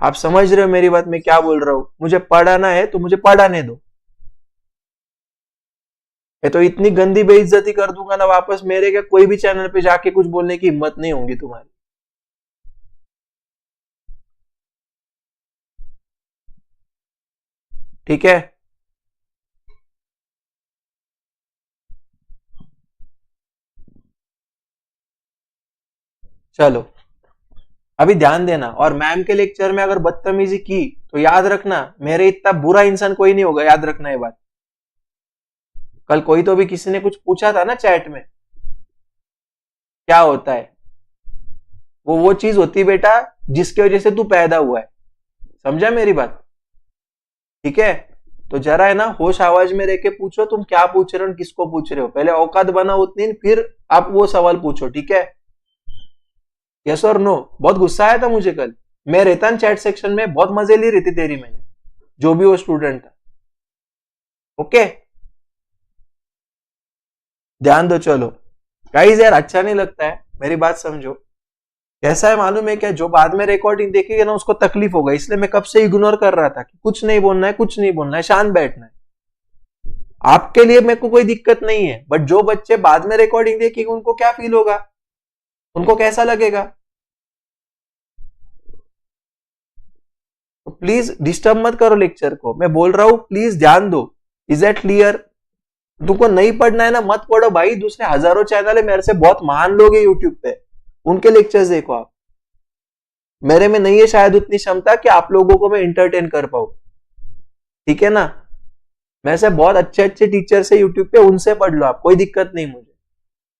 S1: आप समझ रहे हो मेरी बात, मैं क्या बोल रहा हूं? मुझे पढ़ाना है तो मुझे पढ़ाने दो। मैं तो इतनी गंदी बेइज्जती कर दूंगा ना वापस, मेरे क्या कोई भी चैनल पे जाके कुछ बोलने की हिम्मत नहीं होगी तुम्हारी, ठीक है? चलो अभी ध्यान देना, और मैम के लेक्चर में अगर बदतमीजी की तो याद रखना मेरे इतना बुरा इंसान कोई नहीं होगा, याद रखना ये बात। कल कोई तो भी किसी ने कुछ पूछा था ना चैट में, क्या होता है वो चीज होती बेटा जिसकी वजह से तू पैदा हुआ है, समझा मेरी बात? ठीक है, तो जरा है ना होश आवाज में रह के पूछो तुम क्या पूछ रहे हो, किसको पूछ रहे हो। पहले औकात बना उतनी, फिर आप वो सवाल पूछो, ठीक है? यस और नो? बहुत गुस्सा आया था मुझे कल, मैं रहता ना चैट सेक्शन में, बहुत मजे ली रहती तेरी मैंने, जो भी वो स्टूडेंट था। ओके, ध्यान दो। चलो गाइस यार अच्छा नहीं लगता है, मेरी बात समझो। कैसा है मालूम है क्या, जो बाद में रिकॉर्डिंग देखेगा ना उसको तकलीफ होगा, इसलिए मैं कब से इग्नोर कर रहा था कि कुछ नहीं बोलना है, कुछ नहीं बोलना है, शांत बैठना है। आपके लिए मेरे को कोई दिक्कत नहीं है, बट जो बच्चे बाद में रिकॉर्डिंग देखेंगे उनको क्या फील होगा, उनको कैसा लगेगा? तो प्लीज डिस्टर्ब मत करो लेक्चर को, मैं बोल रहा हूं प्लीज ध्यान दो। Is that clear? तुमको नहीं पढ़ना है ना मत पढ़ो भाई, दूसरे हजारों चैनल है मेरे से बहुत महान लोग है यूट्यूब पे, उनके लेक्चर्स देखो आप। मेरे में नहीं है शायद उतनी क्षमता कि आप लोगों को मैं इंटरटेन कर पाऊं, ठीक है ना? मेरे से बहुत अच्छे अच्छे टीचर्स है यूट्यूब पे, उनसे पढ़ लो आप, कोई दिक्कत नहीं मुझे,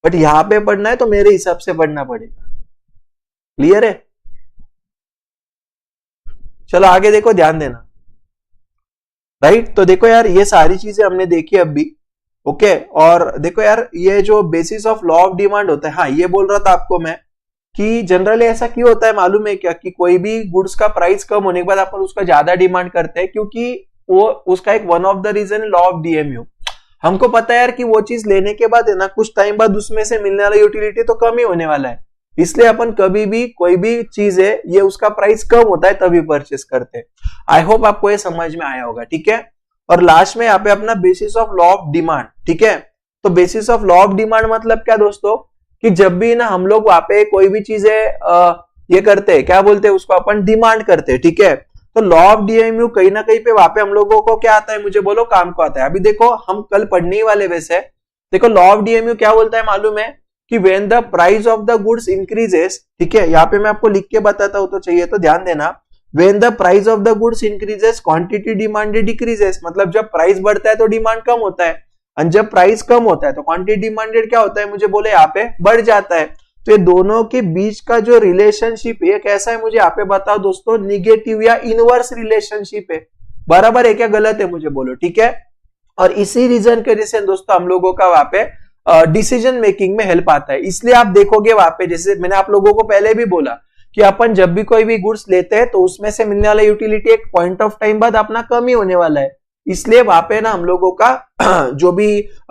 S1: बट यहां पे पढ़ना है तो मेरे हिसाब से पढ़ना पड़ेगा। क्लियर है? चलो आगे देखो, ध्यान देना। राइट, तो देखो यार ये सारी चीजें हमने देखी अभी, ओके? और देखो यार ये जो basis of law of demand होता है, हाँ ये बोल रहा था आपको मैं कि जनरली ऐसा क्यों होता है मालूम है क्या, कि कोई भी गुड्स का प्राइस कम होने के बाद अपन उसका ज्यादा डिमांड करते हैं, क्योंकि वो उसका एक one of the reason law of DMU. हमको पता है यार कि वो चीज लेने के बाद है ना कुछ टाइम बाद उसमें से मिलने वाला यूटिलिटी तो कम ही होने वाला है, इसलिए अपन कभी भी कोई भी चीज है ये उसका प्राइस कम होता है तभी परचेस करते हैं। आई होप आपको ये समझ में आया होगा, ठीक है? और लास्ट में यहाँ पे अपना basis of law of demand, ठीक है? तो basis of law of demand मतलब क्या दोस्तों, कि जब भी ना हम लोग वहां पे कोई भी चीजें ये करते हैं, क्या बोलते हैं उसको, अपन डिमांड करते हैं, ठीक है? तो लॉ ऑफ डीएमयू कहीं ना कहीं पे वहां पे हम लोगों को क्या आता है, मुझे बोलो, काम को आता है। अभी देखो हम कल पढ़ने ही वाले वैसे, देखो लॉ ऑफ डीएमयू क्या बोलता है मालूम है, कि when the price of the goods increases, ठीक है? यहाँ पे मैं आपको लिख के बताता हूं तो चाहिए तो ध्यान देना। When the price of the goods increases, quantity demanded decreases, मतलब जब प्राइस बढ़ता है तो डिमांड कम होता है। और जब प्राइस कम होता है तो क्वांटिटी डिमांडेड क्या होता है, मुझे बोले यहाँ पे बढ़ जाता है। तो ये दोनों के बीच का जो रिलेशनशिप है कैसा है, मुझे यहाँ पे बताओ दोस्तों, निगेटिव या इनवर्स रिलेशनशिप है। बराबर है क्या, गलत है, मुझे बोलो, ठीक है। और इसी रीजन के वजह से दोस्तों हम लोगों का वहां पे डिसीजन मेकिंग में हेल्प आता है। इसलिए आप देखोगे वहां पे, जैसे मैंने आप लोगों को पहले भी बोला कि अपन जब भी कोई भी गुड्स लेते हैं तो उसमें से मिलने वाला यूटिलिटी एक पॉइंट ऑफ टाइम बाद अपना कम ही होने वाला है। इसलिए वहां पे ना हम लोगों का जो भी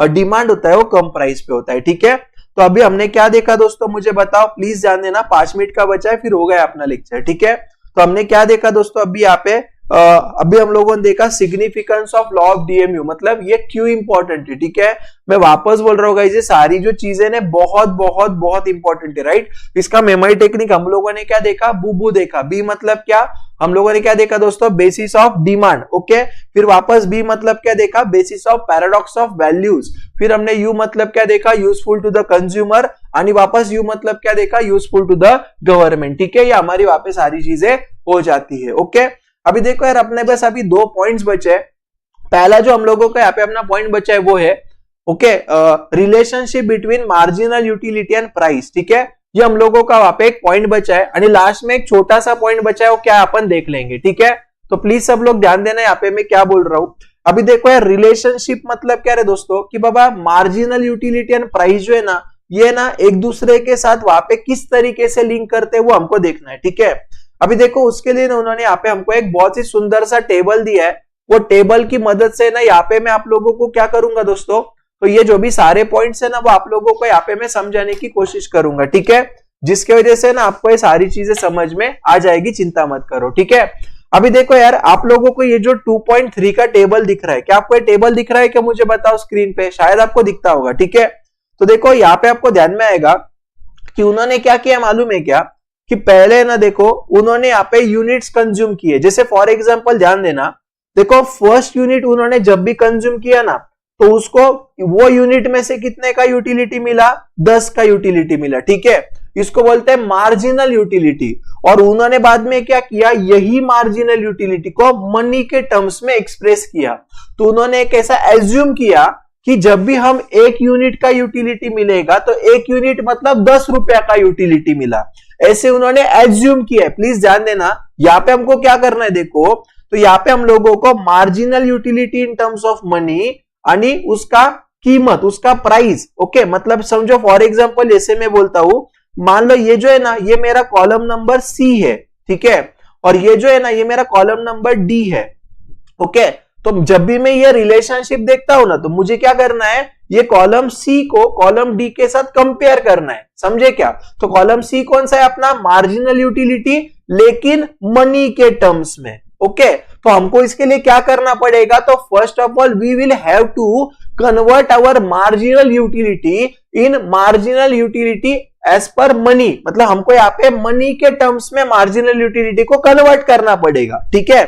S1: डिमांड होता है वो कम प्राइस पे होता है, ठीक है। तो अभी हमने क्या देखा दोस्तों, मुझे बताओ, प्लीज ध्यान देना, 5 मिनट का बचा है फिर हो गया अपना लेक्चर, ठीक है। तो हमने क्या देखा दोस्तों, अभी यहाँ पे अभी हम लोगों ने देखा significance of law of DMU, मतलब ये क्यों इंपॉर्टेंट है, ठीक है। मैं वापस बोल रहा हूँ गाइस, ये सारी जो चीजें ने बहुत बहुत बहुत इंपॉर्टेंट है, राइट। इसका मेमोरी टेक्निक हम लोगों ने क्या देखा, बूबू देखा। बी मतलब क्या, हम लोगों ने क्या देखा दोस्तों, बेसिस ऑफ डिमांड, ओके। फिर वापस बी मतलब क्या देखा, basis of paradox of values. फिर हमने यू मतलब क्या देखा, यूजफुल टू द कंज्यूमर, और वापस यू मतलब क्या देखा, यूजफुल टू द गवर्नमेंट, ठीक है। ये हमारी वापस सारी चीजें हो जाती है, ओके। अभी देखो यार, अपने पास अभी 2 पॉइंट्स बचे। पहला जो हम लोगों का यहाँ पे अपना पॉइंट बचा है वो है, okay, relationship between marginal utility and price, ठीक है। ये हम लोगों का वहां पे एक पॉइंट बचा है, और लास्ट में एक छोटा सा पॉइंट बचा है, वो क्या अपन देख लेंगे, ठीक है। तो प्लीज सब लोग ध्यान देना यहाँ पे मैं क्या बोल रहा हूँ। अभी देखो यार, रिलेशनशिप मतलब क्या है दोस्तों, कि बाबा मार्जिनल यूटिलिटी एंड प्राइस जो है ना, ये ना एक दूसरे के साथ वहां पे किस तरीके से लिंक करते हैं वो हमको देखना है, ठीक है। अभी देखो, उसके लिए ना उन्होंने यहाँ पे हमको एक बहुत ही सुंदर सा टेबल दिया है। वो टेबल की मदद से ना यहाँ पे मैं आप लोगों को क्या करूंगा दोस्तों, तो ये जो भी सारे पॉइंट्स है ना वो आप लोगों को यहाँ पे मैं समझाने की कोशिश करूंगा, ठीक है। जिसके वजह से ना आपको ये सारी चीजें समझ में आ जाएगी, चिंता मत करो, ठीक है। अभी देखो यार, आप लोगों को ये जो 2.3 का टेबल दिख रहा है, क्या आपको ये टेबल दिख रहा है क्या, मुझे बताओ स्क्रीन पे, शायद आपको दिखता होगा, ठीक है। तो देखो यहाँ पे आपको ध्यान में आएगा कि उन्होंने क्या किया मालूम है क्या, कि पहले ना देखो उन्होंने यहाँ पे यूनिट्स कंज्यूम किए। जैसे फॉर एग्जांपल ध्यान देना, देखो फर्स्ट यूनिट उन्होंने जब भी कंज्यूम किया ना, तो उसको वो यूनिट में से कितने का यूटिलिटी मिला, 10 का यूटिलिटी मिला, ठीक है। इसको बोलते हैं मार्जिनल यूटिलिटी। और उन्होंने बाद में क्या किया, यही मार्जिनल यूटिलिटी को मनी के टर्म्स में एक्सप्रेस किया। तो उन्होंने एक ऐसा एज्यूम किया कि जब भी हम 1 यूनिट का यूटिलिटी मिलेगा तो 1 यूनिट मतलब 10 रुपया का यूटिलिटी मिला, ऐसे उन्होंने एज्यूम किया है। प्लीज ध्यान देना, यहाँ पे हमको क्या करना है, देखो तो यहाँ पे हम लोगों को marginal utility in terms of money यानी उसका कीमत, उसका प्राइस, ओके। मतलब समझो फॉर एग्जांपल जैसे मैं बोलता हूं, मान लो ये जो है ना, ये मेरा कॉलम नंबर सी है, ठीक है, और ये जो है ना ये मेरा कॉलम नंबर डी है, ओके। तो जब भी मैं ये रिलेशनशिप देखता हूं ना, तो मुझे क्या करना है, ये कॉलम सी को कॉलम डी के साथ कंपेयर करना है, समझे क्या। तो कॉलम सी कौन सा है, अपना मार्जिनल यूटिलिटी, लेकिन मनी के टर्म्स में, ओके। तो हमको इसके लिए क्या करना पड़ेगा, तो first of all we will have to convert our marginal utility in marginal utility as per money. मतलब हमको यहाँ पे मनी के टर्म्स में मार्जिनल यूटिलिटी को कन्वर्ट करना पड़ेगा, ठीक है।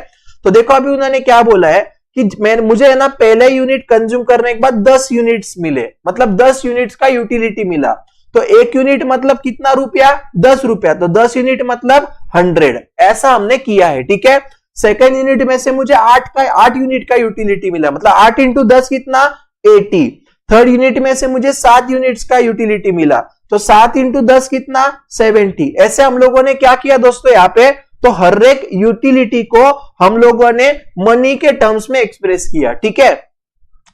S1: तो देखो अभी उन्होंने क्या बोला है कि मुझे है ना पहले यूनिट कंज्यूम करने के बाद 10 यूनिट्स मिले, मतलब 10 यूनिट्स का यूटिलिटी मिला। तो 1 यूनिट मतलब कितना रुपया, 10 रुपया, तो 10 यूनिट मतलब 100, ऐसा हमने किया है, ठीक है। सेकेंड यूनिट में से मुझे 8 यूनिट का यूटिलिटी मिला, मतलब 8 इंटू 10 कितना, 80। थर्ड यूनिट में से मुझे 7 यूनिट्स का यूटिलिटी मिला, तो 7 इंटू 10 कितना, 70। ऐसे हम लोगों ने क्या किया दोस्तों यहाँ पे, तो हर एक यूटिलिटी को हम लोगों ने मनी के टर्म्स में एक्सप्रेस किया, ठीक है।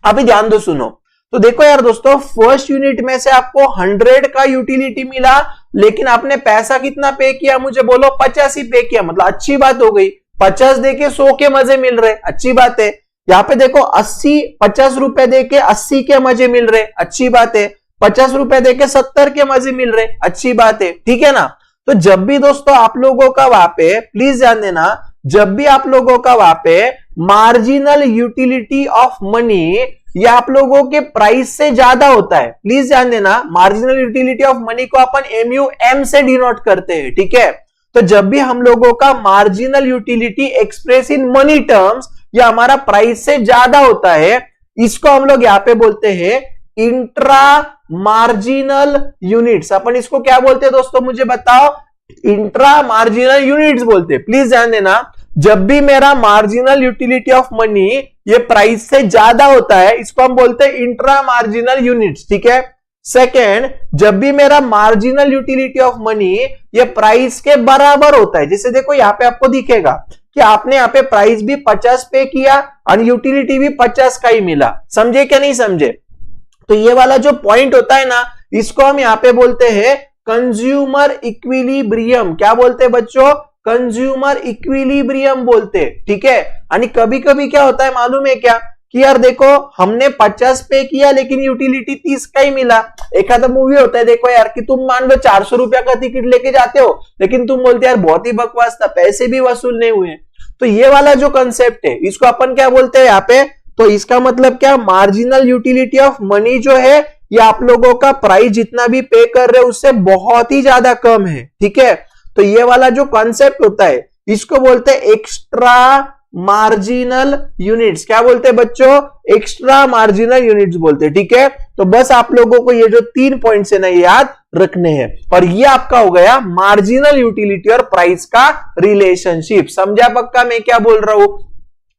S1: अभी ध्यान दो, सुनो। तो देखो यार दोस्तों, फर्स्ट यूनिट में से आपको 100 का यूटिलिटी मिला, लेकिन आपने पैसा कितना पे किया, मुझे बोलो 50 ही पे किया, मतलब अच्छी बात हो गई। 50 देके 100 के मजे मिल रहे, अच्छी बात है। यहाँ पे देखो 50 रुपए देके 80 के मजे मिल रहे, अच्छी बात है। 50 रुपए देके 70 के मजे मिल रहे, अच्छी बात है, ठीक है ना। तो जब भी दोस्तों आप लोगों का वहां पे, प्लीज ध्यान देना, जब भी आप लोगों का वहां पे मार्जिनल यूटिलिटी ऑफ मनी या आप लोगों के प्राइस से ज्यादा होता है, प्लीज ध्यान देना, मार्जिनल यूटिलिटी ऑफ मनी को अपन MUM से डिनोट करते हैं, ठीक है। तो जब भी हम लोगों का marginal utility express in money terms या हमारा प्राइस से ज्यादा होता है, इसको हम लोग यहाँ पे बोलते हैं इंट्रा मार्जिनल यूनिट्स। अपन इसको क्या बोलते हैं दोस्तों, मुझे बताओ, इंट्रा मार्जिनल यूनिट्स बोलते हैं। प्लीज ध्यान देना, जब भी मेरा मार्जिनल यूटिलिटी ऑफ मनी ये प्राइस से ज्यादा होता है, इसको हम बोलते हैं इंट्रा मार्जिनल यूनिट्स, ठीक है। सेकेंड, जब भी मेरा मार्जिनल यूटिलिटी ऑफ मनी ये प्राइस के बराबर होता है, जैसे देखो यहाँ पे आपको दिखेगा कि आपने यहाँ पे प्राइस भी 50 पे किया और यूटिलिटी भी 50 का ही मिला, समझे क्या नहीं समझे। तो ये वाला जो पॉइंट होता है ना, इसको हम यहाँ पे बोलते हैं कंज्यूमर इक्विलिब्रियम। क्या बोलते हैं बच्चों? कंज्यूमर इक्विलिब्रियम बोलते, ठीक है। यानी कभी कभी क्या होता है मालूम है क्या कि यार देखो हमने 50 पे किया लेकिन यूटिलिटी 30 का ही मिला। एक आधा मूवी होता है देखो यार कि तुम मान लो 400 रुपया का टिकट लेके जाते हो लेकिन तुम बोलते यार बहुत ही बकवास था, पैसे भी वसूल नहीं हुए। तो ये वाला जो कंसेप्ट है इसको अपन क्या बोलते हैं यहाँ पे, तो इसका मतलब क्या, मार्जिनल यूटिलिटी ऑफ मनी जो है ये आप लोगों का प्राइस जितना भी पे कर रहे हो उससे बहुत ही ज्यादा कम है, ठीक है। तो ये वाला जो कॉन्सेप्ट होता है इसको बोलते हैं एक्स्ट्रा मार्जिनल यूनिट्स। क्या बोलते हैं बच्चों? एक्स्ट्रा मार्जिनल यूनिट्स बोलते हैं, ठीक है। तो बस आप लोगों को ये जो 3 पॉइंट्स है ना याद रखने हैं, और ये आपका हो गया मार्जिनल यूटिलिटी और प्राइस का रिलेशनशिप। समझा पक्का मैं क्या बोल रहा हूं?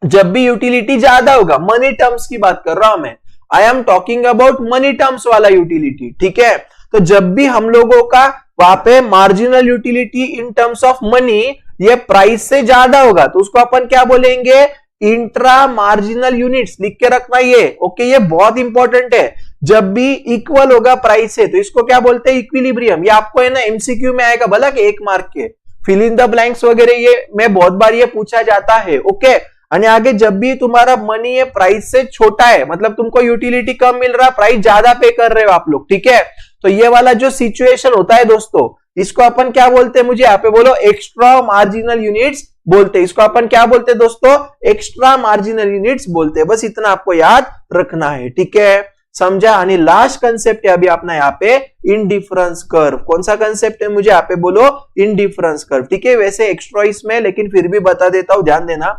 S1: जब भी यूटिलिटी ज्यादा होगा, मनी टर्म्स की बात कर रहा हूं मैं, I am talking about money terms वाला यूटिलिटी, ठीक है। तो जब भी हम लोगों का वहां पे marginal utility in terms of money ये प्राइस से ज्यादा होगा तो उसको अपन क्या बोलेंगे? Intra marginal units. लिख के रखना ये, ओके, ये बहुत इंपॉर्टेंट है। जब भी इक्वल होगा प्राइस से तो इसको क्या बोलते हैं? इक्विलिब्रियम। ये आपको है ना एमसीक्यू में आएगा, भला कि 1 मार्क के फिल इन द ब्लैंक्स वगैरह ये मैं बहुत बार ये पूछा जाता है, ओके। और आगे जब भी तुम्हारा मनी ये प्राइस से छोटा है, मतलब तुमको यूटिलिटी कम मिल रहा, प्राइस ज्यादा पे कर रहे हो आप लोग, ठीक है। तो ये वाला जो सिचुएशन होता है दोस्तों इसको अपन क्या बोलते हैं? मुझे यहाँ पे बोलो। एक्स्ट्रा मार्जिनल यूनिट्स बोलते हैं। इसको अपन क्या बोलते हैं दोस्तों? एक्स्ट्रा मार्जिनल यूनिट्स बोलते हैं। बस इतना आपको याद रखना है, ठीक है, समझा। यानी लास्ट कंसेप्ट है अभी अपना यहाँ पे इनडिफरेंस कर्व। कौन सा कंसेप्ट है? मुझे यहाँ पे बोलो इनडिफरेंस कर्व, ठीक है। वैसे एक्स्ट्रा इसमें लेकिन फिर भी बता देता हूं, ध्यान देना।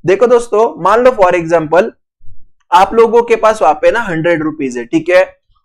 S1: देखो दोस्तों, मान लो फॉर एग्जाम्पल आप लोगों के पास वहां पे ना 100 रुपीज है, ठीक है।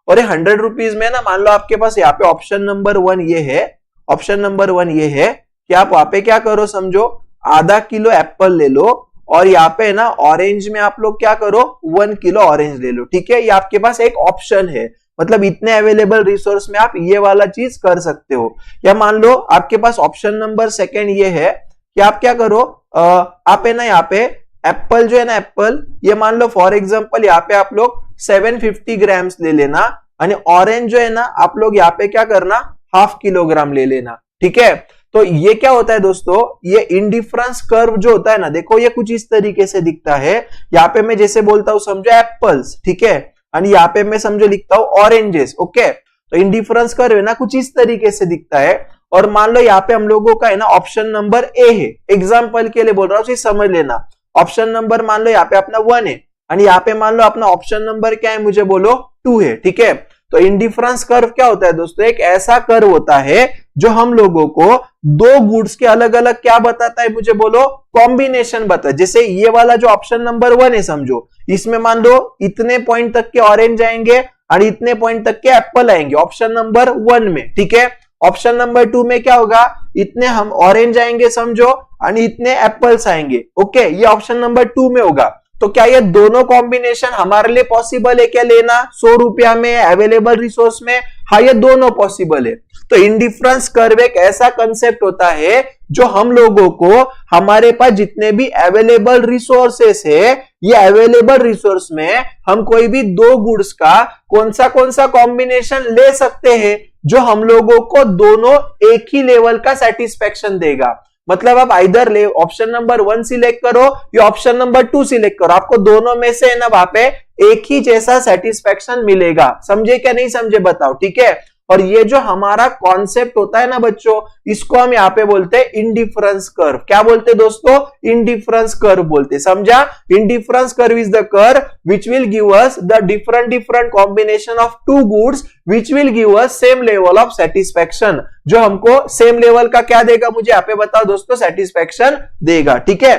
S1: और ये 100 रुपीज में ना मान लो आपके पास यहाँ पे ऑप्शन नंबर 1 ये है, ऑप्शन नंबर 1 ये है कि आप वहां पे क्या करो समझो, आधा किलो एप्पल ले लो और यहाँ पे ना ऑरेंज में आप लोग क्या करो 1 किलो ऑरेंज ले लो, ठीक है। ये आपके पास एक ऑप्शन है, मतलब इतने अवेलेबल रिसोर्स में आप ये वाला चीज कर सकते हो। या मान लो आपके पास ऑप्शन नंबर 2 ये है कि आप क्या करो, आप है ना यहाँ पे एप्पल जो है ना एप्पल, ये मान लो फॉर एग्जांपल यहाँ पे आप लोग 750 ग्राम्स ले लेना, और ऑरेंज जो है ना आप लोग यहाँ पे क्या करना 1/2 किलोग्राम ले लेना, ठीक है। तो ये क्या होता है दोस्तों, ये इनडिफरेंस कर्व जो होता है ना, देखो ये कुछ इस तरीके से दिखता है। यहाँ पे मैं जैसे बोलता हूँ समझो एप्पल्स, ठीक है, और यहाँ पे मैं समझो लिखता हूँ ऑरेंजेस, ओके। तो इनडिफरेंस कर्व है ना कुछ इस तरीके से दिखता है। और मान लो यहाँ पे हम लोगों का है ना ऑप्शन नंबर ए है, एग्जाम्पल के लिए बोल रहा हूँ, समझ लेना। ऑप्शन नंबर मान लो यहाँ पे अपना 1 है और यहाँ पे मान लो अपना ऑप्शन नंबर क्या है, मुझे बोलो 2 है, ठीक है। तो इनडिफरेंस कर्व क्या होता है दोस्तों? एक ऐसा कर्व होता है जो हम लोगों को 2 गुड्स के अलग अलग क्या बताता है, मुझे बोलो कॉम्बिनेशन बताता है। जैसे ये वाला जो ऑप्शन नंबर 1 है समझो, इसमें मान लो इतने पॉइंट तक के ऑरेंज आएंगे और इतने पॉइंट तक के एप्पल आएंगे ऑप्शन नंबर 1 में, ठीक है। ऑप्शन नंबर 2 में क्या होगा, इतने हम ऑरेंज आएंगे समझो और इतने एप्पल्स आएंगे, ओके। ये ऑप्शन नंबर 2 में होगा। तो क्या ये दोनों कॉम्बिनेशन हमारे लिए पॉसिबल है क्या लेना 100 रुपया में अवेलेबल रिसोर्स में? हाँ, ये दोनों पॉसिबल है। तो इनडिफरेंस कर्व एक ऐसा कंसेप्ट होता है जो हम लोगों को हमारे पास जितने भी अवेलेबल रिसोर्सेस है, ये अवेलेबल रिसोर्स में हम कोई भी 2 गुड्स का कौन सा कॉम्बिनेशन ले सकते हैं जो हम लोगों को दोनों एक ही लेवल का सेटिस्फेक्शन देगा। मतलब आप इधर ले ऑप्शन नंबर 1 सिलेक्ट करो या ऑप्शन नंबर 2 सिलेक्ट करो, आपको दोनों में से ना वहां पे एक ही जैसा सेटिस्फेक्शन मिलेगा। समझे क्या नहीं समझे बताओ, ठीक है। और ये जो हमारा कॉन्सेप्ट होता है ना बच्चों, इसको हम यहाँ पे बोलते हैं इनडिफरेंस कर्व। क्या बोलते हैं दोस्तों? इनडिफरेंस कर्व बोलते। समझा? Indifference curve is the curve which will give us the different combination of 2 goods which will give us same level of satisfaction. जो हमको सेम लेवल का क्या देगा, मुझे यहाँ पे बताओ दोस्तों, सेटिस्फेक्शन देगा, ठीक है।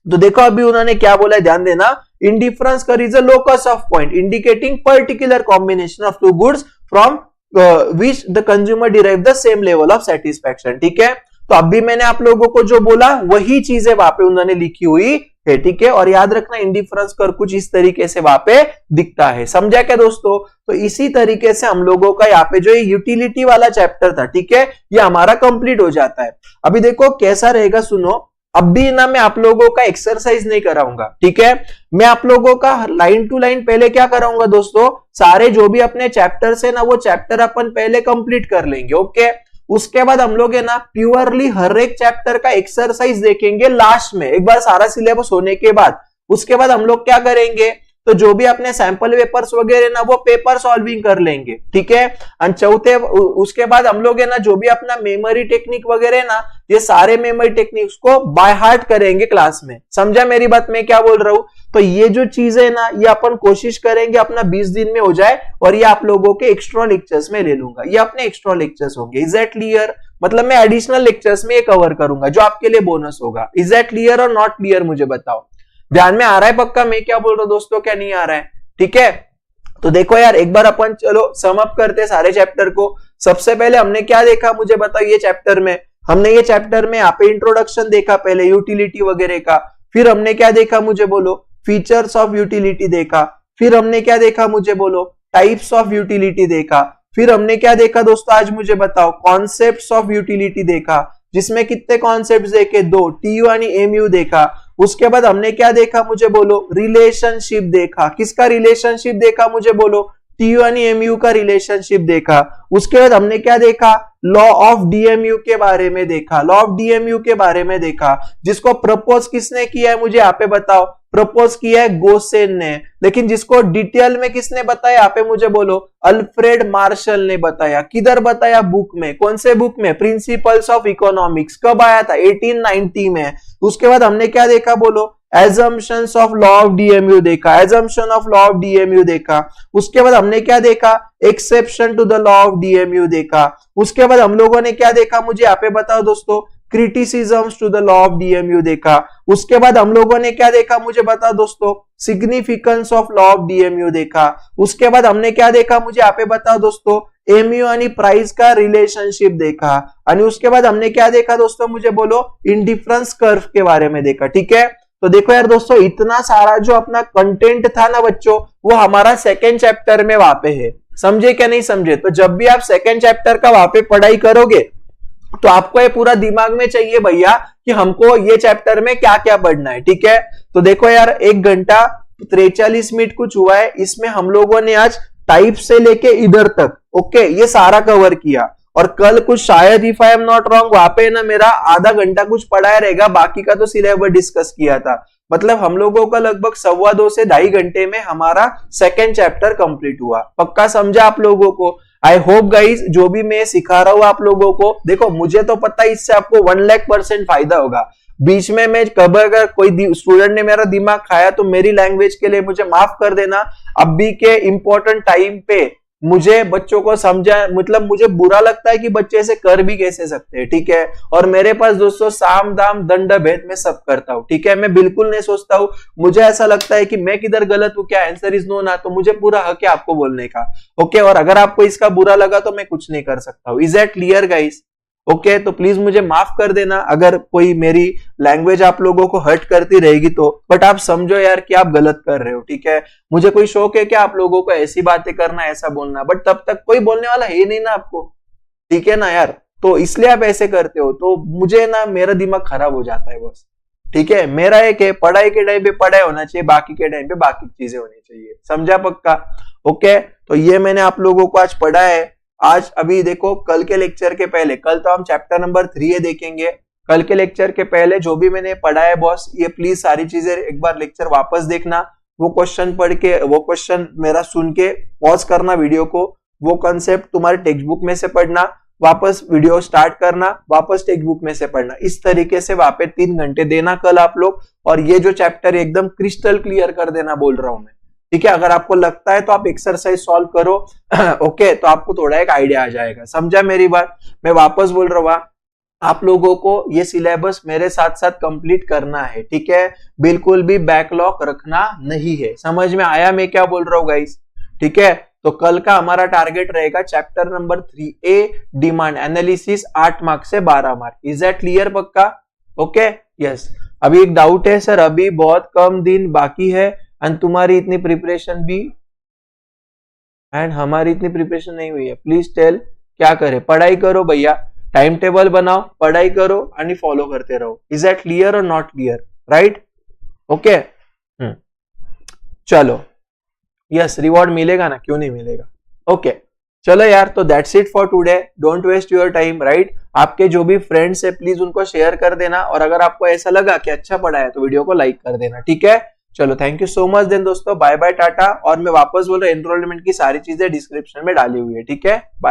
S1: तो देखो अभी उन्होंने क्या बोला है, ध्यान देना। Indifference curve is a locus of point indicating particular combination of 2 goods from which the consumer derive the same level of satisfaction, ठीक है। तो अभी मैंने आप लोगों को जो बोला वही चीजें वहां पे उन्होंने लिखी हुई है, ठीक है। और याद रखना इंडिफरेंस कर कुछ इस तरीके से वहां पे दिखता है, समझा क्या दोस्तों। तो इसी तरीके से हम लोगों का यहाँ पे जो ये यूटिलिटी वाला चैप्टर था, ठीक है, ये हमारा कंप्लीट हो जाता है। अभी देखो कैसा रहेगा, सुनो। अब भी ना मैं आप लोगों का एक्सरसाइज नहीं कराऊंगा, ठीक है। मैं आप लोगों का लाइन टू लाइन पहले क्या कराऊंगा दोस्तों, सारे जो भी अपने चैप्टर्स है ना वो चैप्टर अपन पहले कंप्लीट कर लेंगे, ओके। उसके बाद हम लोग है ना प्योरली हर एक चैप्टर का एक्सरसाइज देखेंगे लास्ट में, एक बार सारा सिलेबस होने के बाद। उसके बाद हम लोग क्या करेंगे, तो जो भी अपने सैंपल पेपर्स वगैरह ना वो पेपर सॉल्विंग कर लेंगे, ठीक है। और चौथे उसके बाद हम लोग है ना जो भी अपना मेमोरी टेक्निक वगैरह ना, ये सारे मेमोरी टेक्निक्स को बाय हार्ट करेंगे क्लास में, समझा मेरी बात मैं क्या बोल रहा हूं। तो ये जो चीज है ना ये अपन कोशिश करेंगे अपना 20 दिन में हो जाए, और ये आप लोगों के एक्स्ट्रा लेक्चर्स में ले लूंगा, ये अपने एक्स्ट्रा लेक्चर्स होंगे। Is that clear? मतलब मैं एडिशनल लेक्चर्स में ये कवर करूंगा जो आपके लिए बोनस होगा। इज दैट क्लियर और नॉट क्लियर, मुझे बताओ। ध्यान में आ रहा है पक्का मैं क्या बोल रहा हूं दोस्तों, क्या नहीं आ रहा है? ठीक है, तो देखो यार एक बार अपन चलो सम अप करते सारे चैप्टर को। सबसे पहले हमने क्या देखा मुझे बताओ, ये चैप्टर में हमने ये चैप्टर में यहाँ पे इंट्रोडक्शन देखा पहले यूटिलिटी वगैरह का। फिर हमने क्या देखा मुझे बोलो, फीचर्स ऑफ यूटिलिटी देखा। फिर हमने क्या देखा मुझे बोलो, टाइप्स ऑफ यूटिलिटी देखा। फिर हमने क्या देखा दोस्तों आज मुझे बताओ, कॉन्सेप्ट्स ऑफ यूटिलिटी देखा, जिसमें कितने कॉन्सेप्ट्स देखे, 2, टीयू यानी एमयू देखा। उसके बाद हमने क्या देखा मुझे बोलो, रिलेशनशिप देखा। किसका रिलेशनशिप देखा मुझे बोलो, टीयू यानी एमयू का रिलेशनशिप देखा। उसके बाद हमने क्या देखा, लॉ ऑफ डीएमयू के बारे में देखा, लॉ ऑफ डीएमयू के बारे में देखा, जिसको प्रपोज किसने किया है मुझे यहाँ पे बताओ, प्रपोज किया है गोसेन ने। लेकिन जिसको डिटेल में किसने बताया यहाँ पे मुझे बोलो, अल्फ्रेड मार्शल ने बताया। किधर बताया, बुक में। कौन से बुक में, प्रिंसिपल्स ऑफ इकोनॉमिक्स। कब आया था, 1890 में। उसके बाद हमने क्या देखा बोलो, assumptions of law of DMU देखा, assumption of law of DMU देखा। उसके बाद हमने क्या देखा, exception to the law of DMU देखा। उसके बाद हम लोगों ने क्या देखा मुझे यहाँ पे बताओ दोस्तों, criticisms to the law of DMU देखा। उसके बाद हम लोगों ने क्या देखा मुझे बताओ दोस्तों, significance of law of DMU देखा। उसके बाद हमने क्या देखा मुझे यहाँ पे बताओ दोस्तों, एमयू यानी प्राइस का रिलेशनशिप देखा। और उसके बाद हमने क्या देखा दोस्तों मुझे बोलो, इंडिफरेंस कर्व के बारे में देखा। ठीक है, तो देखो यार दोस्तों इतना सारा जो अपना कंटेंट था ना बच्चों, वो हमारा सेकेंड चैप्टर में वहां पे है। समझे क्या नहीं समझे? तो जब भी आप सेकेंड चैप्टर का वहां पे पढ़ाई करोगे तो आपको ये पूरा दिमाग में चाहिए भैया कि हमको ये चैप्टर में क्या क्या पढ़ना है। ठीक है, तो देखो यार 1 घंटा 43 मिनट कुछ हुआ है, इसमें हम लोगों ने आज टाइप से लेके इधर तक ओके ये सारा कवर किया। और कल कुछ शायद if I am not wrong वहां पे ना मेरा आधा घंटा कुछ पढ़ाया रहेगा, बाकी का तो सिलेबस डिस्कस किया था। मतलब हम लोगों का लगभग 2.25 से 2.5 घंटे में हमारा सेकेंड चैप्टर कंप्लीट हुआ। पक्का समझा आप लोगों को? आई होप गाइज जो भी मैं सिखा रहा हूं आप लोगों को, देखो मुझे तो पता है इससे आपको 1,00,000% फायदा होगा। बीच में मैं कब अगर कोई स्टूडेंट ने मेरा दिमाग खाया तो मेरी लैंग्वेज के लिए मुझे माफ कर देना। अभी के इंपॉर्टेंट टाइम पे मुझे बच्चों को समझा, मतलब मुझे बुरा लगता है कि बच्चे ऐसे कर भी कैसे सकते हैं। ठीक है, और मेरे पास दोस्तों साम दाम दंड भेद में सब करता हूं। ठीक है, मैं बिल्कुल नहीं सोचता हूं, मुझे ऐसा लगता है कि मैं किधर गलत हूं, क्या आंसर इज नो ना, तो मुझे पूरा हक है आपको बोलने का। ओके, और अगर आपको इसका बुरा लगा तो मैं कुछ नहीं कर सकता हूं। Is that clear guys? Okay, तो प्लीज मुझे माफ कर देना अगर कोई मेरी लैंग्वेज आप लोगों को हर्ट करती रहेगी तो, बट आप समझो यार कि आप गलत कर रहे हो। ठीक है, मुझे कोई शौक है कि आप लोगों को ऐसी बातें करना, ऐसा बोलना, बट तब तक कोई बोलने वाला है नहीं ना आपको। ठीक है ना यार, तो इसलिए आप ऐसे करते हो, तो मुझे ना मेरा दिमाग खराब हो जाता है बस। ठीक है, मेरा एक है पढ़ाई के टाइम पे पढ़ाई होना चाहिए, बाकी के टाइम पे बाकी चीजें होनी चाहिए। समझा पक्का? ओके, तो ये मैंने आप लोगों को आज पढ़ा है। आज अभी देखो कल के लेक्चर के पहले, कल तो हम चैप्टर नंबर 3 देखेंगे। कल के लेक्चर के पहले जो भी मैंने पढ़ा है बॉस, ये प्लीज सारी चीजें एक बार लेक्चर वापस देखना, वो क्वेश्चन पढ़ के, वो क्वेश्चन मेरा सुन के पॉज करना वीडियो को, वो कंसेप्ट तुम्हारे टेक्स्ट बुक में से पढ़ना, वापस वीडियो स्टार्ट करना, वापस टेक्स्ट बुक में से पढ़ना। इस तरीके से वहां पे 3 घंटे देना कल आप लोग, और ये जो चैप्टर एकदम क्रिस्टल क्लियर कर देना बोल रहा हूं मैं। ठीक है, अगर आपको लगता है तो आप एक्सरसाइज सॉल्व करो ओके, तो आपको थोड़ा एक आइडिया आ जाएगा। समझा मेरी बात? मैं वापस बोल रहा हूँ, आप लोगों को ये सिलेबस मेरे साथ साथ कंप्लीट करना है। ठीक है, बिल्कुल भी बैकलॉग रखना नहीं है। समझ में आया मैं क्या बोल रहा हूँ गाइस? ठीक है, तो कल का हमारा टारगेट रहेगा chapter number 3A demand analysis 8 mark से 12 मार्क। इज दैट क्लियर पक्का? Okay yes. अभी एक डाउट है सर, अभी बहुत कम दिन बाकी है एंड तुम्हारी इतनी प्रिपरेशन भी एंड हमारी इतनी प्रिपरेशन नहीं हुई है, प्लीज टेल क्या करें? पढ़ाई करो भैया, टाइम टेबल बनाओ, पढ़ाई करो आणि फॉलो करते रहो। इज दैट क्लियर और नॉट क्लियर? राइट ओके चलो यस रिवॉर्ड मिलेगा ना, क्यों नहीं मिलेगा? ओके चलो यार, तो that's it for today. Don't waste your time right. आपके जो भी फ्रेंड्स है प्लीज उनको शेयर कर देना, और अगर आपको ऐसा लगा कि अच्छा पढ़ा है तो वीडियो को लाइक कर देना, ठीक है? चलो thank you so much then दोस्तों, बाय बाय टाटा। और मैं वापस बोल रहा हूँ एनरोलमेंट की सारी चीजें डिस्क्रिप्शन में डाली हुई है, ठीक है? बाय।